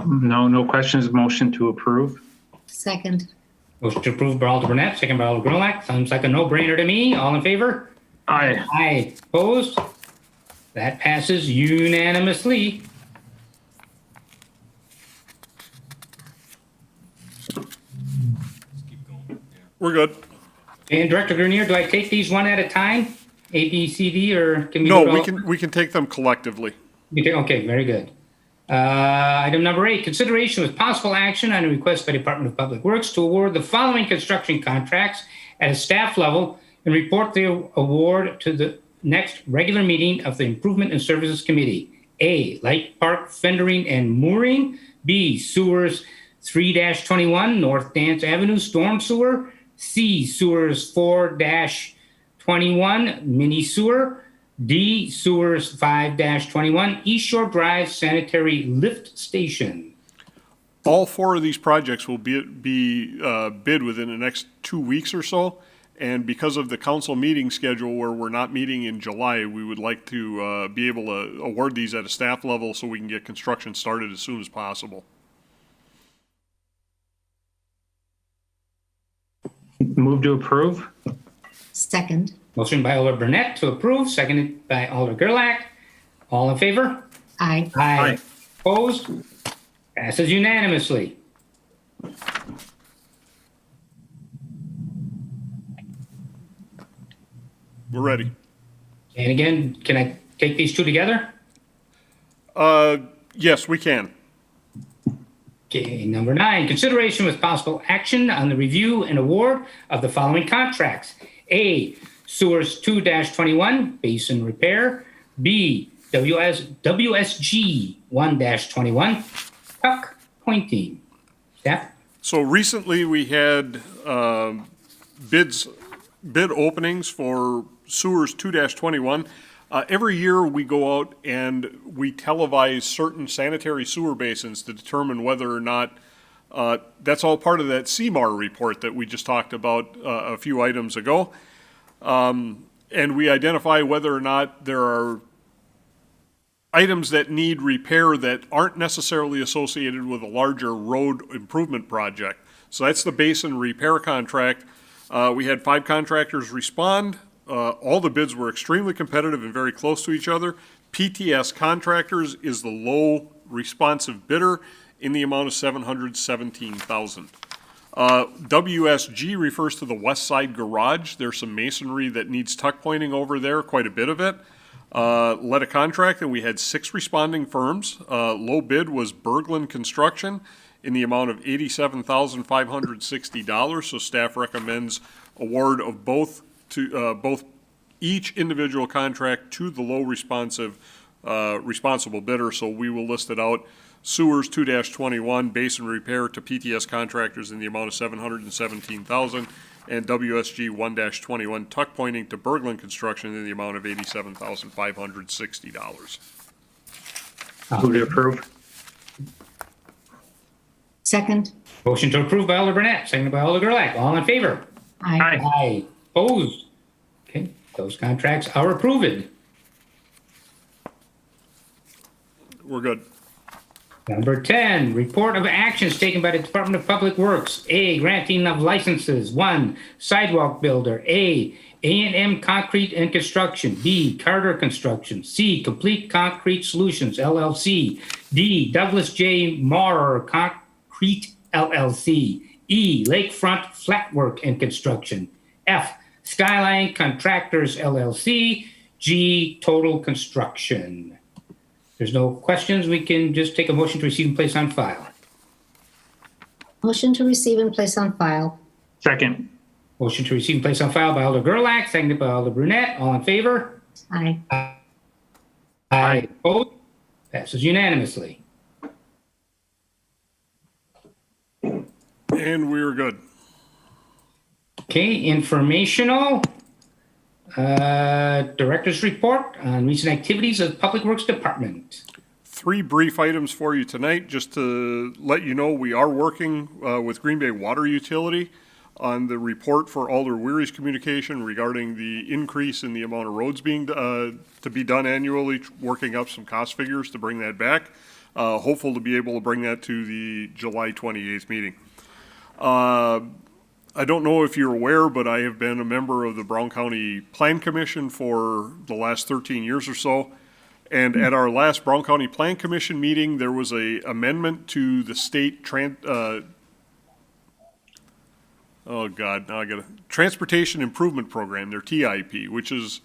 D: No questions. Motion to approve.
C: Second.
B: Motion to approve by Alder Burnett, second by Alder Gerlach. Sounds like a no-brainer to me. All in favor?
D: Aye.
B: Aye. Opposed? That passes unanimously.
A: We're good.
B: And Director Grenier, do I take these one at a time? A, B, C, D, or can we do it
A: No,
B: all?
A: we can take them collectively.
B: Okay, very good. Item number 8, consideration with possible action on a request by Department of Public Works to award the following construction contracts at a staff level and report the award to the next regular meeting of the Improvement and Services Committee. A, Light Park Fendering and Mooring. B, Sewers 3-21 North Dance Avenue Storm Sewer. C, Sewers 4-21 Mini Sewer. D, Sewers 5-21, East Shore Drive Sanitary Lift Station.
A: All four of these projects will be bid within the next 2 weeks or so. And because of the council meeting schedule where we're not meeting in July, we would like to be able to award these at a staff level so we can get construction started as soon as possible.
D: Move to approve.
C: Second.
B: Motion by Alder Burnett to approve, seconded by Alder Gerlach. All in favor?
C: Aye.
B: Aye. Opposed? Passes unanimously.
A: We're ready.
B: And again, can I take these two together?
A: Yes, we can.
B: Okay, number 9, consideration with possible action on the review and award of the following contracts. A, Sewers 2-21, basin repair. B, WSG 1-21, tuck pointing. Staff?
A: So recently we had bid openings for Sewers 2-21. Every year we go out and we televise certain sanitary sewer basins to determine whether or not that's all part of that CMAR report that we just talked about a few items ago. And we identify whether or not there are items that need repair that aren't necessarily associated with a larger road improvement project. So that's the basin repair contract. We had 5 contractors respond. All the bids were extremely competitive and very close to each other. PTS Contractors is the low responsive bidder in the amount of $717,000. WSG refers to the West Side Garage. There's some masonry that needs tuck pointing over there, quite a bit of it. Led a contract, and we had 6 responding firms. Low bid was Berglund Construction in the amount of $87,560. So staff recommends award of both each individual contract to the low responsible bidder. So we will list it out. Sewers 2-21 basin repair to PTS Contractors in the amount of $717,000, and WSG 1-21 tuck pointing to Berglund Construction in the amount of $87,560.
D: Move to approve.
C: Second.
B: Motion to approve by Alder Burnett, seconded by Alder Gerlach. All in favor?
C: Aye.
B: Aye. Opposed? Okay, those contracts are approved.
A: We're good.
B: Number 10, report of actions taken by the Department of Public Works. A, granting of licenses. 1, sidewalk builder. A&M Concrete and Construction. B, Carter Construction. C, Complete Concrete Solutions, LLC. D, Douglas J. Maurer Concrete, LLC. E, Lakefront Flatwork and Construction. F, Skyline Contractors, LLC. G, Total Construction. There's no questions. We can just take a motion to receive and place on file.
C: Motion to receive and place on file.
D: Second.
B: Motion to receive and place on file by Alder Gerlach, seconded by Alder Brunette. All in favor?
C: Aye.
B: Aye. Opposed? Passes unanimously.
A: And we're good.
B: Okay, informational. Director's report on recent activities of the Public Works Department.
A: 3 brief items for you tonight, just to let you know we are working with Green Bay Water Utility on the report for Alder Weary's communication regarding the increase in the amount of roads being to be done annually, working up some cost figures to bring that back. Hopeful to be able to bring that to the July 28th meeting. I don't know if you're aware, but I have been a member of the Brown County Plan Commission for the last 13 years or so. And at our last Brown County Plan Commission meeting, there was a amendment to the state Transportation Improvement Program, their TIP, which is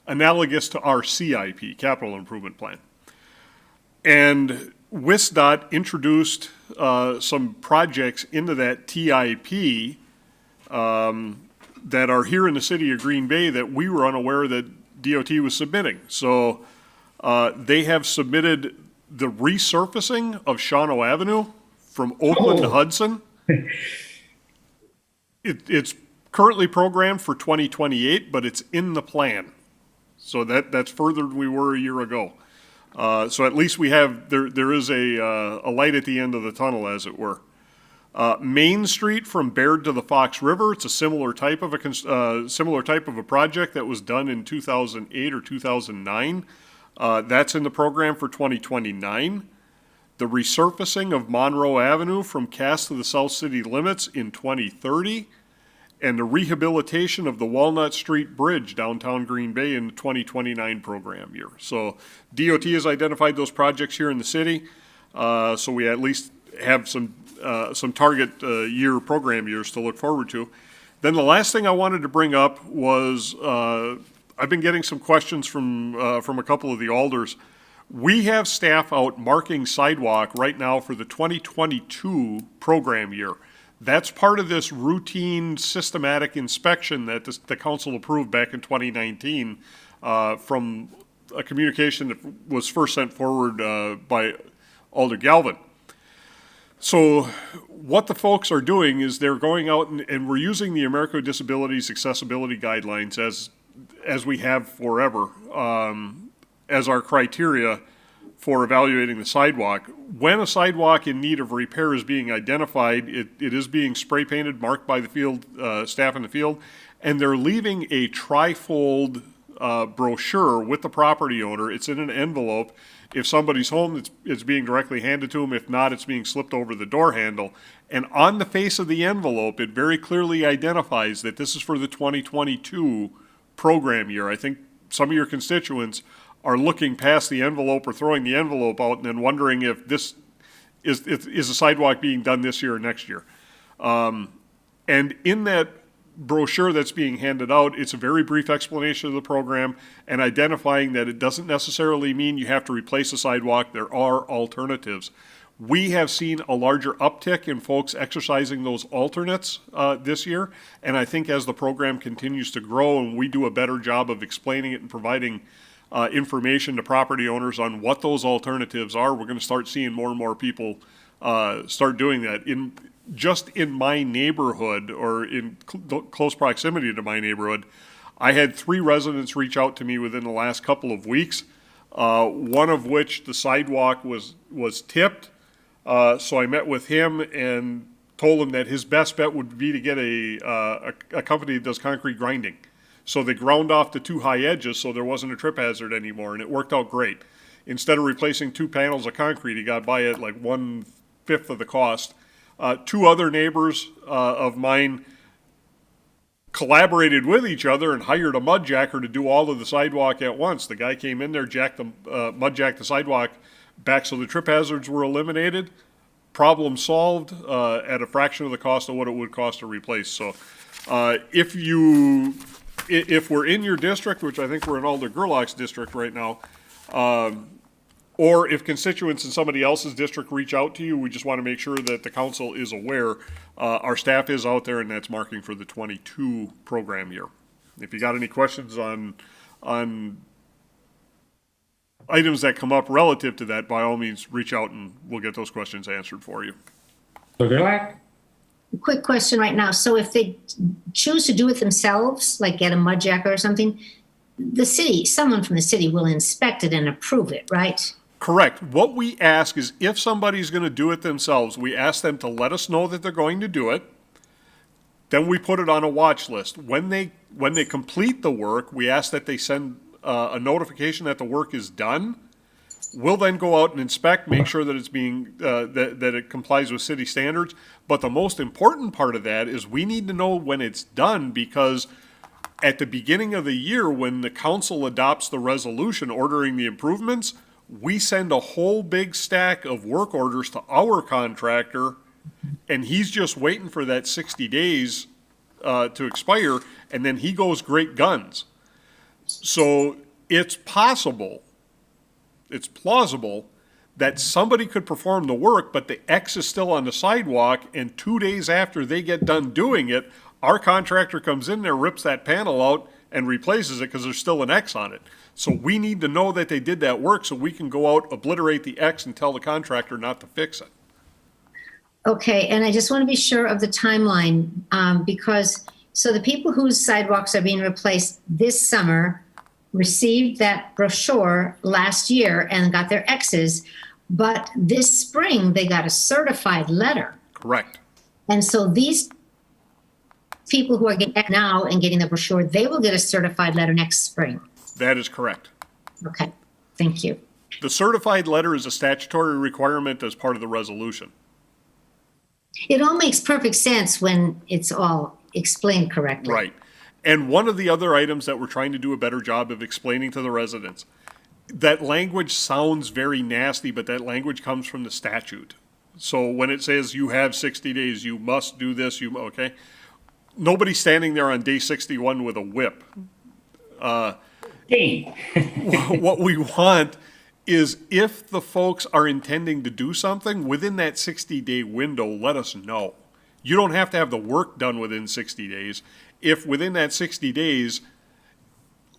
A: analogous to our CIP, Capital Improvement Plan. And WISDOT introduced some projects into that TIP that are here in the city of Green Bay that we were unaware that DOT was submitting. So they have submitted the resurfacing of Shawano Avenue from Oakland to Hudson. It's currently programmed for 2028, but it's in the plan. So that's further than we were a year ago. So at least we have, there is a light at the end of the tunnel, as it were. Main Street from Baird to the Fox River, it's a similar type of a project that was done in 2008 or 2009. That's in the program for 2029. The resurfacing of Monroe Avenue from Cass to the South City limits in 2030. And the rehabilitation of the Walnut Street Bridge downtown Green Bay in the 2029 program year. So DOT has identified those projects here in the city, so we at least have some target program years to look forward to. Then the last thing I wanted to bring up was I've been getting some questions from a couple of the alders. We have staff out marking sidewalk right now for the 2022 program year. That's part of this routine systematic inspection that the council approved back in 2019 from a communication that was first sent forward by Alder Galvin. So what the folks are doing is they're going out and we're using the American with Disabilities Accessibility Guidelines as we have forever as our criteria for evaluating the sidewalk. When a sidewalk in need of repair is being identified, it is being spray painted, marked by the field staff in the field, and they're leaving a trifold brochure with the property owner. It's in an envelope. If somebody's home, it's being directly handed to them. If not, it's being slipped over the door handle. And on the face of the envelope, it very clearly identifies that this is for the 2022 program year. I think some of your constituents are looking past the envelope or throwing the envelope out and then wondering if this is a sidewalk being done this year or next year. And in that brochure that's being handed out, it's a very brief explanation of the program and identifying that it doesn't necessarily mean you have to replace a sidewalk. There are alternatives. We have seen a larger uptick in folks exercising those alternates this year, and I think as the program continues to grow and we do a better job of explaining it and providing information to property owners on what those alternatives are, we're going to start seeing more and more people start doing that. In my neighborhood or in close proximity to my neighborhood, I had 3 residents reach out to me within the last couple of weeks, one of which the sidewalk was tipped. So I met with him and told him that his best bet would be to get a company that does concrete grinding. So they ground off the 2 high edges so there wasn't a trip hazard anymore, and it worked out great. Instead of replacing 2 panels of concrete, he got by at like 1/5 of the cost. 2 other neighbors of mine collaborated with each other and hired a mud jacker to do all of the sidewalk at once. The guy came in there, mud jacked the sidewalk back so the trip hazards were eliminated. Problem solved at a fraction of the cost of what it would cost to replace. So if we're in your district, which I think we're in Alder Gerlach's district right now, or if constituents in somebody else's district reach out to you, we just want to make sure that the council is aware. Our staff is out there, and that's marking for the 22 program year. If you got any questions on items that come up relative to that, by all means, reach out and we'll get those questions answered for you.
B: Gerlach?
C: Quick question right now. So if they choose to do it themselves, like get a mud jacker or something, someone from the city will inspect it and approve it, right?
A: Correct. What we ask is if somebody's going to do it themselves, we ask them to let us know that they're going to do it. Then we put it on a watch list. When they complete the work, we ask that they send a notification that the work is done. We'll then go out and inspect, make sure that it's being that it complies with city standards. But the most important part of that is we need to know when it's done, because at the beginning of the year, when the council adopts the resolution ordering the improvements, we send a whole big stack of work orders to our contractor, and he's just waiting for that 60 days to expire, and then he goes great guns. So it's possible, it's plausible that somebody could perform the work, but the X is still on the sidewalk, and 2 days after they get done doing it, our contractor comes in there, rips that panel out, and replaces it because there's still an X on it. So we need to know that they did that work so we can go out, obliterate the X, and tell the contractor not to fix it.
C: Okay, and I just want to be sure of the timeline, because so the people whose sidewalks are being replaced this summer received that brochure last year and got their X's, but this spring they got a certified letter.
A: Correct.
C: And so these people who are getting it now and getting the brochure, they will get a certified letter next spring.
A: That is correct.
C: Okay, thank you.
A: The certified letter is a statutory requirement as part of the resolution.
C: It all makes perfect sense when it's all explained correctly.
A: Right. And one of the other items that we're trying to do a better job of explaining to the residents, that language sounds very nasty, but that language comes from the statute. So when it says you have 60 days, you must do this, okay? Nobody's standing there on day 61 with a whip.
B: Dane.
A: What we want is if the folks are intending to do something within that 60-day window, let us know. You don't have to have the work done within 60 days. If within that 60 days,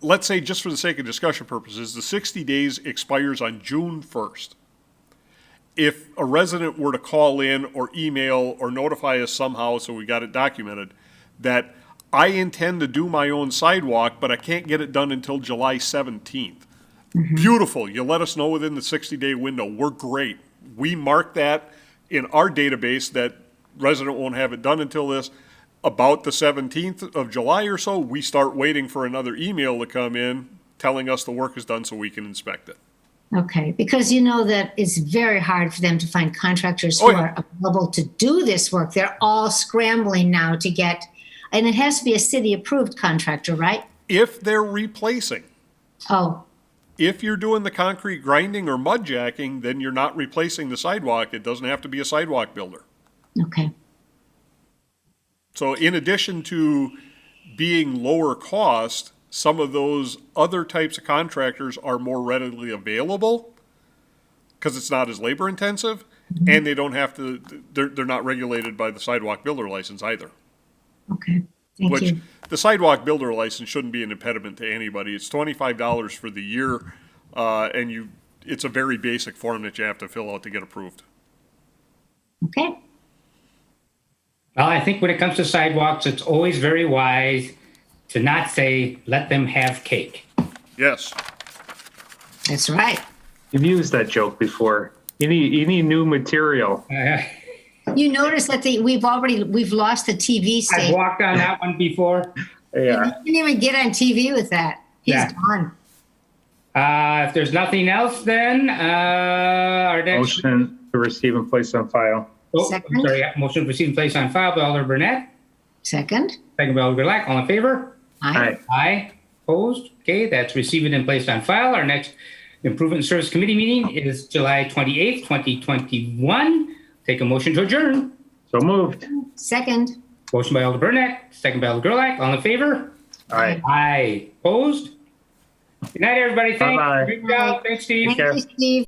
A: let's say just for the sake of discussion purposes, the 60 days expires on June 1st. If a resident were to call in or email or notify us somehow, so we got it documented, that I intend to do my own sidewalk, but I can't get it done until July 17th. Beautiful. You let us know within the 60-day window. We're great. We mark that in our database that resident won't have it done until this. About the 17th of July or so, we start waiting for another email to come in telling us the work is done so we can inspect it.
C: Okay, because you know that it's very hard for them to find contractors
A: Oh,
C: who
A: yeah.
C: are available to do this work. They're all scrambling now to get, and it has to be a city-approved contractor, right?
A: If they're replacing,
C: Oh,
A: if you're doing the concrete grinding or mud jacking, then you're not replacing the sidewalk. It doesn't have to be a sidewalk builder.
C: okay.
A: So in addition to being lower cost, some of those other types of contractors are more readily available because it's not as labor intensive and they don't have to, they're not regulated by the sidewalk builder license either.
C: Okay, thank
A: Which
C: you.
A: the sidewalk builder license shouldn't be an impediment to anybody. It's $25 for the year, and it's a very basic form that you have to fill out to get approved.
C: Okay,
B: Well, I think when it comes to sidewalks, it's always very wise to not say, let them have cake.
A: Yes.
C: that's right.
D: You've used that joke before. You need new material.
C: You notice that we've lost the TV
B: I've
C: station.
B: walked on that one before.
D: Yeah.
C: You didn't even get on TV with that. He's
B: Yeah.
C: gone.
B: If there's nothing else, then our next.
D: Motion to receive and place on file.
B: Oh, I'm
C: Second.
B: sorry. Motion to receive and place on file by Alder Burnett.
C: Second?
B: Second by Alder Gerlach. All in favor?
C: Aye.
B: Aye. Opposed? Okay, that's received and placed on file. Our next Improvement and Service Committee meeting is July 28th, 2021. Take a motion to adjourn.
D: So moved.
C: Second?
B: Motion by Alder Burnett, second by Alder Gerlach. All in favor?
D: Aye.
B: Aye. Opposed? Good night, everybody. Thanks.
D: Bye-bye.
B: Good job. Thanks, Steve.
C: Thank you, Steve.